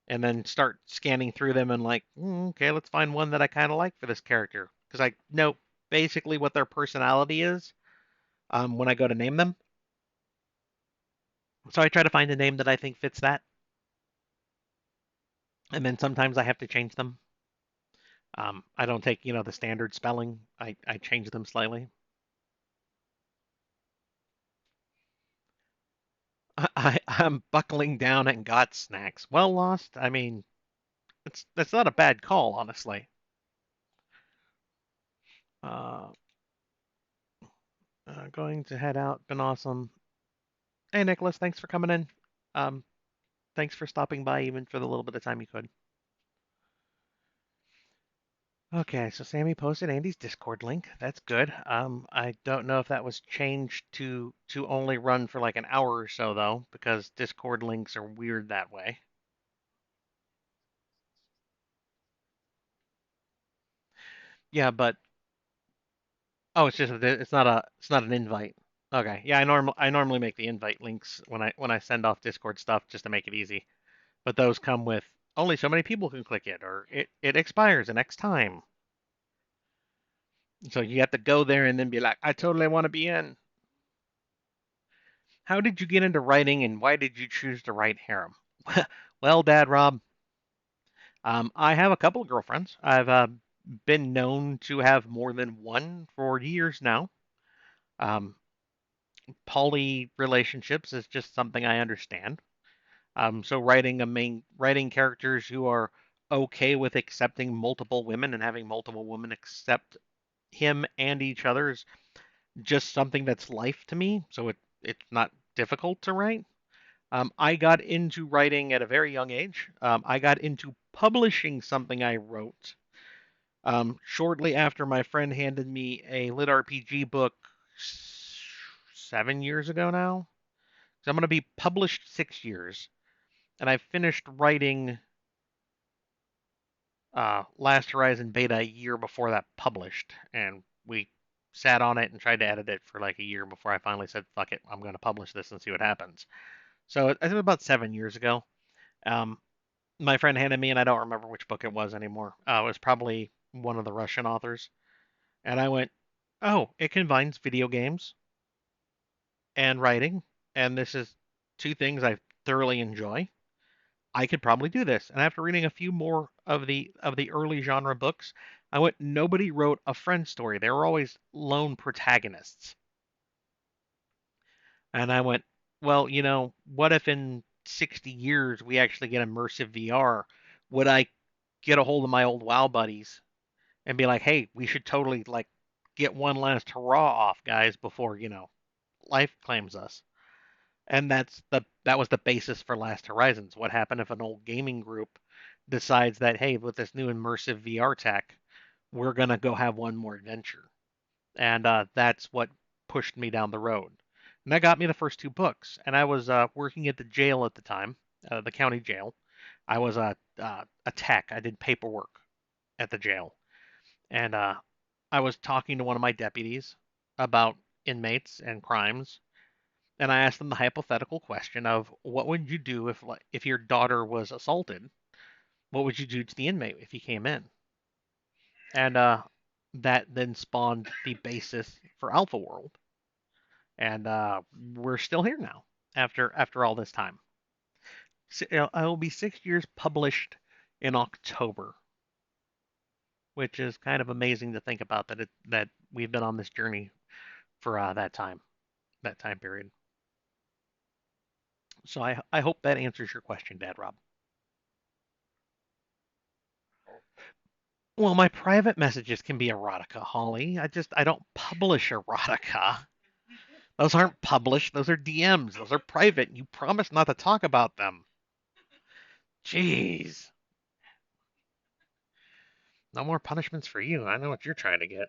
and then start scanning through them and like, okay, let's find one that I kind of like for this character because I know basically what their personality is when I go to name them. So I try to find a name that I think fits that, and then sometimes I have to change them. I don't take the standard spelling. I change them slightly. I'm buckling down and got snacks. Well lost. I mean, that's not a bad call, honestly. Uh, going to head out. Been awesome. Hey, Nicholas, thanks for coming in. Um, thanks for stopping by, even for the little bit of time you could. Okay, so Sammy posted Andy's Discord link. That's good. I don't know if that was changed to only run for like an hour or so though, because Discord links are weird that way. Yeah, but oh, it's not an invite. Okay, yeah, I normally make the invite links when I send off Discord stuff just to make it easy. But those come with only so many people can click it, or it expires the next time. So you have to go there and then be like, I totally want to be in. How did you get into writing, and why did you choose to write Harem? Well, Dad Rob, I have a couple of girlfriends. I've been known to have more than one for years now. Um, Poly relationships is just something I understand. So writing characters who are okay with accepting multiple women and having multiple women accept him and each other is just something that's life to me. So it's not difficult to write. I got into writing at a very young age. I got into publishing something I wrote shortly after my friend handed me a lit RPG book 7 years ago now. So I'm going to be published 6 years, and I finished writing Last Horizon beta a year before that published, and we sat on it and tried to edit it for like a year before I finally said, "Fuck it, I'm going to publish this and see what happens." So I think about 7 years ago. Um, my friend handed me, and I don't remember which book it was anymore. It was probably one of the Russian authors, and I went, "Oh, it combines video games and writing, and this is two things I thoroughly enjoy. I could probably do this." And after reading a few more of the early genre books, I went, nobody wrote a friend story. They were always lone protagonists. And I went, well, what if in 60 years we actually get immersive VR? Would I get a hold of my old WoW buddies and be like, "Hey, we should totally like get one last hurrah off, guys, before, life claims us." And that was the basis for Last Horizons. What happened if an old gaming group decides that, hey, with this new immersive VR tech, we're gonna go have one more adventure? And that's what pushed me down the road. And that got me the first two books. And I was working at the jail at the time, the county jail. I was a tech. I did paperwork at the jail, and I was talking to one of my deputies about inmates and crimes, and I asked them the hypothetical question of what would you do if your daughter was assaulted? What would you do to the inmate if he came in? And that then spawned the basis for Alpha World, and we're still here now after all this time. So, I will be 6 years published in October, which is kind of amazing to think about that we've been on this journey for that time period. So I hope that answers your question, Dad Rob. Well, my private messages can be erotica, Holly. I don't publish erotica. Those aren't published. Those are DMs. Those are private. You promised not to talk about them. Jeez. No more punishments for you. I know what you're trying to get.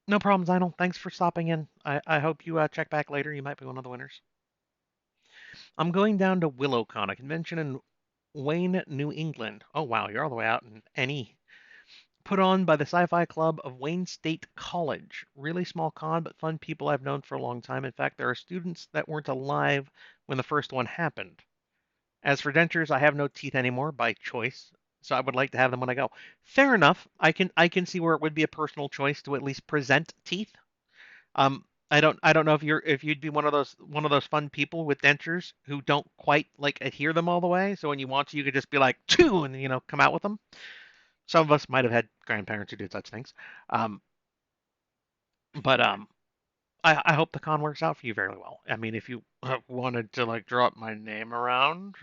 No problem, Zinal. Thanks for stopping in. I hope you check back later. You might be one of the winners. I'm going down to WillowCon, a convention in Wayne, New England. Oh, wow, you're all the way out in NE. Put on by the Sci-Fi Club of Wayne State College. Really small con, but fun people I've known for a long time. In fact, there are students that weren't alive when the first one happened. As for dentures, I have no teeth anymore by choice, so I would like to have them when I go. Fair enough. I can see where it would be a personal choice to at least present teeth. I don't know if you'd be one of those fun people with dentures who don't quite like adhere them all the way. So when you want to, you could just be like two and come out with them. Some of us might have had grandparents who did such things. Um, but I hope the con works out for you very well. I mean, if you wanted to like drop my name around,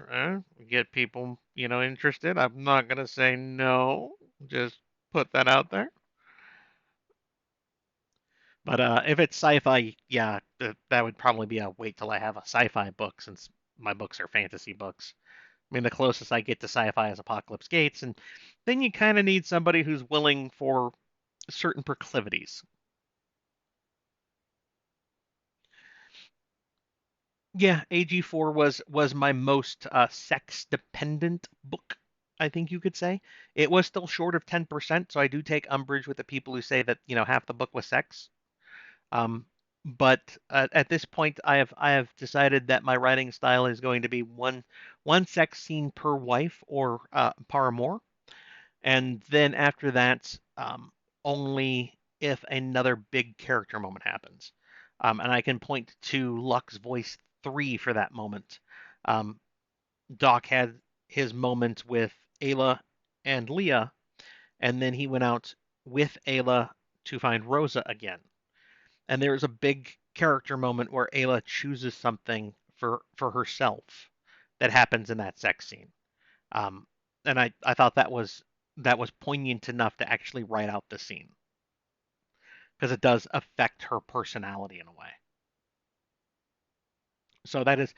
get people interested, I'm not gonna say no. Just put that out there. But if it's sci-fi, yeah, that would probably be a wait till I have a sci-fi book since my books are fantasy books. I mean, the closest I get to sci-fi is Apocalypse Gates, and then you kind of need somebody who's willing for certain proclivities. Yeah, AG4 was my most sex dependent book, I think you could say. It was still short of 10%, so I do take umbrage with the people who say that, half the book was sex. Um, but at this point, I have decided that my writing style is going to be one sex scene per wife or paramour, and then after that, only if another big character moment happens. And I can point to Luck's Voice 3 for that moment. Um, Doc had his moment with Ayla and Leah, and then he went out with Ayla to find Rosa again. And there is a big character moment where Ayla chooses something for herself that happens in that sex scene. Um, and I thought that was poignant enough to actually write out the scene because it does affect her personality in a way. So that is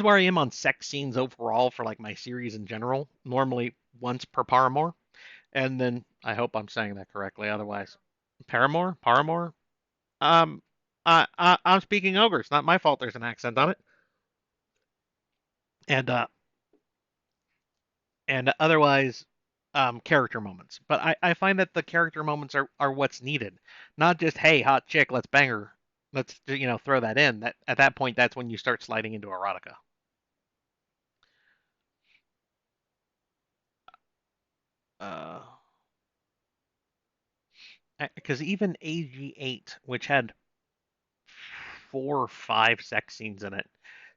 where I am on sex scenes overall for like my series in general. Normally once per Paramore, and then I hope I'm saying that correctly. Otherwise, Paramore. Um, I'm speaking ogre. It's not my fault. There's an accent on it, and otherwise, character moments. But I find that the character moments are what's needed, not just hey hot chick, let's bang her, let's throw that in. That at that point, that's when you start sliding into erotica. Uh, because even AG8, which had 4 or 5 sex scenes in it,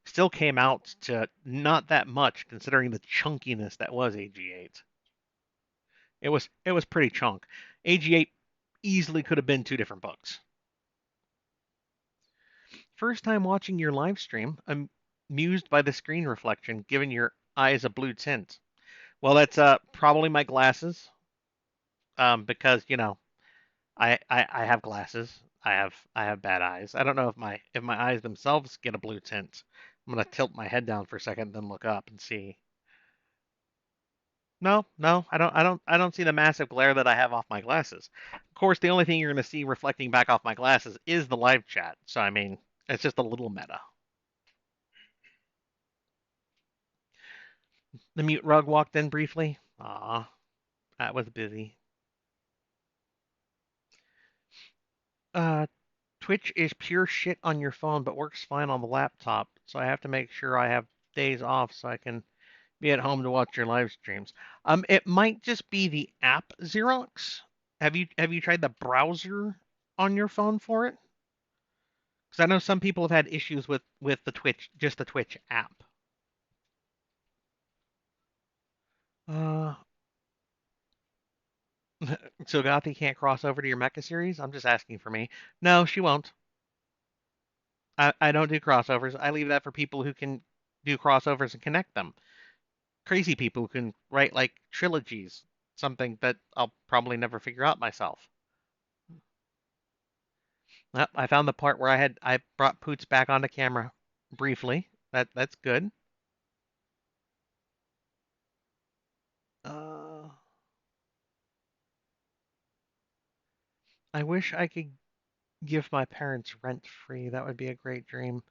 still came out to not that much considering the chunkiness that was AG8. It was pretty chunk. AG8 easily could have been 2 different books. First time watching your live stream, I'm amused by the screen reflection, giving your eyes a blue tint. Well, that's probably my glasses, because I have glasses. I have bad eyes. I don't know if my eyes themselves get a blue tint. I'm gonna tilt my head down for a second, then look up and see. No, no, I don't see the massive glare that I have off my glasses. Of course, the only thing you're gonna see reflecting back off my glasses is the live chat. So I mean, it's just a little meta. The mute rug walked in briefly. Ah, that was busy. Uh, Twitch is pure shit on your phone, but works fine on the laptop. So I have to make sure I have days off so I can be at home to watch your live streams. It might just be the app Xerox. Have you tried the browser on your phone for it? Because I know some people have had issues with the Twitch, just the Twitch app. Uh, so Gothi can't cross over to your Mecha series? I'm just asking for me. No, she won't. I don't do crossovers. I leave that for people who can do crossovers and connect them. Crazy people who can write like trilogies, something that I'll probably never figure out myself. I found the part where I brought Poots back onto camera briefly. That's good. I wish I could give my parents rent free. That would be a great dream.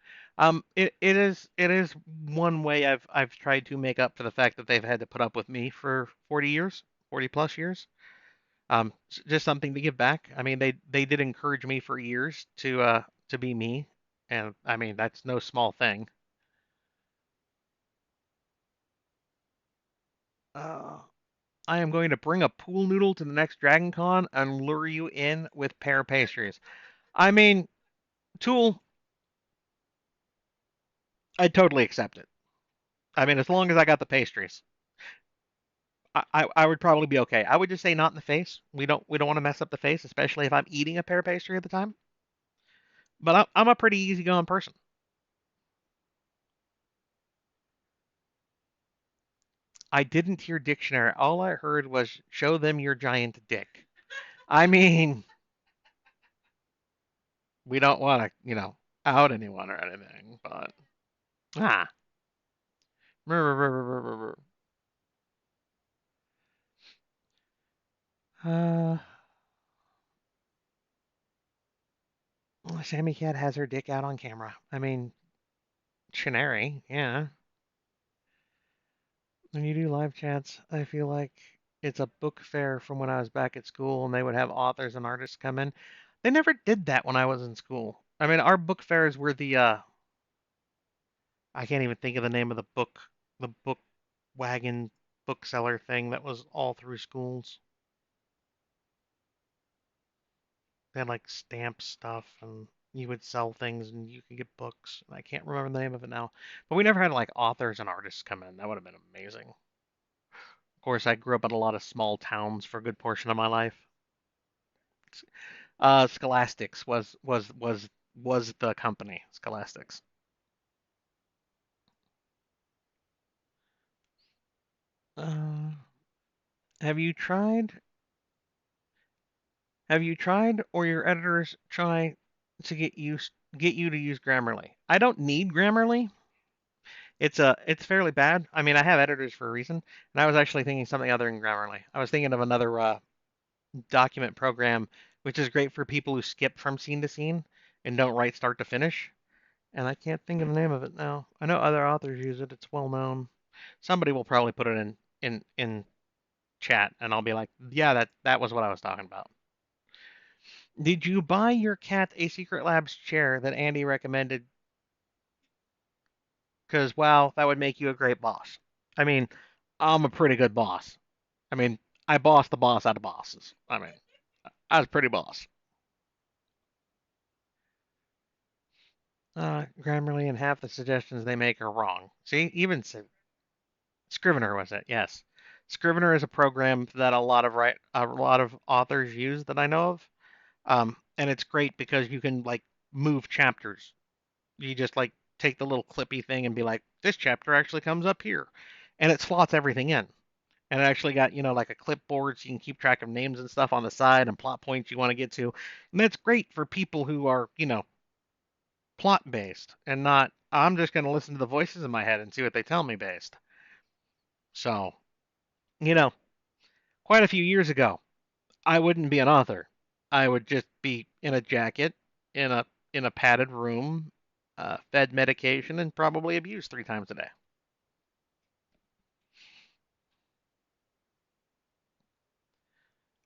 It is one way I've tried to make up for the fact that they've had to put up with me for 40 years, 40 plus years. Just something to give back. I mean, they did encourage me for years to be me, and I mean that's no small thing. Uh, I am going to bring a pool noodle to the next Dragon Con and lure you in with pear pastries. I mean, Tool, I'd totally accept it. I mean, as long as I got the pastries, I would probably be okay. I would just say not in the face. We don't want to mess up the face, especially if I'm eating a pear pastry at the time. But I'm a pretty easygoing person. I didn't hear dictionary. All I heard was show them your giant dick. I mean, we don't want to, out anyone or anything, but ah. Uh, Sammy Cat has her dick out on camera. I mean, Shinari, yeah. When you do live chats, I feel like it's a book fair from when I was back at school and they would have authors and artists come in. They never did that when I was in school. I mean, our book fairs were I can't even think of the name of the book wagon bookseller thing that was all through schools. They had like stamp stuff and you would sell things and you could get books. I can't remember the name of it now. But we never had like authors and artists come in. That would have been amazing. Of course, I grew up in a lot of small towns for a good portion of my life. Scholastics was the company. Scholastics. Uh, have you tried? Have you tried, or your editors try to get you to use Grammarly? I don't need Grammarly. It's fairly bad. I mean, I have editors for a reason, and I was actually thinking something other than Grammarly. I was thinking of another document program, which is great for people who skip from scene to scene and don't write start to finish. And I can't think of the name of it now. I know other authors use it. It's well known. Somebody will probably put it in chat, and I'll be like, yeah, that was what I was talking about. Did you buy your cat a Secret Labs chair that Andy recommended? Because wow, that would make you a great boss. I mean, I'm a pretty good boss. I mean, I bossed the boss out of bosses. I mean, I was pretty boss. Grammarly and half the suggestions they make are wrong. See, even Scrivener was it? Yes, Scrivener is a program that a lot of authors use that I know of. And it's great because you can like move chapters. You just like take the little clippy thing and be like, this chapter actually comes up here, and it slots everything in. And it actually got like a clipboard so you can keep track of names and stuff on the side and plot points you want to get to. And that's great for people who are plot based and not I'm just going to listen to the voices in my head and see what they tell me based. So, you know, quite a few years ago, I wouldn't be an author. I would just be in a jacket, in a padded room, fed medication, and probably abused 3 times a day.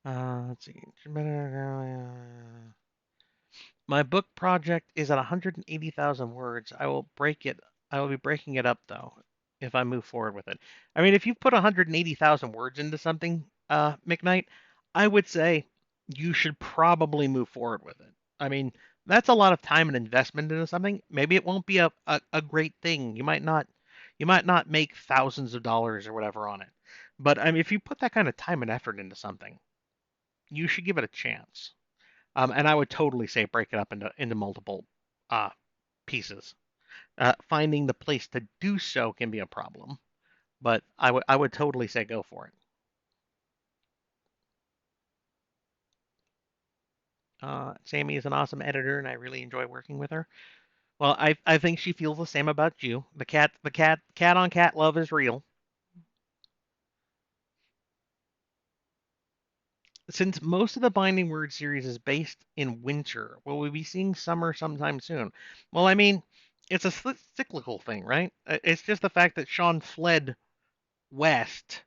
Let's see. My book project is at 180,000 words. I will be breaking it up though if I move forward with it. I mean, if you put 180,000 words into something, McKnight, I would say you should probably move forward with it. I mean, that's a lot of time and investment into something. Maybe it won't be a great thing. You might not make thousands of dollars or whatever on it. But I mean, if you put that kind of time and effort into something, you should give it a chance. And I would totally say break it up into multiple uh, pieces. Finding the place to do so can be a problem, but I would totally say go for it. Sammy is an awesome editor, and I really enjoy working with her. Well, I think she feels the same about you. The cat on cat love is real. Since most of the Binding Word series is based in winter, will we be seeing summer sometime soon? Well, I mean, it's a cyclical thing, right? It's just the fact that Sean fled west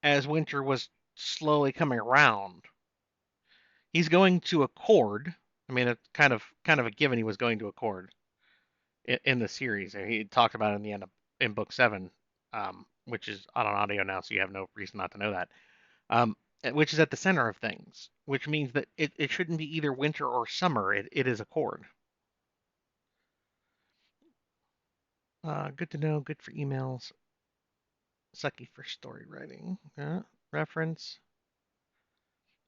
as winter was slowly coming around. He's going to Accord. I mean, it's kind of a given he was going to Accord in the series. He talked about it in the end of in book 7, which is on an audio now, so you have no reason not to know that. Um, which is at the center of things, which means that it shouldn't be either winter or summer. It is Accord. Good to know. Good for emails. Sucky for story writing. Reference.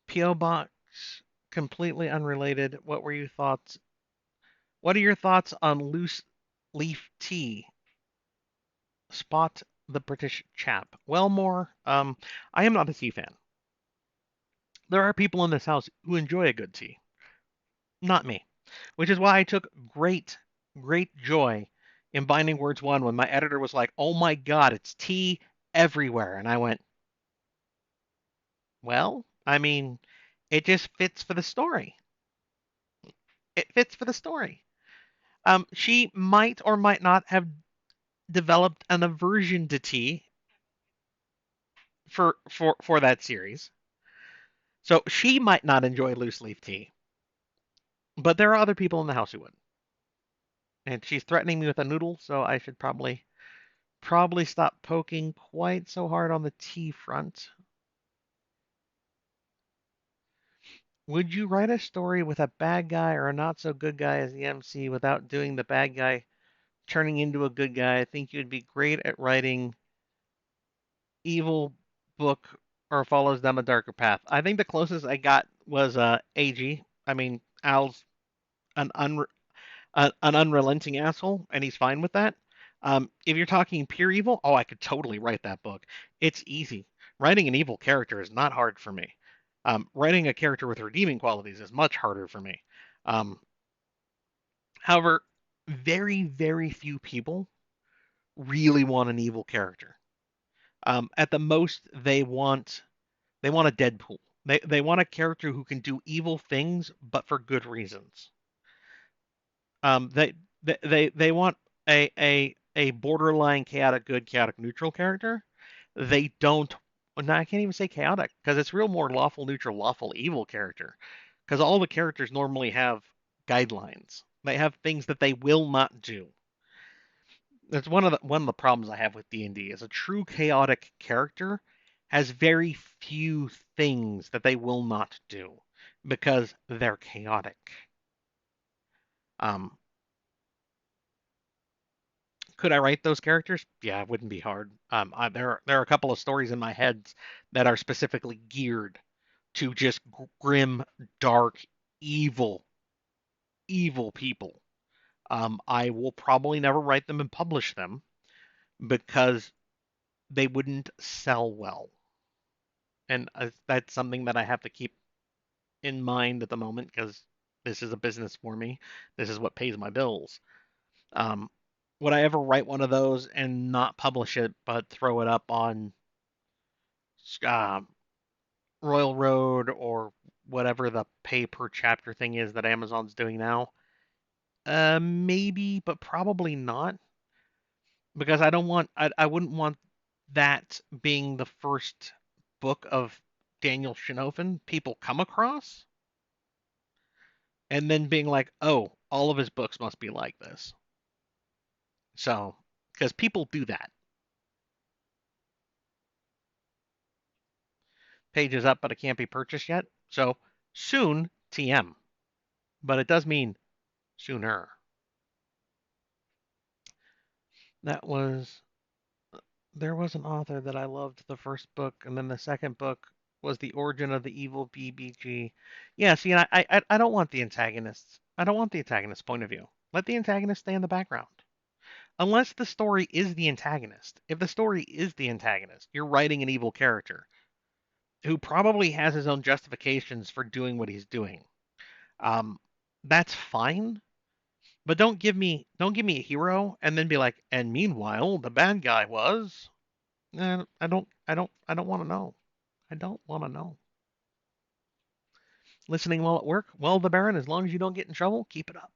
PO box. Completely unrelated. What are your thoughts on loose leaf tea? Spot the British chap. Well, more. I am not a tea fan. There are people in this house who enjoy a good tea. Not me. Which is why I took great joy in Binding Words 1 when my editor was like, oh my god, it's tea everywhere. And I went, well, I mean, it just fits for the story. It fits for the story. She might or might not have developed an aversion to tea for that series. So she might not enjoy loose leaf tea, but there are other people in the house who would. And she's threatening me with a noodle, so I should probably stop poking quite so hard on the tea front. Would you write a story with a bad guy or a not so good guy as the MC without doing the bad guy turning into a good guy? I think you'd be great at writing evil book or follows them a darker path. I think the closest I got was AG. I mean, Al's an an unrelenting asshole, and he's fine with that. If you're talking pure evil, oh, I could totally write that book. It's easy. Writing an evil character is not hard for me. Writing a character with redeeming qualities is much harder for me. Um, However, very few people really want an evil character. At the most, they want a Deadpool. They want a character who can do evil things, but for good reasons. Um, they they want a borderline chaotic good, chaotic neutral character. They don't. No, I can't even say chaotic because it's real more lawful neutral, lawful evil character. Because all the characters normally have guidelines. They have things that they will not do. That's one of the problems I have with D&D is a true chaotic character has very few things that they will not do because they're chaotic. Um, could I write those characters? Yeah, it wouldn't be hard. There are a couple of stories in my head that are specifically geared to just grim, dark, evil, evil people. I will probably never write them and publish them because they wouldn't sell well, and that's something that I have to keep in mind at the moment because this is a business for me. This is what pays my bills. Um, would I ever write one of those and not publish it, but throw it up on uh, Royal Road or whatever the pay per chapter thing is that Amazon's doing now? Maybe, but probably not because I wouldn't want that being the first book of Daniel Shinofin people come across and then being like, oh, all of his books must be like this. So, because people do that. Page is up, but it can't be purchased yet. So, soon, TM. But it does mean sooner. That was, there was an author that I loved the first book, and then the second book was The Origin of the Evil BBG. Yeah, see, I don't want the antagonists. I don't want the antagonist's point of view. Let the antagonist stay in the background. Unless the story is the antagonist. If the story is the antagonist, you're writing an evil character who probably has his own justifications for doing what he's doing. Um, that's fine, but don't give me a hero and then be like, and meanwhile the bad guy was. I don't want to know. I don't want to know. Listening while at work? Well, the Baron, as long as you don't get in trouble, keep it up.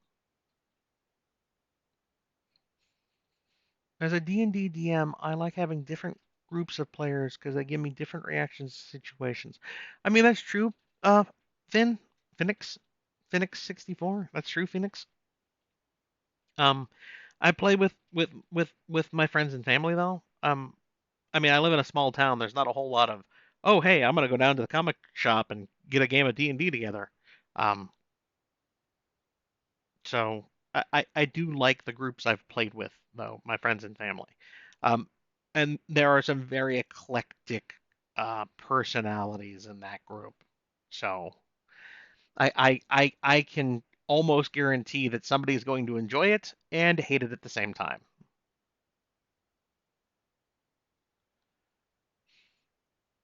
As a D&D DM, I like having different groups of players because they give me different reactions to situations. I mean, that's true. Uh, Finn, Phoenix, Phoenix 64. That's true, Phoenix. Um, I play with my friends and family though. I mean, I live in a small town. There's not a whole lot of, oh, hey, I'm gonna go down to the comic shop and get a game of D&D together. Um, so I do like the groups I've played with though, my friends and family. Um, and there are some very eclectic personalities in that group. So I can almost guarantee that somebody's going to enjoy it and hate it at the same time.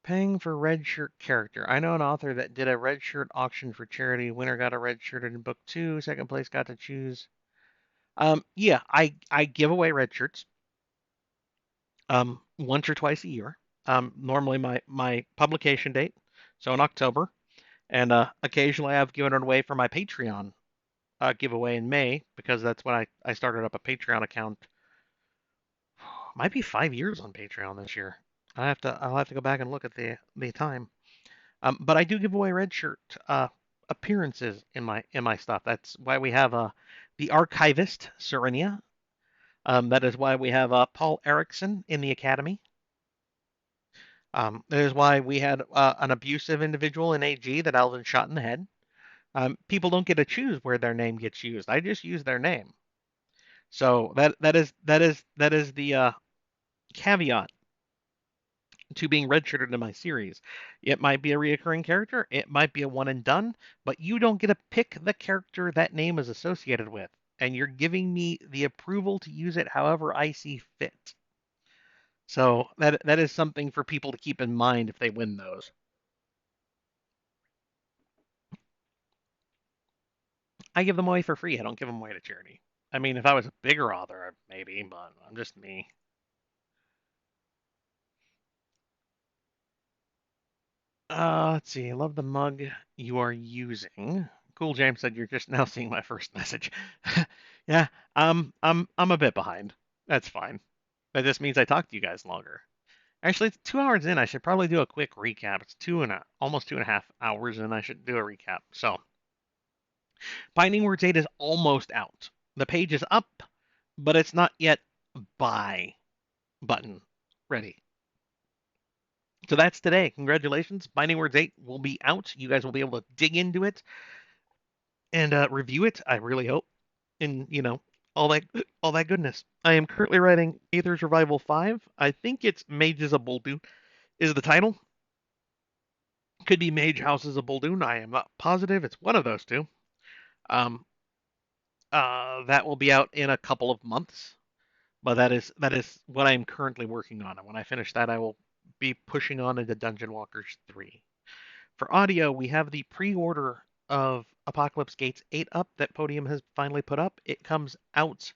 Paying for red shirt character. I know an author that did a red shirt auction for charity. Winner got a red shirt in book two. Second place got to choose. Yeah, I give away red shirts once or twice a year. Normally my publication date, so in October, and occasionally I've given it away for my Patreon giveaway in May because that's when I started up a Patreon account. Might be 5 years on Patreon this year. I'll have to go back and look at the time. But I do give away red shirt appearances in my stuff. That's why we have the archivist Serenia. That is why we have Paul Erickson in the Academy. That is why we had an abusive individual in AG that Alvin shot in the head. People don't get to choose where their name gets used. I just use their name. So that is the caveat to being redshirted in my series. It might be a reoccurring character, it might be a one and done, but you don't get to pick the character that name is associated with, and you're giving me the approval to use it however I see fit. So that is something for people to keep in mind if they win those. I give them away for free. I don't give them away to charity. I mean, if I was a bigger author, maybe, but I'm just me. Let's see. I love the mug you are using. Cool James said you're just now seeing my first message. Yeah, I'm a bit behind. That's fine. That just means I talk to you guys longer. Actually, it's 2 hours in. I should probably do a quick recap. It's almost 2.5 hours, and I should do a recap. So, Binding Words 8 is almost out. The page is up, but it's not yet buy button ready. So that's today. Congratulations. Binding Words 8 will be out. You guys will be able to dig into it and review it. I really hope. And all that all that goodness. I am currently writing Aether's Revival 5. I think it's Mages of Boldoon is the title. Could be Mage Houses of Boldoon. I am not positive. It's one of those two. Um, that will be out in a couple of months. But that is what I'm currently working on. And when I finish that, I will be pushing on into Dungeon Walkers 3. For audio, we have the pre-order of Apocalypse Gates 8 up that Podium has finally put up. It comes out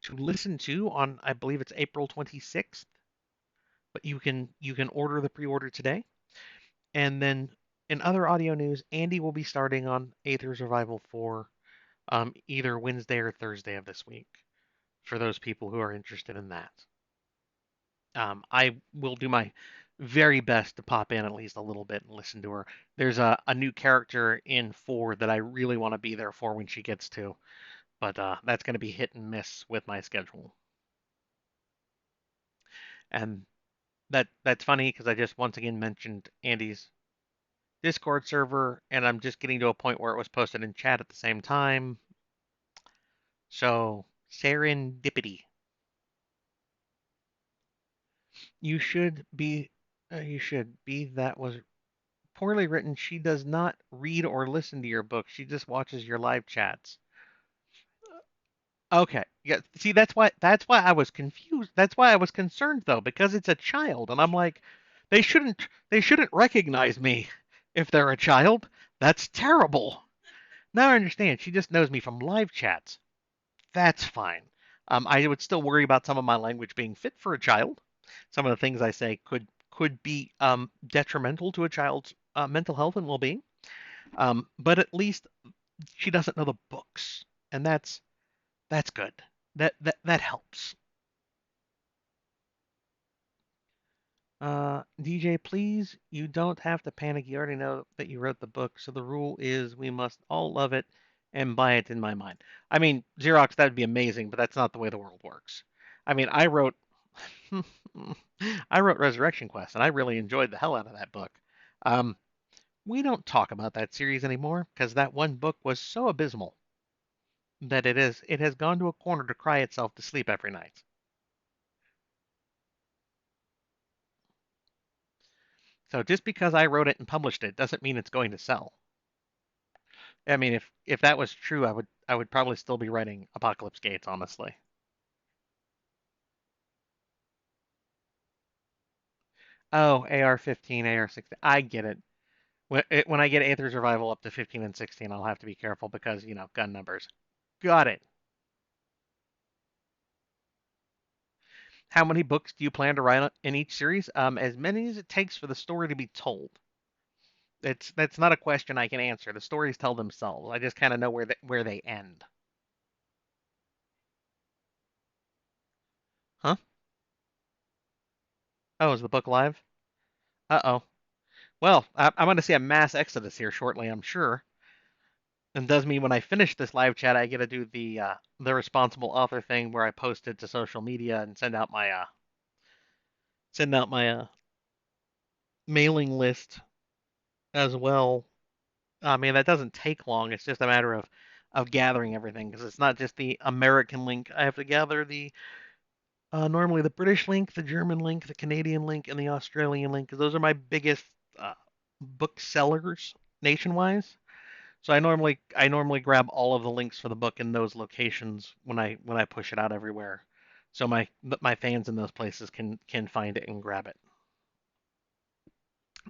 to listen to on, I believe it's April 26th, but you can order the pre-order today. And then in other audio news, Andy will be starting on Aether's Revival 4 either Wednesday or Thursday of this week for those people who are interested in that. I will do my very best to pop in at least a little bit and listen to her. There's a new character in 4 that I really want to be there for when she gets to, but that's going to be hit and miss with my schedule. And that's funny because I just once again mentioned Andy's Discord server, and I'm just getting to a point where it was posted in chat at the same time. So serendipity. You should be. You should be. That was poorly written. She does not read or listen to your book. She just watches your live chats. Okay. Yeah. See, that's why I was confused. That's why I was concerned though, because it's a child, and I'm like, they shouldn't recognize me if they're a child. That's terrible. Now I understand. She just knows me from live chats. That's fine. I would still worry about some of my language being fit for a child. Some of the things I say could be detrimental to a child's mental health and well-being. But at least she doesn't know the books, and that's good. That helps. DJ, please, you don't have to panic. You already know that you wrote the book, so the rule is we must all love it and buy it in my mind. I mean, Xerox, that'd be amazing, but that's not the way the world works. I mean, I wrote Resurrection Quest, and I really enjoyed the hell out of that book. Um, we don't talk about that series anymore because that one book was so abysmal that it has gone to a corner to cry itself to sleep every night. So just because I wrote it and published it doesn't mean it's going to sell. I mean, if that was true, I would probably still be writing Apocalypse Gates, honestly. Oh, AR-15, AR-16. I get it. When I get Aether Survival up to 15 and 16, I'll have to be careful because, gun numbers. Got it. How many books do you plan to write in each series? As many as it takes for the story to be told. That's not a question I can answer. The stories tell themselves. I just kind of know where they end. Huh? Oh, is the book live? Uh-oh. Well, I'm going to see a mass exodus here shortly, I'm sure. And does mean when I finish this live chat, I get to do the responsible author thing where I post it to social media and send out my mailing list as well. I mean, that doesn't take long. It's just a matter of gathering everything because it's not just the American link. I have to gather the normally the British link, the German link, the Canadian link, and the Australian link because those are my biggest uh, book sellers nationwide. So I normally grab all of the links for the book in those locations when I push it out everywhere, so my fans in those places can find it and grab it.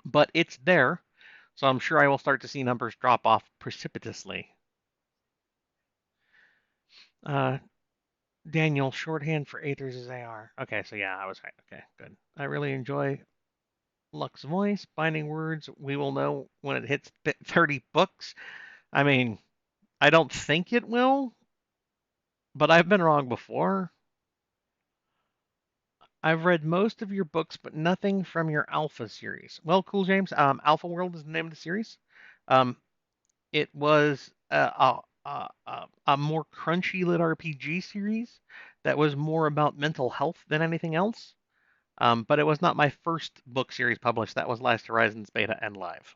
But it's there, so I'm sure I will start to see numbers drop off precipitously. Uh, Daniel, shorthand for Aethers is AR. Okay, so yeah, I was right. Okay, good. I really enjoy Luck's voice. Binding words, we will know when it hits 30 books. I mean, I don't think it will, but I've been wrong before. I've read most of your books, but nothing from your Alpha series. Well, cool, James. Alpha World is the name of the series. Um, it was a more crunchy lit RPG series that was more about mental health than anything else. But it was not my first book series published. That was Last Horizons Beta and Live.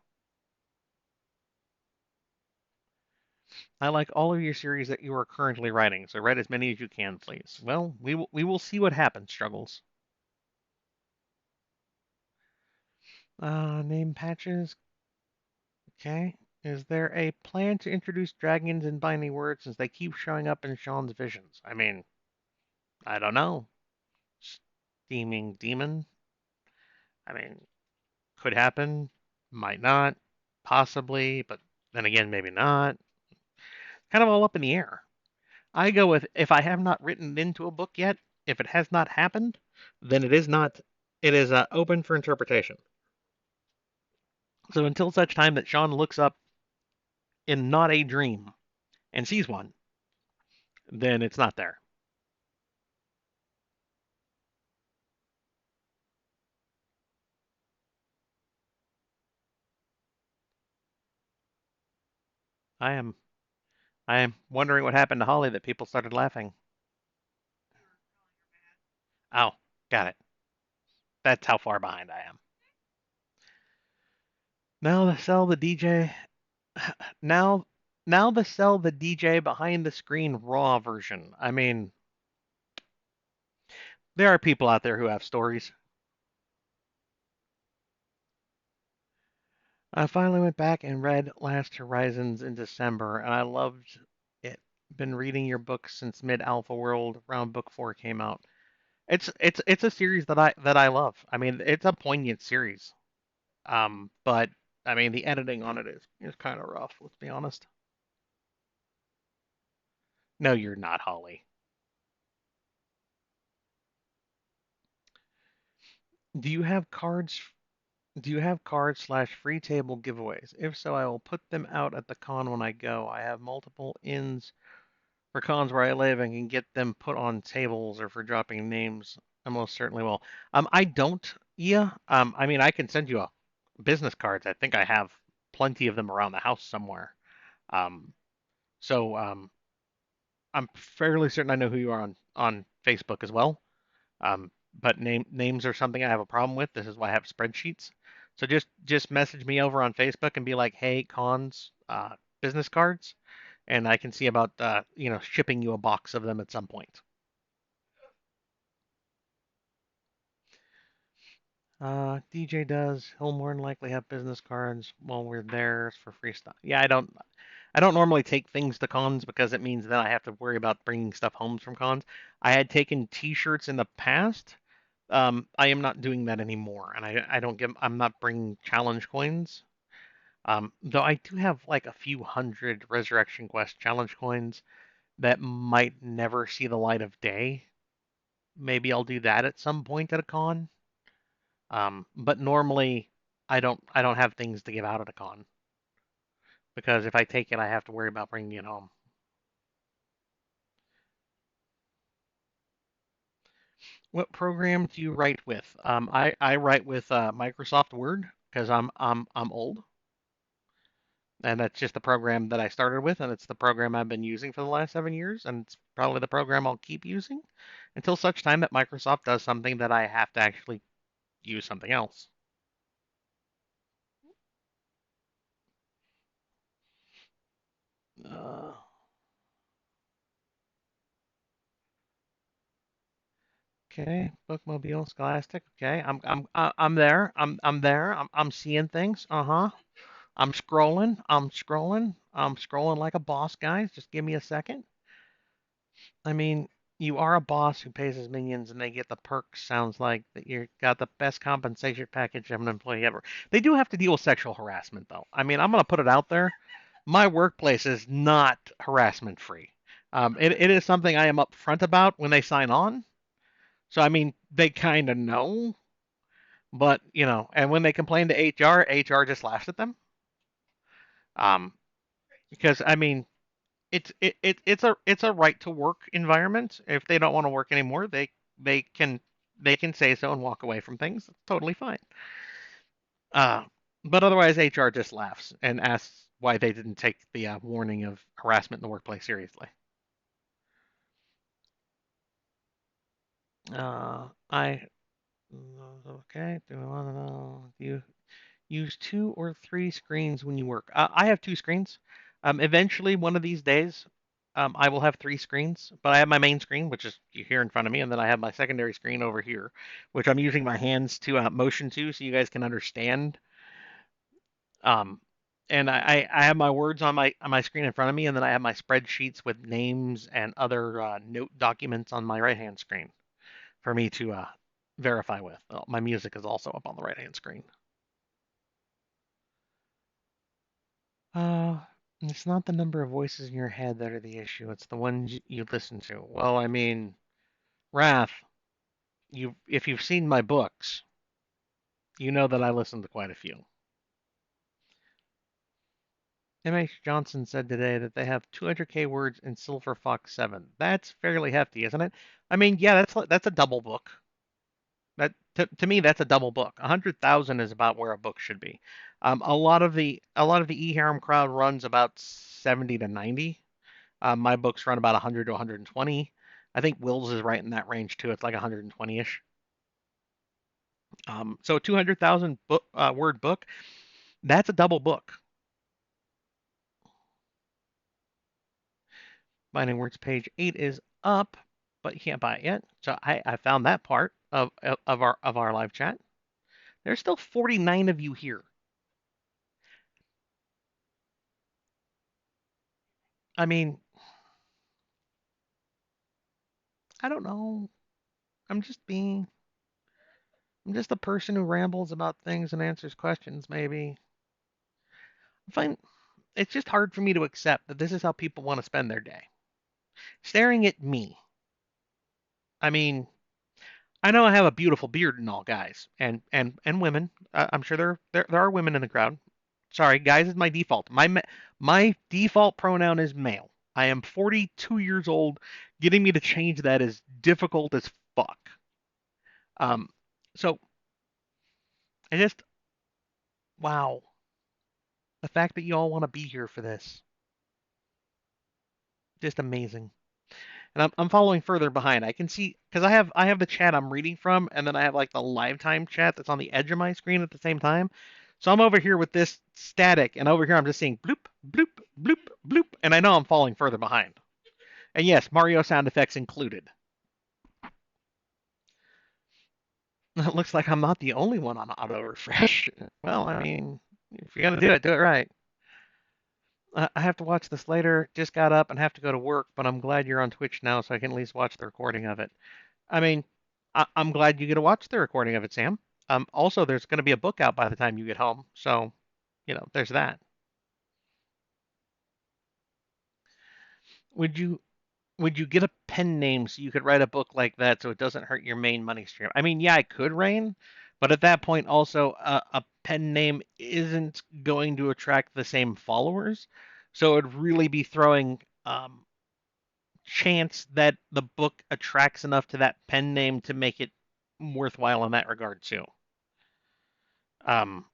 I like all of your series that you are currently writing, so write as many as you can, please. Well, we will see what happens, Struggles. Name patches. Okay. Is there a plan to introduce dragons in binding words since they keep showing up in Sean's visions? I mean, I don't know. Steaming demon? I mean, could happen, might not, possibly, but then again, maybe not. Kind of all up in the air. I go with if I have not written it into a book yet, if it has not happened, then it is not. It is open for interpretation. So until such time that Sean looks up in not a dream and sees one, then it's not there. I am I am wondering what happened to Holly that people started laughing. Oh, got it. That's how far behind I am. Now the sell the DJ now now the sell the DJ behind the screen raw version. I mean, there are people out there who have stories. I finally went back and read Last Horizons in December, and I loved it. Been reading your book since Mid Alpha World, around book 4 came out. It's a series that I love. I mean, it's a poignant series. But I mean, the editing on it is kind of rough. Let's be honest. No, you're not, Holly. Do you have cards? Do you have cards slash free table giveaways? If so, I will put them out at the con when I go. I have multiple ins for cons where I live and can get them put on tables or for dropping names. I most certainly will. I don't, yeah. I mean, I can send you a business cards. I think I have plenty of them around the house somewhere. Um, so I'm fairly certain I know who you are on Facebook as well. But names are something I have a problem with. This is why I have spreadsheets. So just message me over on Facebook and be like, hey, cons, business cards, and I can see about shipping you a box of them at some point. DJ does. He'll more than likely have business cards while we're there for free stuff. Yeah, I don't normally take things to cons because it means that I have to worry about bringing stuff home from cons. I had taken T-shirts in the past. I am not doing that anymore, and I don't give. I'm not bringing challenge coins. Though I do have like a few hundred Resurrection Quest challenge coins that might never see the light of day. Maybe I'll do that at some point at a con. But normally I don't have things to give out at a con because if I take it, I have to worry about bringing it home. What program do you write with? I write with Microsoft Word because I'm old, and that's just the program that I started with, and it's the program I've been using for the last 7 years, and it's probably the program I'll keep using until such time that Microsoft does something that I have to actually use something else. Uh, okay, Bookmobile, Scholastic. Okay, I'm there. I'm there. I'm seeing things. Uh-huh. I'm scrolling. I'm scrolling. I'm scrolling like a boss, guys. Just give me a second. I mean, you are a boss who pays his minions and they get the perks. Sounds like that you got the best compensation package of an employee ever. They do have to deal with sexual harassment, though. I mean, I'm going to put it out there. My workplace is not harassment free. It is something I am upfront about when they sign on. So, I mean, they kind of know, but, and when they complain to HR just laughs at them. Um, because, I mean, it's a right to work environment. If they don't want to work anymore, they can they can say so and walk away from things. It's totally fine. Uh, but otherwise, HR just laughs and asks why they didn't take the warning of harassment in the workplace seriously. I okay. Do I want to know? Do you use two or three screens when you work? I have two screens. Eventually, one of these days, I will have three screens, but I have my main screen, which is here in front of me, and then I have my secondary screen over here, which I'm using my hands to motion to so you guys can understand. Um, and I have my words on my screen in front of me, and then I have my spreadsheets with names and other note documents on my right hand screen for me to verify with. My music is also up on the right hand screen. Uh, it's not the number of voices in your head that are the issue. It's the ones you listen to. Well, I mean, Wrath, if you've seen my books, you know that I listen to quite a few. M.H. Johnson said today that they have 200K words in Silver Fox 7. That's fairly hefty, isn't it? I mean, yeah, that's a double book. That to me, that's a double book. 100,000 is about where a book should be. A lot of the Harem crowd runs about 70 to 90. My books run about 100 to 120. I think Will's is right in that range too. It's like 120ish. So a 200,000 word book, that's a double book. Binding Words page 8 is up, but you can't buy it yet. So I found that part of our live chat. There's still 49 of you here. I mean, I don't know. I'm just being I'm just a person who rambles about things and answers questions, maybe. I find it's just hard for me to accept that this is how people want to spend their day. Staring at me. I mean, I know I have a beautiful beard and all, guys, and women. I'm sure there are women in the crowd. Sorry, guys is my default. My default pronoun is male. I am 42 years old. Getting me to change that is difficult as fuck. Um, so I just wow, the fact that you all want to be here for this, just amazing. And I'm following further behind. I can see because I have the chat I'm reading from, and then I have like the live time chat that's on the edge of my screen at the same time. So I'm over here with this static, and over here I'm just seeing bloop, bloop, bloop, bloop, and I know I'm falling further behind. And yes, Mario sound effects included. It looks like I'm not the only one on auto refresh. Well, I mean, if you're gonna do it right. I have to watch this later. Just got up and have to go to work, but I'm glad you're on Twitch now, so I can at least watch the recording of it. I mean, I'm glad you get to watch the recording of it, Sam. Also, there's going to be a book out by the time you get home, so there's that. Would you would you get a pen name so you could write a book like that so it doesn't hurt your main money stream? I mean, yeah, I could, Rain, but at that point, also a pen name isn't going to attract the same followers, so it'd really be throwing chance that the book attracts enough to that pen name to make it worthwhile in that regard too. Um,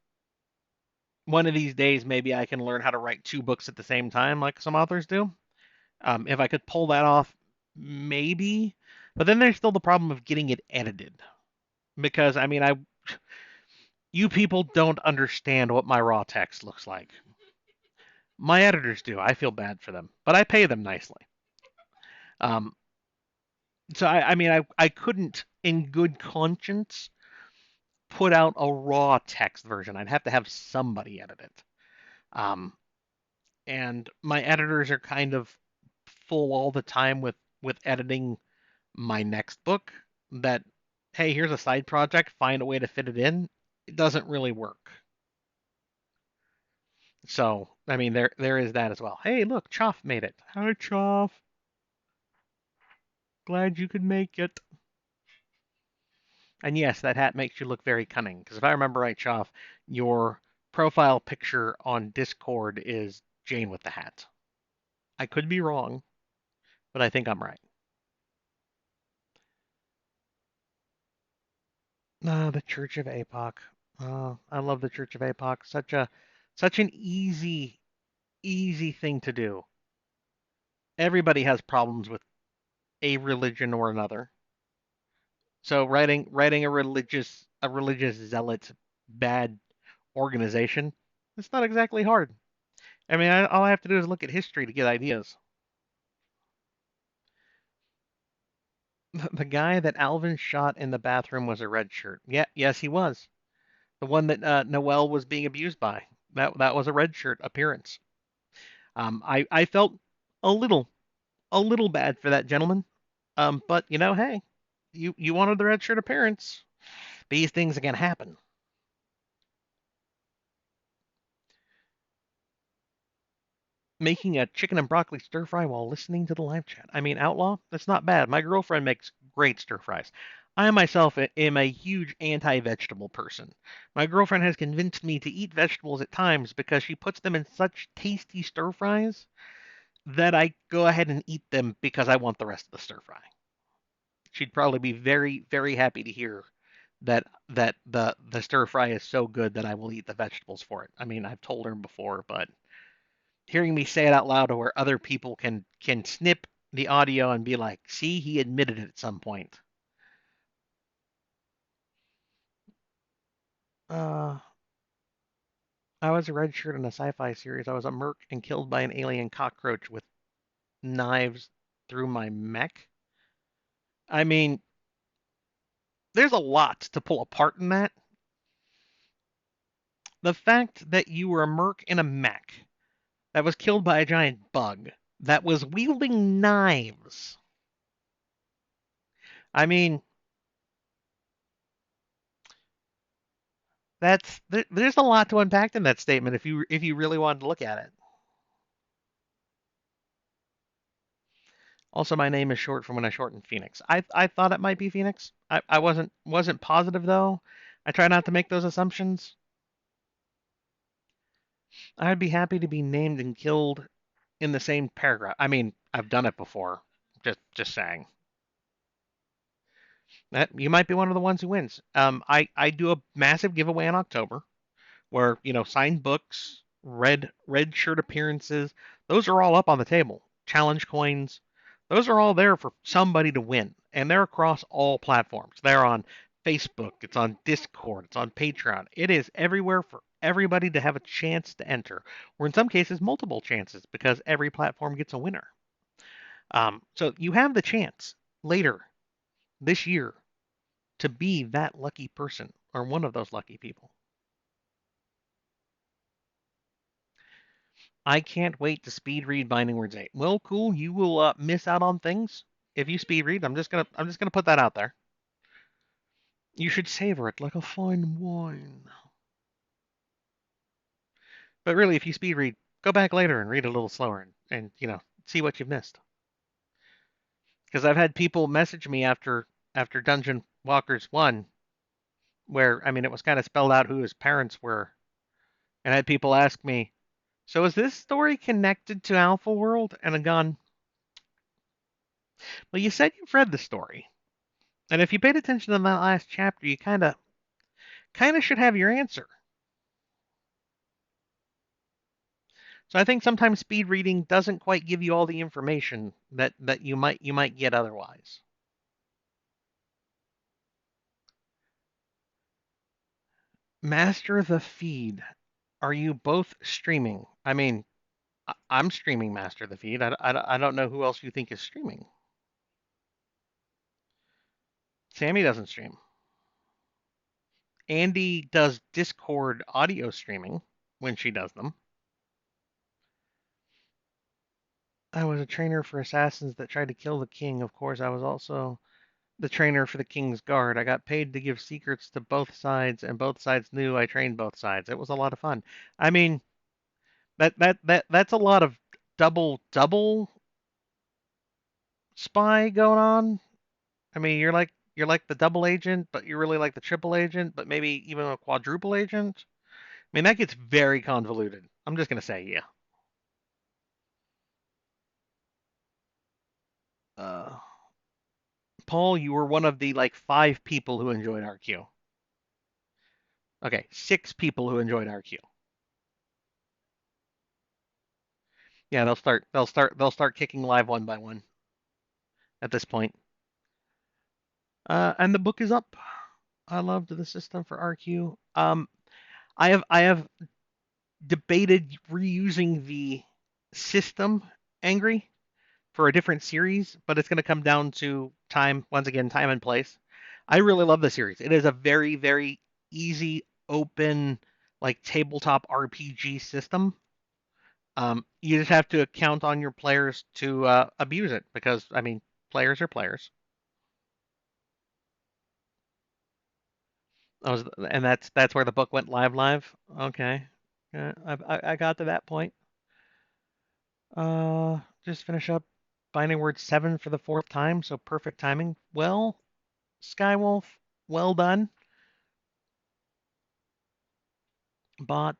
One of these days, maybe I can learn how to write two books at the same time, like some authors do. If I could pull that off, maybe. But then there's still the problem of getting it edited, because I mean, you people don't understand what my raw text looks like. My editors do. I feel bad for them, but I pay them nicely. Um, so I mean, I couldn't, in good conscience, put out a raw text version. I'd have to have somebody edit it. Um, and my editors are kind of full all the time with editing my next book that, hey, here's a side project, find a way to fit it in. It doesn't really work. So, I mean, there is that as well. Hey, look, Choff made it. Hi, Choff. Glad you could make it. And yes, that hat makes you look very cunning. Because if I remember right, Choff, your profile picture on Discord is Jane with the hat. I could be wrong, but I think I'm right. Ah, the Church of Apoc. Oh, I love the Church of Apoc. Such an easy thing to do. Everybody has problems with a religion or another. So writing a religious zealot bad organization, it's not exactly hard. I mean, all I have to do is look at history to get ideas. The guy that Alvin shot in the bathroom was a red shirt. Yeah, yes, he was. The one that Noel was being abused by. That was a red shirt appearance. I felt a little a little bad for that gentleman. But hey, you wanted the red shirt appearance. These things are gonna happen. Making a chicken and broccoli stir fry while listening to the live chat. I mean, Outlaw, that's not bad. My girlfriend makes great stir fries. I myself am a huge anti-vegetable person. My girlfriend has convinced me to eat vegetables at times because she puts them in such tasty stir fries that I go ahead and eat them because I want the rest of the stir fry. She'd probably be very, very happy to hear that the stir fry is so good that I will eat the vegetables for it. I mean, I've told her before, but hearing me say it out loud to where other people can snip the audio and be like, "See, he admitted it at some point." Uh, I was a red shirt in a sci-fi series. I was a merc and killed by an alien cockroach with knives through my mech. I mean, there's a lot to pull apart in that. The fact that you were a merc in a mech that was killed by a giant bug that was wielding knives. I mean, there's a lot to unpack in that statement if you really wanted to look at it. Also, my name is short from when I shortened Phoenix. I thought it might be Phoenix. I wasn't positive though. I try not to make those assumptions. I'd be happy to be named and killed in the same paragraph. I mean, I've done it before. Just saying. That you might be one of the ones who wins. I do a massive giveaway in October where signed books, red shirt appearances, those are all up on the table. Challenge coins, those are all there for somebody to win, and they're across all platforms. They're on Facebook, it's on Discord, it's on Patreon. It is everywhere for everybody to have a chance to enter, or in some cases multiple chances because every platform gets a winner. So you have the chance later this year to be that lucky person or one of those lucky people. I can't wait to speed read Binding Words 8. Well, cool. You will miss out on things if you speed read. I'm just gonna put that out there. You should savor it like a fine wine. But really, if you speed read, go back later and read a little slower and see what you've missed. Because I've had people message me after Dungeon Walkers 1, where I mean it was kind of spelled out who his parents were, and I had people ask me, "So is this story connected to Alpha World?" And I'm gone, "Well, you said you've read the story, and if you paid attention to that last chapter, you kind of should have your answer." So I think sometimes speed reading doesn't quite give you all the information that you might get otherwise. Master the feed. Are you both streaming? I mean, I'm streaming Master the feed. I don't know who else you think is streaming. Sammy doesn't stream. Andy does Discord audio streaming when she does them. I was a trainer for assassins that tried to kill the king. Of course, I was also the trainer for the King's Guard. I got paid to give secrets to both sides, and both sides knew I trained both sides. It was a lot of fun. I mean, that's a lot of double spy going on. I mean, you're like the double agent, but you're really like the triple agent, but maybe even a quadruple agent. I mean, that gets very convoluted. I'm just gonna say, yeah. Uh, Paul, you were one of the like 5 people who enjoyed RQ. Okay, 6 people who enjoyed RQ. Yeah, they'll start kicking live one by one at this point. And the book is up. I loved the system for RQ. I have debated reusing the system angry for a different series, but it's going to come down to time once again, time and place. I really love the series. It is a very very easy, open, like tabletop RPG system. You just have to count on your players to abuse it because I mean, players are players. And that's where the book went live. Okay, I got to that point. Just finish up Binding Word 7 for the 4th time, so perfect timing. Well, Skywolf, well done. Bot.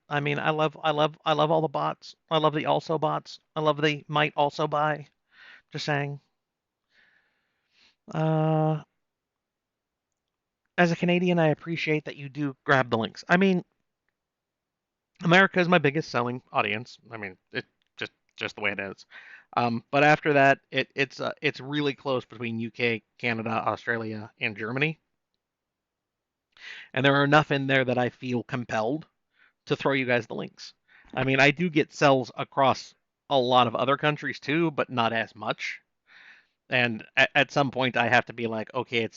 I mean, I love all the bots. I love the also bots. I love the might also buy. Just saying. Uh, as a Canadian, I appreciate that you do grab the links. I mean, America is my biggest selling audience. I mean, it just the way it is. But after that, it's really close between UK, Canada, Australia, and Germany, and there are enough in there that I feel compelled to throw you guys the links. I mean, I do get sells across a lot of other countries too, but not as much. And at some point, I have to be like, okay,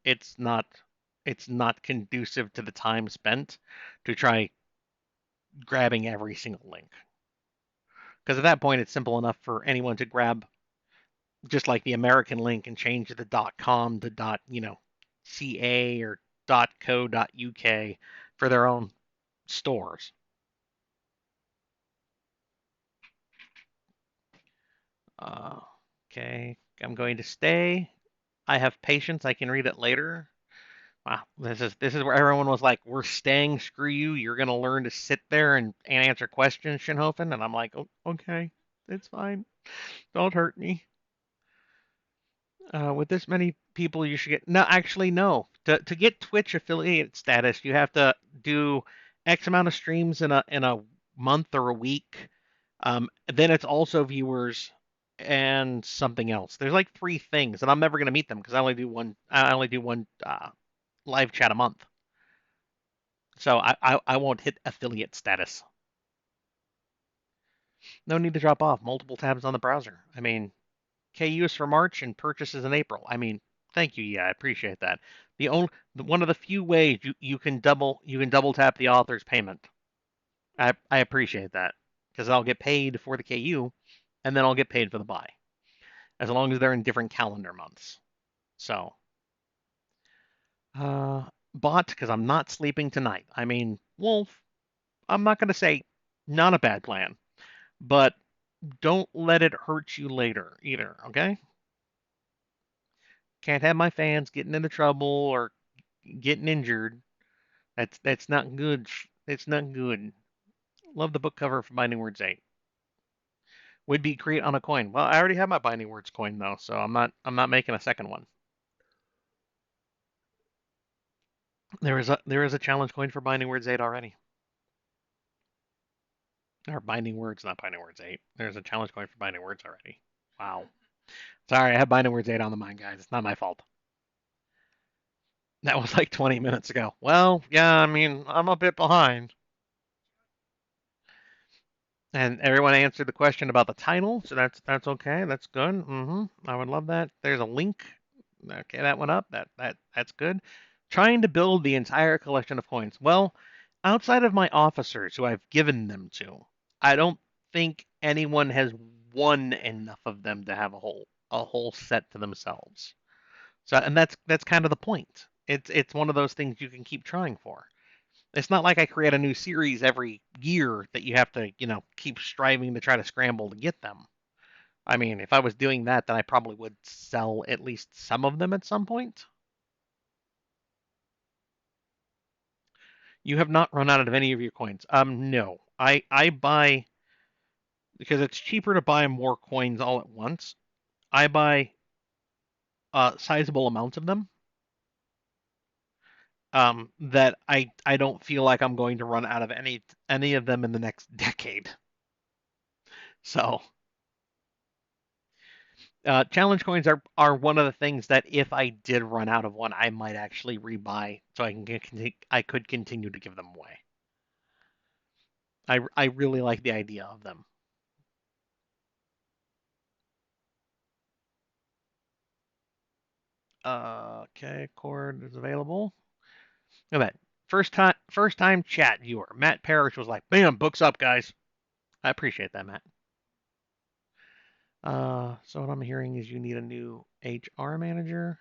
it's not conducive to the time spent to try grabbing every single link. Because at that point, it's simple enough for anyone to grab just like the American link and change the .com to .ca or .co.uk for their own stores. Uh, Okay, I'm going to stay. I have patience. I can read it later. Wow, this is where everyone was like, "We're staying. Screw you. You're gonna learn to sit there and answer questions, Shinhofen." And I'm like, oh, "Okay, it's fine. Don't hurt me." With this many people, you should get no. Actually, no. To get Twitch affiliate status, you have to do X amount of streams in a month or a week. Then it's also viewers and something else. There's like three things, and I'm never gonna meet them because I only do one. I only do one live chat a month. So I won't hit affiliate status. No need to drop off. Multiple tabs on the browser. I mean, KUs for March and purchases in April. I mean, thank you. Yeah, I appreciate that. The only one of the few ways you can double tap the author's payment. I appreciate that because I'll get paid for the KU, and then I'll get paid for the buy as long as they're in different calendar months. So, uh, bought because I'm not sleeping tonight. I mean, Wolf. I'm not gonna say not a bad plan, but don't let it hurt you later either. Okay? Can't have my fans getting into trouble or getting injured. That's not good. It's not good. Love the book cover for Binding Words 8. Would be create on a coin. Well, I already have my Binding Words coin though, so I'm not making a second one. There is a challenge coin for Binding Words 8 already. Or Binding Words, not Binding Words 8. There's a challenge coin for Binding Words already. Wow. Sorry, I have Binding Words 8 on the mind, guys. It's not my fault. That was like 20 minutes ago. Well, yeah, I mean, I'm a bit behind. And everyone answered the question about the title, so that's okay. That's good. I would love that. There's a link. Okay, that went up. That's good. Trying to build the entire collection of coins. Well, outside of my officers who I've given them to, I don't think anyone has won enough of them to have a whole set to themselves. So, and that's kind of the point. It's one of those things you can keep trying for. It's not like I create a new series every year that you have to, keep striving to try to scramble to get them. I mean, if I was doing that, then I probably would sell at least some of them at some point. You have not run out of any of your coins. No. I buy because it's cheaper to buy more coins all at once. I buy sizable amounts of them. That I don't feel like I'm going to run out of any of them in the next decade. So challenge coins are one of the things that if I did run out of one, I might actually rebuy so I could continue to give them away. I really like the idea of them. Okay, cord is available. Look at that. First time chat viewer. Matt Parrish was like, "Bam, books up, guys." I appreciate that, Matt. So what I'm hearing is you need a new HR manager.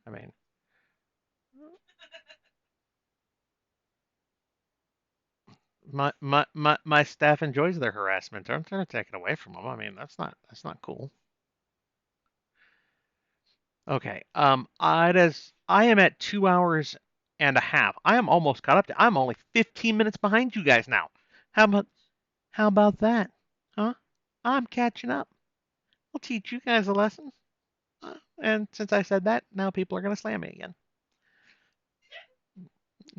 I mean, my staff enjoys their harassment. Don't try to take it away from them. I mean, that's not cool. Okay. I am at 2 hours and a half. I am almost caught up to. I'm only 15 minutes behind you guys now. How about how about that? Huh? I'm catching up. I'll teach you guys a lesson. And since I said that, now people are gonna slam me again.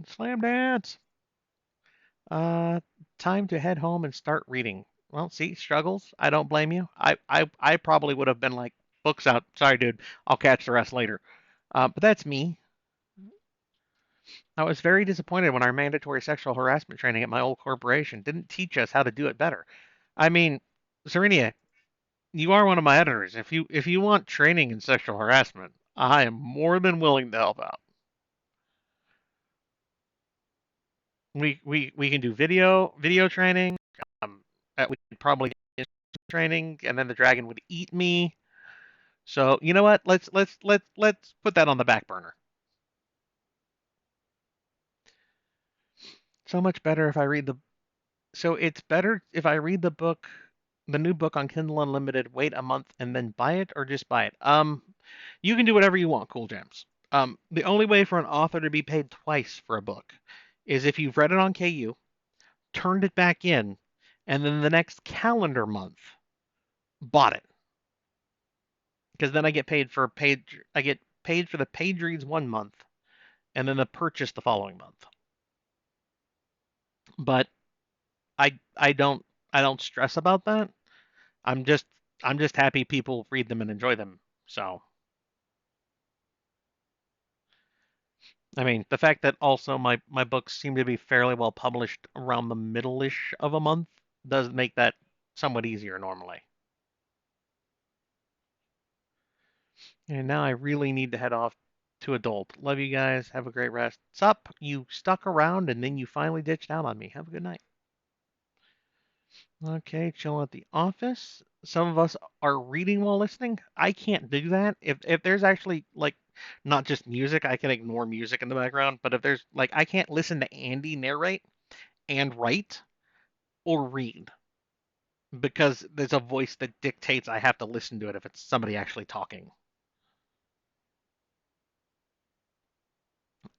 Slam dance. Uh, time to head home and start reading. Well, see, struggles. I don't blame you. I probably would have been like, books out. Sorry, dude. I'll catch the rest later. But that's me. I was very disappointed when our mandatory sexual harassment training at my old corporation didn't teach us how to do it better. I mean, Serenia, you are one of my editors. If you want training in sexual harassment, I am more than willing to help out. We can do video training. We could probably get training, and then the dragon would eat me. So you know what? Let's put that on the back burner. So much better if I read the. So it's better if I read the book the new book on Kindle Unlimited, wait a month and then buy it, or just buy it? You can do whatever you want, Cool Gems. The only way for an author to be paid twice for a book is if you've read it on KU, turned it back in, and then the next calendar month bought it. Because then I get paid for the page reads one month, and then the purchase the following month. But I don't stress about that. I'm just I'm just happy people read them and enjoy them. So I mean, the fact that also my books seem to be fairly well published around the middle-ish of a month does make that somewhat easier normally. And now I really need to head off to adult. Love you guys. Have a great rest. Sup? You stuck around and then you finally ditched out on me. Have a good night. Okay, chill at the office. Some of us are reading while listening. I can't do that. If there's actually like not just music, I can ignore music in the background, but if there's like I can't listen to Andy narrate and write or read because there's a voice that dictates I have to listen to it if it's somebody actually talking.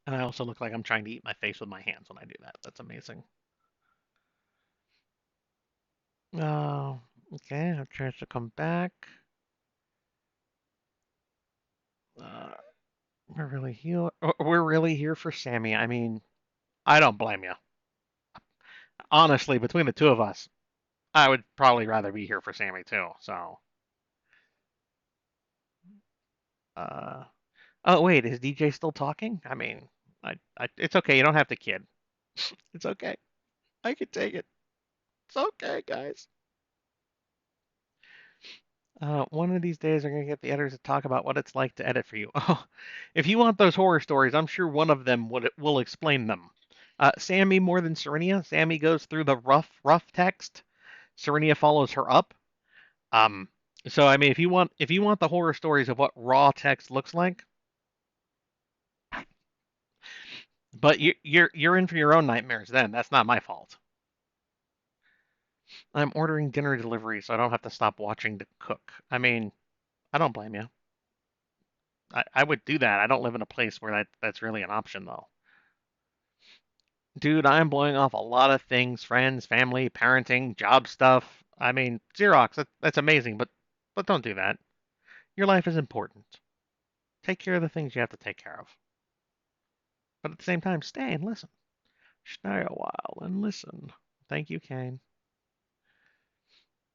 And I also look like I'm trying to eat my face with my hands when I do that. That's amazing. Oh, okay. I have a chance to come back. Uh, we're really here for Sammy. I mean, I don't blame you. Honestly, between the two of us, I would probably rather be here for Sammy too. So, uh, oh wait, is DJ still talking? I mean, it's okay. You don't have to kid. It's okay. I can take it. It's okay, guys. One of these days, I'm gonna get the editors to talk about what it's like to edit for you. Oh, if you want those horror stories, I'm sure one of them will explain them. Sammy more than Serenia. Sammy goes through the rough text. Serenia follows her up. Um, so I mean, if you want the horror stories of what raw text looks like, but you're in for your own nightmares. Then that's not my fault. I'm ordering dinner delivery so I don't have to stop watching to cook. I mean, I don't blame you. I would do that. I don't live in a place where that's really an option though. Dude, I'm blowing off a lot of things, friends, family, parenting, job stuff. I mean, Xerox, that's amazing, but don't do that. Your life is important. Take care of the things you have to take care of. But at the same time, stay and listen. Stay a while and listen. Thank you, Kane.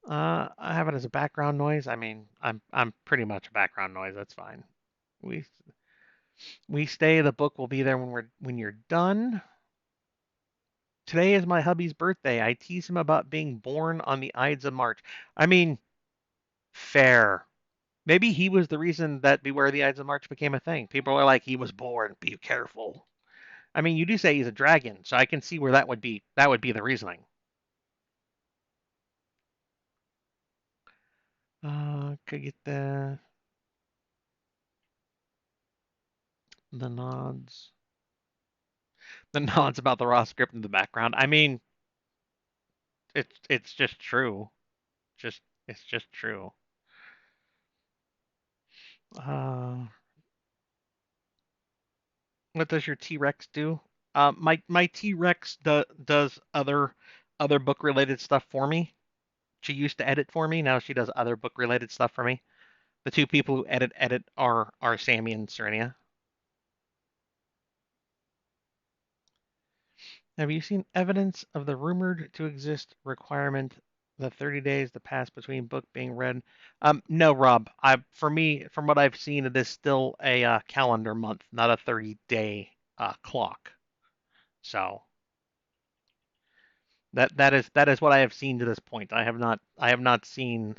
I have it as a background noise. I mean, I'm pretty much a background noise. That's fine. We we stay. The book will be there when you're done. Today is my hubby's birthday. I tease him about being born on the Ides of March. I mean, fair. Maybe he was the reason that Beware the Ides of March became a thing. People are like, he was born. Be careful. I mean, you do say he's a dragon, so I can see where that would be. That would be the reasoning. Could get the nods. The nods about the raw script in the background. I mean, it's just true. Just it's just true. Uh, what does your T-Rex do? My T-Rex does other book related stuff for me. She used to edit for me. Now she does other book related stuff for me. The two people who edit are Sammy and Serenia. Have you seen evidence of the rumored to exist requirement, the 30 days to pass between book being read? No, Rob. For me, from what I've seen, it is still a calendar month, not a 30-day clock. So that is what I have seen to this point. I have not seen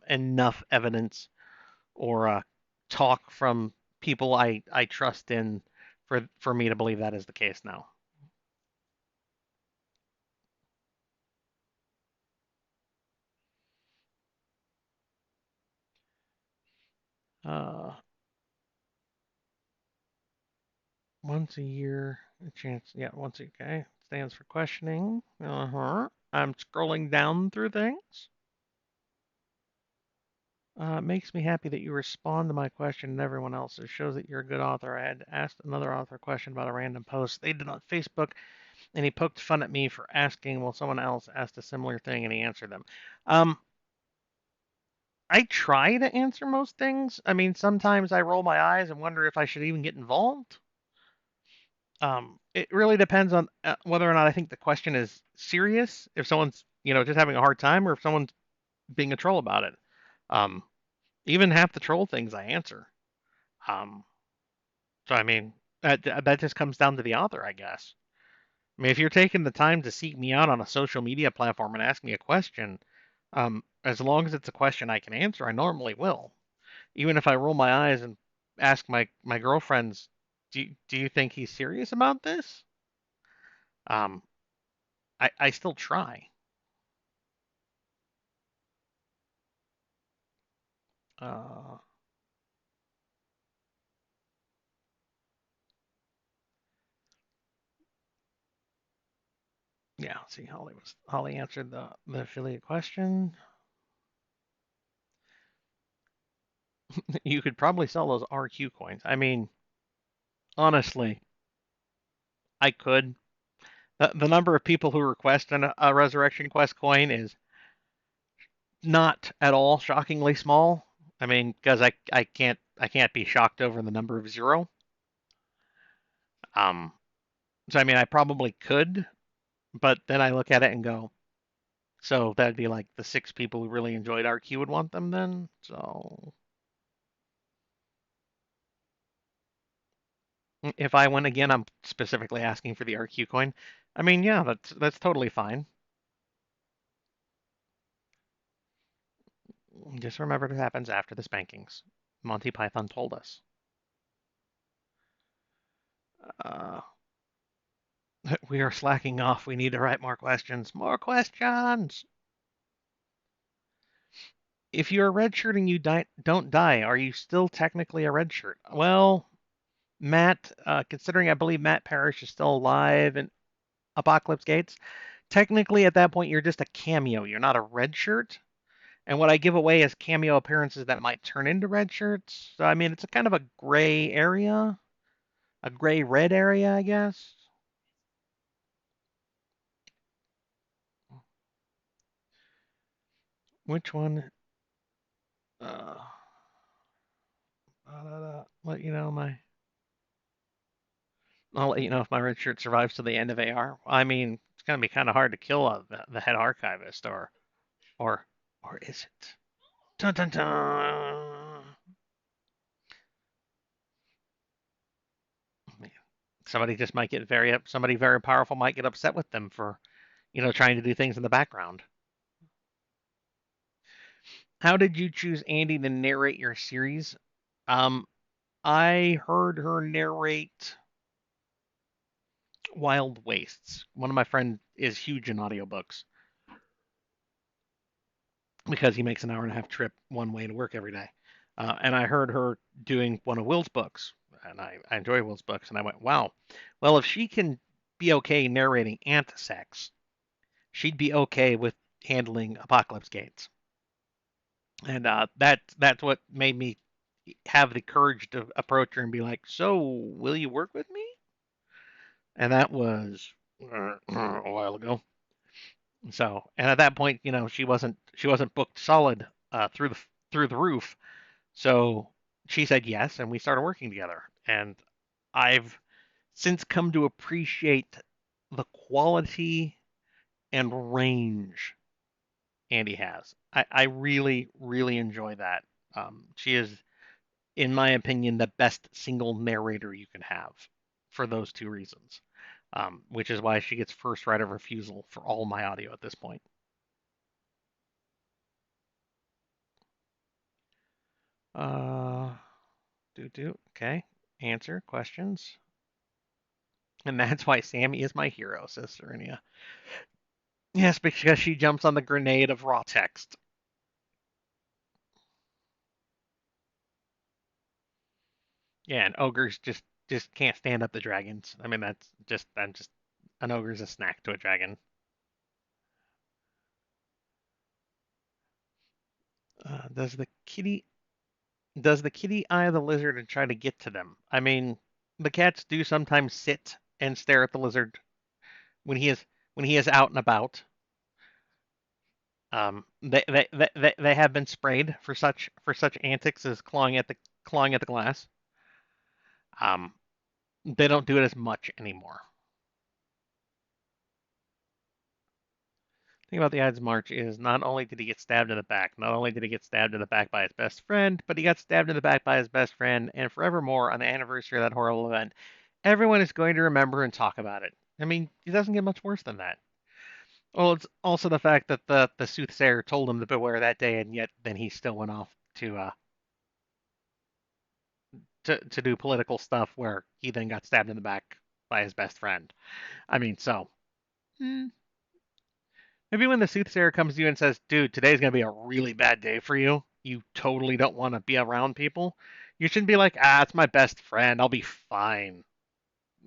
enough evidence or talk from people I trust in for me to believe that is the case now. Uh, Once a year, a chance. Yeah, once a okay. Stands for questioning. Uh huh. I'm scrolling down through things. It makes me happy that you respond to my question and everyone else. It shows that you're a good author. I had asked another author a question about a random post they did on Facebook, and he poked fun at me for asking while someone else asked a similar thing, and he answered them. Um, I try to answer most things. I mean, sometimes I roll my eyes and wonder if I should even get involved. It really depends on whether or not I think the question is serious, if someone's, just having a hard time, or if someone's being a troll about it. Um, Even half the troll things I answer. Um, so I mean, that just comes down to the author, I guess. I mean, if you're taking the time to seek me out on a social media platform and ask me a question, as long as it's a question I can answer, I normally will. Even if I roll my eyes and ask my girlfriends, do you think he's serious about this? Um, I still try. Uh, yeah. See, Holly answered the affiliate question. You could probably sell those RQ coins. I mean, honestly, I could. The number of people who request a Resurrection Quest coin is not at all shockingly small. I mean, because I can't be shocked over the number of zero. Um, so I mean, I probably could, but then I look at it and go, so that'd be like the six people who really enjoyed RQ would want them then. So if I win again, I'm specifically asking for the RQ coin. I mean, yeah, that's totally fine. Just remember what happens after the spankings. Monty Python told us. Uh, we are slacking off. We need to write more questions. More questions. If you're a red shirt and you don't die, are you still technically a red shirt? Well, Matt, considering I believe Matt Parrish is still alive in Apocalypse Gates, technically at that point you're just a cameo. You're not a red shirt. And what I give away is cameo appearances that might turn into red shirts. So I mean, it's a kind of a gray area, a gray red area, I guess. Which one? Uh, let you know my. I'll let you know if my red shirt survives to the end of AR. I mean, it's gonna be kind of hard to kill the head archivist, or or is it? Dun dun dun. Somebody just might get very up. Somebody very powerful might get upset with them for, trying to do things in the background. How did you choose Andy to narrate your series? Um, I heard her narrate Wild Wastes. One of my friends is huge in audiobooks because he makes an hour and a half trip one way to work every day. And I heard her doing one of Will's books, and I enjoy Will's books, and I went, wow, well, if she can be okay narrating Antisex, she'd be okay with handling Apocalypse Gates. And that's what made me have the courage to approach her and be like, so will you work with me? And that was a while ago. So, and at that point, she wasn't booked solid through the roof. So she said yes, and we started working together. And I've since come to appreciate the quality and range Andy has. I really, really enjoy that. She is, in my opinion, the best single narrator you can have for those two reasons, which is why she gets first right of refusal for all my audio at this point. Uh, okay. Answer questions. And that's why Sammy is my hero, says Serenia. Yes, because she jumps on the grenade of raw text. Yeah, and ogres just can't stand up the dragons. I mean, I'm just an ogre's a snack to a dragon. Does the kitty does the kitty eye the lizard and try to get to them? I mean, the cats do sometimes sit and stare at the lizard when he is out and about. They have been sprayed for such antics as clawing at the glass. Um, they don't do it as much anymore. The thing about the Ides March is not only did he get stabbed in the back, not only did he get stabbed in the back by his best friend, but he got stabbed in the back by his best friend, and forevermore on the anniversary of that horrible event, everyone is going to remember and talk about it. I mean, it doesn't get much worse than that. Well, it's also the fact that the soothsayer told him to beware that day, and yet then he still went off to do political stuff where he then got stabbed in the back by his best friend. I mean, so hmm, maybe when the soothsayer comes to you and says, "Dude, today's gonna be a really bad day for you. You totally don't want to be around people." You shouldn't be like, "Ah, it's my best friend. I'll be fine."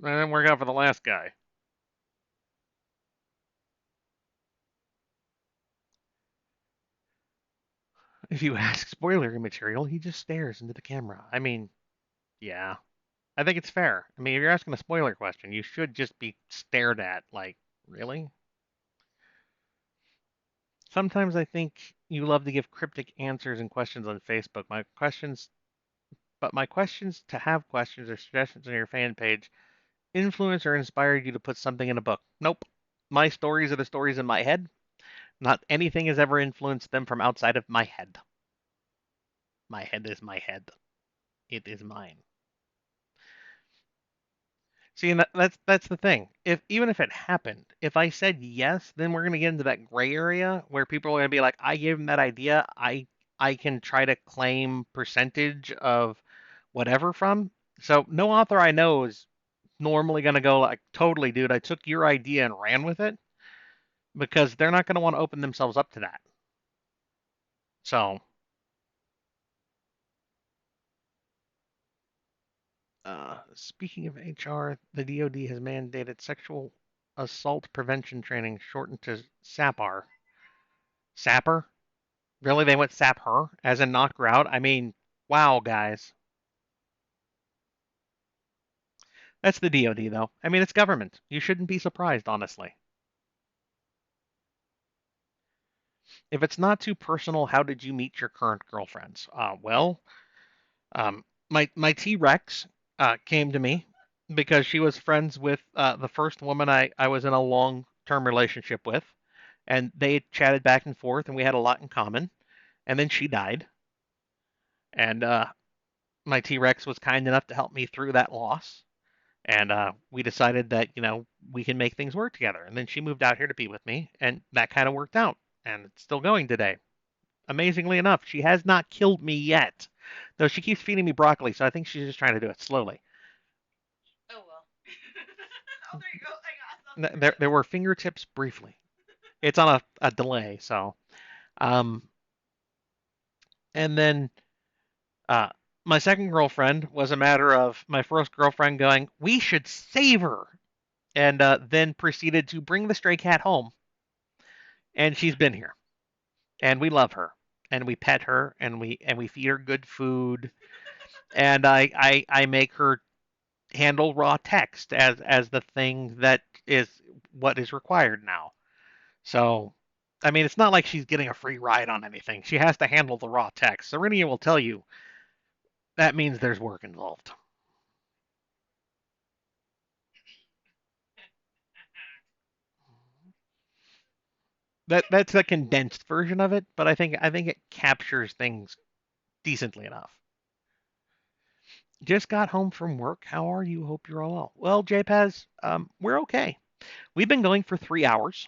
That didn't work out for the last guy. If you ask spoilery material, he just stares into the camera. I mean, yeah, I think it's fair. I mean, if you're asking a spoiler question, you should just be stared at. Like, really? Sometimes I think you love to give cryptic answers and questions on Facebook. My questions to have questions or suggestions on your fan page influence or inspired you to put something in a book. Nope. My stories are the stories in my head. Not anything has ever influenced them from outside of my head. My head is my head. It is mine. See, and that's the thing. If even if it happened, if I said yes, then we're gonna get into that gray area where people are gonna be like, I gave him that idea. I can try to claim percentage of whatever from. So no author I know is normally gonna go like, totally, dude, I took your idea and ran with it because they're not gonna want to open themselves up to that. So, speaking of HR, the DoD has mandated sexual assault prevention training shortened to SAPR. Sapper? Really? They went sap her, as in knock her out? I mean, wow, guys. That's the DoD, though. I mean, it's government. You shouldn't be surprised, honestly. If it's not too personal, how did you meet your current girlfriends? Um, my T Rex came to me because she was friends with the first woman I was in a long term relationship with, and they chatted back and forth, and we had a lot in common. And then she died, and my T Rex was kind enough to help me through that loss. And we decided that we can make things work together. And then she moved out here to be with me, and that kind of worked out, and it's still going today. Amazingly enough, she has not killed me yet, though she keeps feeding me broccoli, so I think she's just trying to do it slowly. Oh well. Oh, there you go. I got there were fingertips briefly. It's on a delay, so um, and then uh, my second girlfriend was a matter of my first girlfriend going, "We should save her," and then proceeded to bring the stray cat home, and she's been here, and we love her, and we pet her, and we feed her good food, and I make her handle raw text as the thing that is what is required now. So, I mean, it's not like she's getting a free ride on anything. She has to handle the raw text. Serenia will tell you that means there's work involved. That's a condensed version of it, but I think it captures things decently enough. Just got home from work. How are you? Hope you're all well. Well, JPEZ, we're okay. We've been going for 3 hours.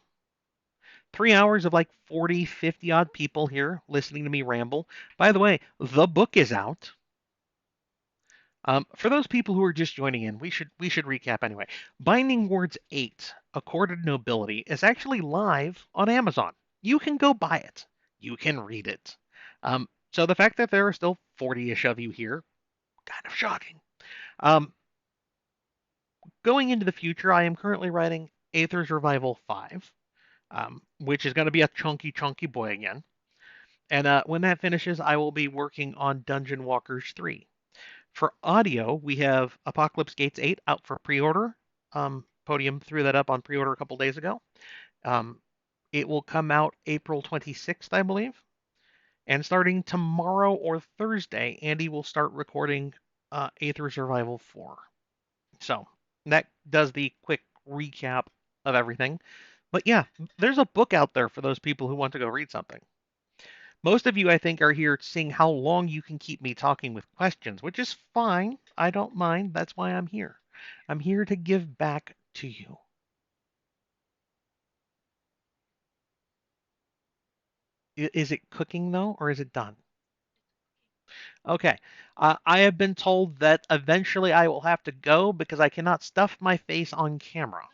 3 hours of like 40, 50 odd people here listening to me ramble. By the way, the book is out. For those people who are just joining in, we should recap anyway. Binding Words 8, Accorded Nobility, is actually live on Amazon. You can go buy it. You can read it. So the fact that there are still 40-ish of you here, kind of shocking. Um, Going into the future, I am currently writing Aether's Revival 5, which is going to be a chunky, chunky boy again. And when that finishes, I will be working on Dungeon Walkers 3. For audio, we have Apocalypse Gates 8 out for pre-order. Podium threw that up on pre-order a couple days ago. Um, it will come out April 26th, I believe. And starting tomorrow or Thursday, Andy will start recording Aether Survival 4. So that does the quick recap of everything. But yeah, there's a book out there for those people who want to go read something. Most of you, I think, are here seeing how long you can keep me talking with questions, which is fine. I don't mind. That's why I'm here. I'm here to give back to you. Is it cooking, though, or is it done? Okay. I have been told that eventually I will have to go because I cannot stuff my face on camera.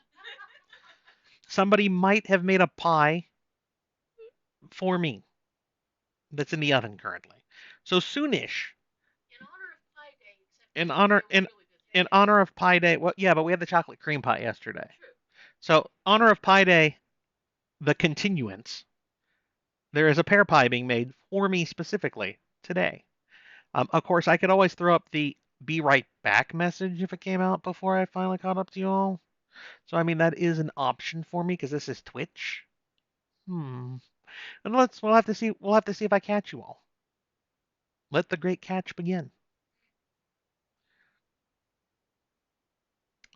Somebody might have made a pie for me that's in the oven currently. So soonish, in honor in honor of Pie Day. Well, yeah, but we had the chocolate cream pie yesterday. So honor of Pie Day, the continuance. There is a pear pie being made for me specifically today. Of course, I could always throw up the "be right back" message if it came out before I finally caught up to you all. So I mean that is an option for me because this is Twitch. Hmm. And we'll have to see if I catch you all. Let the great catch begin.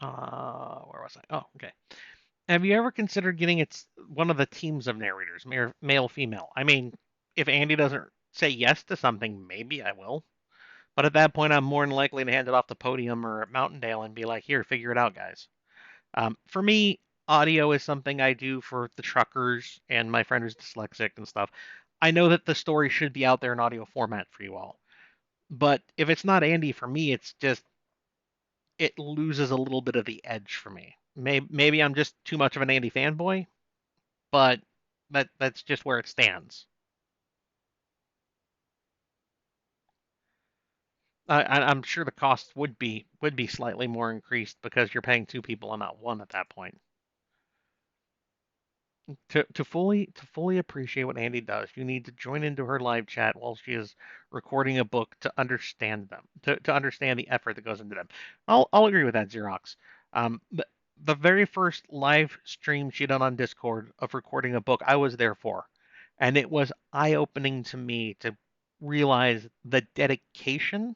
Where was I? Oh, okay. Have you ever considered getting it's one of the teams of narrators, male, female? I mean, if Andy doesn't say yes to something, maybe I will. But at that point, I'm more than likely to hand it off to Podium or Mountaindale and be like, here, figure it out, guys. For me, audio is something I do for the truckers and my friend who's dyslexic and stuff. I know that the story should be out there in audio format for you all. But if it's not Andy for me, it's just it loses a little bit of the edge for me. Maybe I'm just too much of an Andy fanboy, but that's just where it stands. I'm sure the cost would be slightly more increased because you're paying two people and not one at that point. To fully appreciate what Andy does, you need to join into her live chat while she is recording a book to understand them, to understand the effort that goes into them. I'll agree with that, Xerox. The very first live stream she done on Discord of recording a book, I was there for, and it was eye opening to me to realize the dedication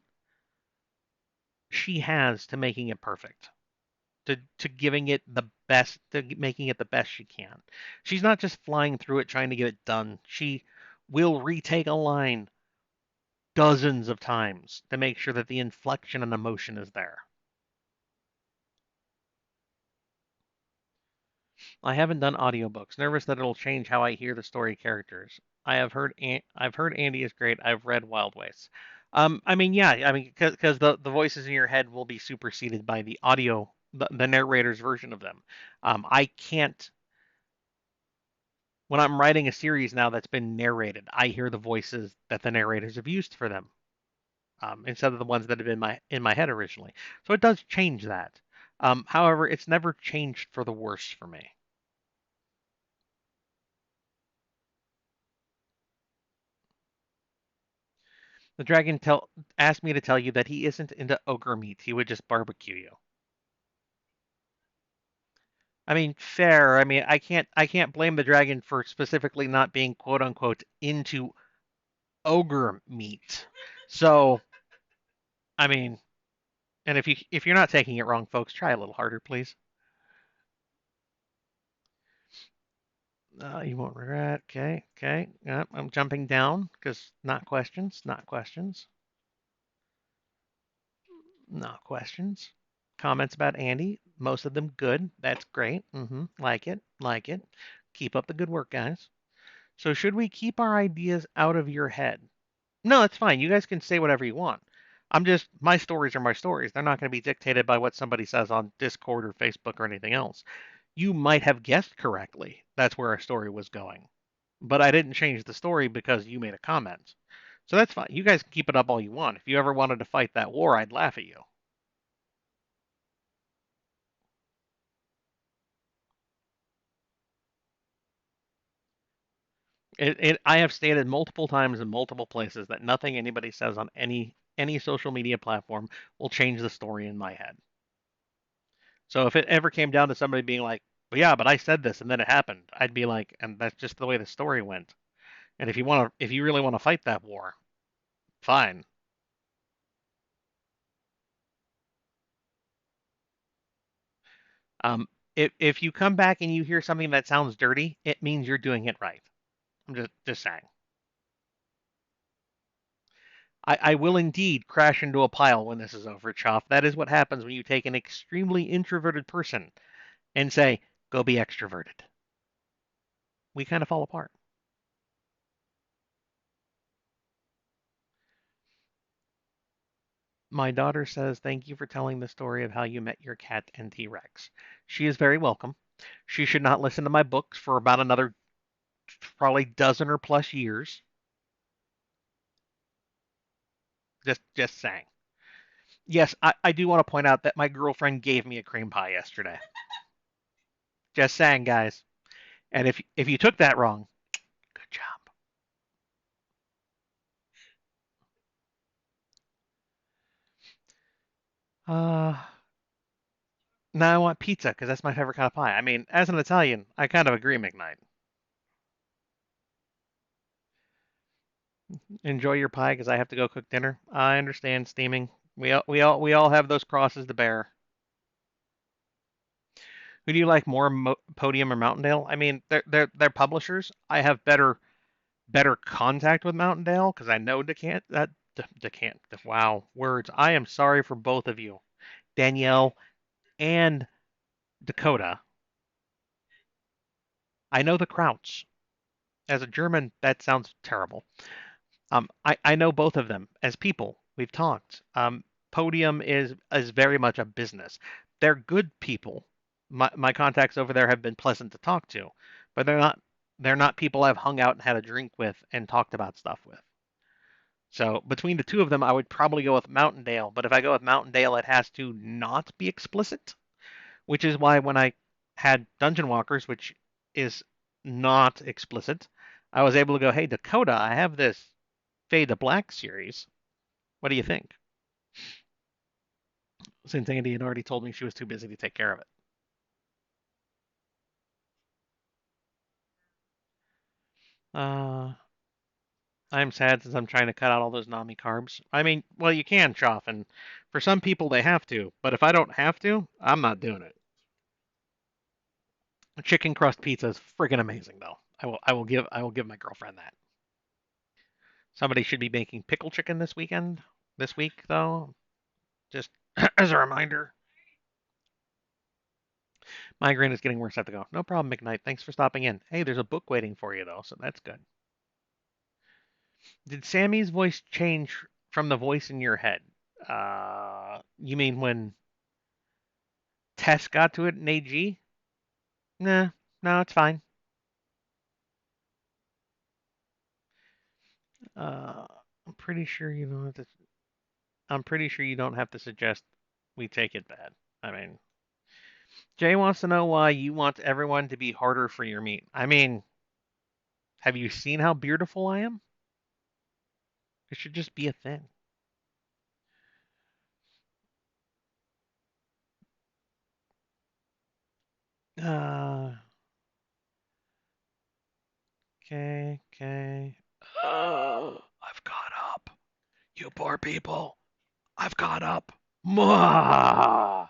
she has to making it perfect, to giving it the best, to making it the best she can. She's not just flying through it trying to get it done. She will retake a line dozens of times to make sure that the inflection and emotion is there. I haven't done audiobooks. Nervous that it'll change how I hear the story characters. I've heard Andy is great. I've read Wild Wastes. I mean, yeah, I mean, because the voices in your head will be superseded by the audio, the narrator's version of them. I can't when I'm writing a series now that's been narrated, I hear the voices that the narrators have used for them instead of the ones that have been in my head originally. So it does change that. However, it's never changed for the worse for me. The dragon asked me to tell you that he isn't into ogre meat. He would just barbecue you. I mean, fair. I mean, I can't blame the dragon for specifically not being quote unquote into ogre meat. So, I mean, and if you're not taking it wrong, folks, try a little harder, please. You won't regret. Okay, okay. Yep, I'm jumping down because not questions, not questions, not questions. Comments about Andy, most of them good. That's great. Like it, like it. Keep up the good work, guys. So, should we keep our ideas out of your head? No, it's fine. You guys can say whatever you want. My stories are my stories. They're not going to be dictated by what somebody says on Discord or Facebook or anything else. You might have guessed correctly. That's where our story was going. But I didn't change the story because you made a comment. So that's fine. You guys can keep it up all you want. If you ever wanted to fight that war, I'd laugh at you. I have stated multiple times in multiple places that nothing anybody says on any social media platform will change the story in my head. So if it ever came down to somebody being like, well, yeah, but I said this and then it happened, I'd be like, and that's just the way the story went. And if you really want to fight that war, fine. Um, if you come back and you hear something that sounds dirty, it means you're doing it right. I'm just saying. I will indeed crash into a pile when this is over, Choff. That is what happens when you take an extremely introverted person and say, go be extroverted. We kind of fall apart. My daughter says, thank you for telling the story of how you met your cat and T Rex. She is very welcome. She should not listen to my books for about another probably dozen or plus years. Just saying. Yes, I do want to point out that my girlfriend gave me a cream pie yesterday. Just saying, guys. And if you took that wrong, good job. Uh, Now I want pizza because that's my favorite kind of pie. I mean, as an Italian, I kind of agree, McKnight. Enjoy your pie because I have to go cook dinner. I understand steaming. We all have those crosses to bear. Who do you like more, Podium or Mountaindale? I mean, they're publishers. I have better contact with Mountaindale because I know Decant. Wow, words. I am sorry for both of you, Danielle and Dakota. I know the Krauts. As a German, that sounds terrible. I know both of them as people. We've talked. Podium is very much a business. They're good people. My contacts over there have been pleasant to talk to, but they're not people I've hung out and had a drink with and talked about stuff with. So between the two of them, I would probably go with Mountaindale. But if I go with Mountaindale, it has to not be explicit, which is why when I had Dungeon Walkers, which is not explicit, I was able to go, hey, Dakota, I have this Fade to Black series. What do you think? Since Andy had already told me she was too busy to take care of it. Uh, I'm sad since I'm trying to cut out all those Nami carbs. I mean, well, you can, Choff, and for some people they have to, but if I don't have to, I'm not doing it. Chicken crust pizza is friggin' amazing, though. I will give my girlfriend that. Somebody should be making pickle chicken this weekend. This week, though, just as a reminder. Migraine is getting worse. I have to go. No problem, McKnight. Thanks for stopping in. Hey, there's a book waiting for you, though, so that's good. Did Sammy's voice change from the voice in your head? You mean when Tess got to it in AG? Nah, no, it's fine. Uh, I'm pretty sure you don't have to. I'm pretty sure you don't have to suggest we take it bad. I mean, Jay wants to know why you want everyone to be harder for your meat. I mean, have you seen how beautiful I am? It should just be a thing. Uh, okay. I've got up. You poor people. I've got up. Mwah!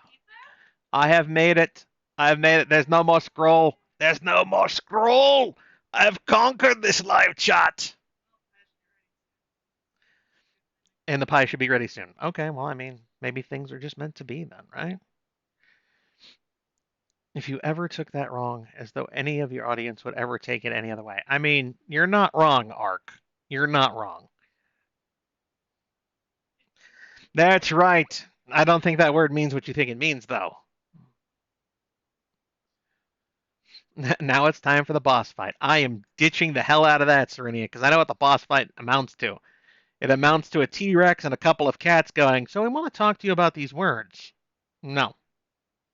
I have made it. I've made it. There's no more scroll. There's no more scroll. I've conquered this live chat. And the pie should be ready soon. Okay, well, I mean, maybe things are just meant to be then, right? If you ever took that wrong, as though any of your audience would ever take it any other way. I mean, you're not wrong, Ark. You're not wrong. That's right. I don't think that word means what you think it means, though. Now it's time for the boss fight. I am ditching the hell out of that, Serenia, because I know what the boss fight amounts to. It amounts to a T Rex and a couple of cats going, so I want to talk to you about these words. No.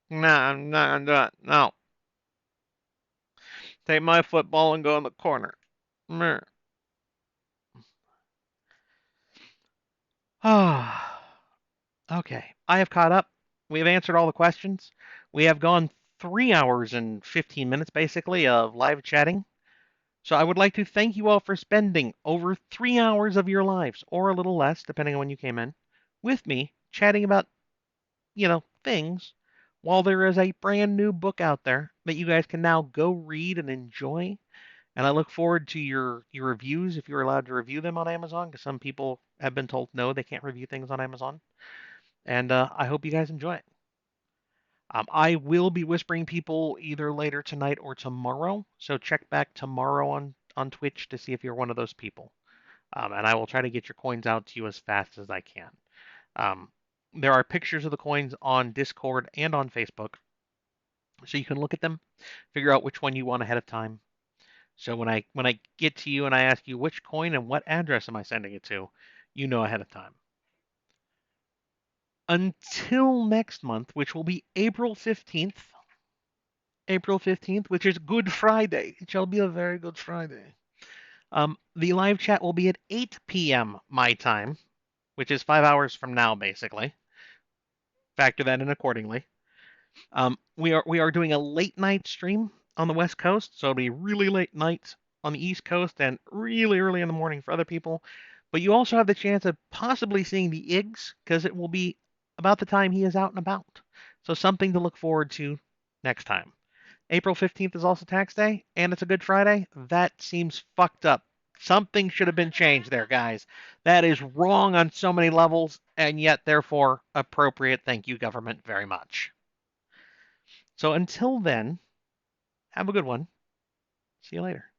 No, no, no, no. Take my football and go in the corner. Mer. Ah. Okay. I have caught up. We have answered all the questions. We have gone 3 hours and 15 minutes basically of live chatting. So I would like to thank you all for spending over 3 hours of your lives, or a little less, depending on when you came in, with me chatting about, things, while there is a brand new book out there that you guys can now go read and enjoy. And I look forward to your reviews if you're allowed to review them on Amazon, because some people have been told no, they can't review things on Amazon. And I hope you guys enjoy it. I will be whispering people either later tonight or tomorrow, so check back tomorrow on Twitch to see if you're one of those people. And I will try to get your coins out to you as fast as I can. Um, there are pictures of the coins on Discord and on Facebook, so you can look at them, figure out which one you want ahead of time. So when I get to you and I ask you which coin and what address am I sending it to, you know ahead of time. Until next month, which will be April 15th, which is Good Friday. It shall be a very good Friday. The live chat will be at 8 p.m. my time, which is 5 hours from now, basically. Factor that in accordingly. We are doing a late night stream on the West Coast, so it'll be really late night on the East Coast and really early in the morning for other people. But you also have the chance of possibly seeing the Iggs, because it will be about the time he is out and about. So something to look forward to next time. April 15th is also tax day, and it's a Good Friday. That seems fucked up. Something should have been changed there, guys. That is wrong on so many levels, and yet, therefore, appropriate. Thank you, government, very much. So until then, have a good one. See you later.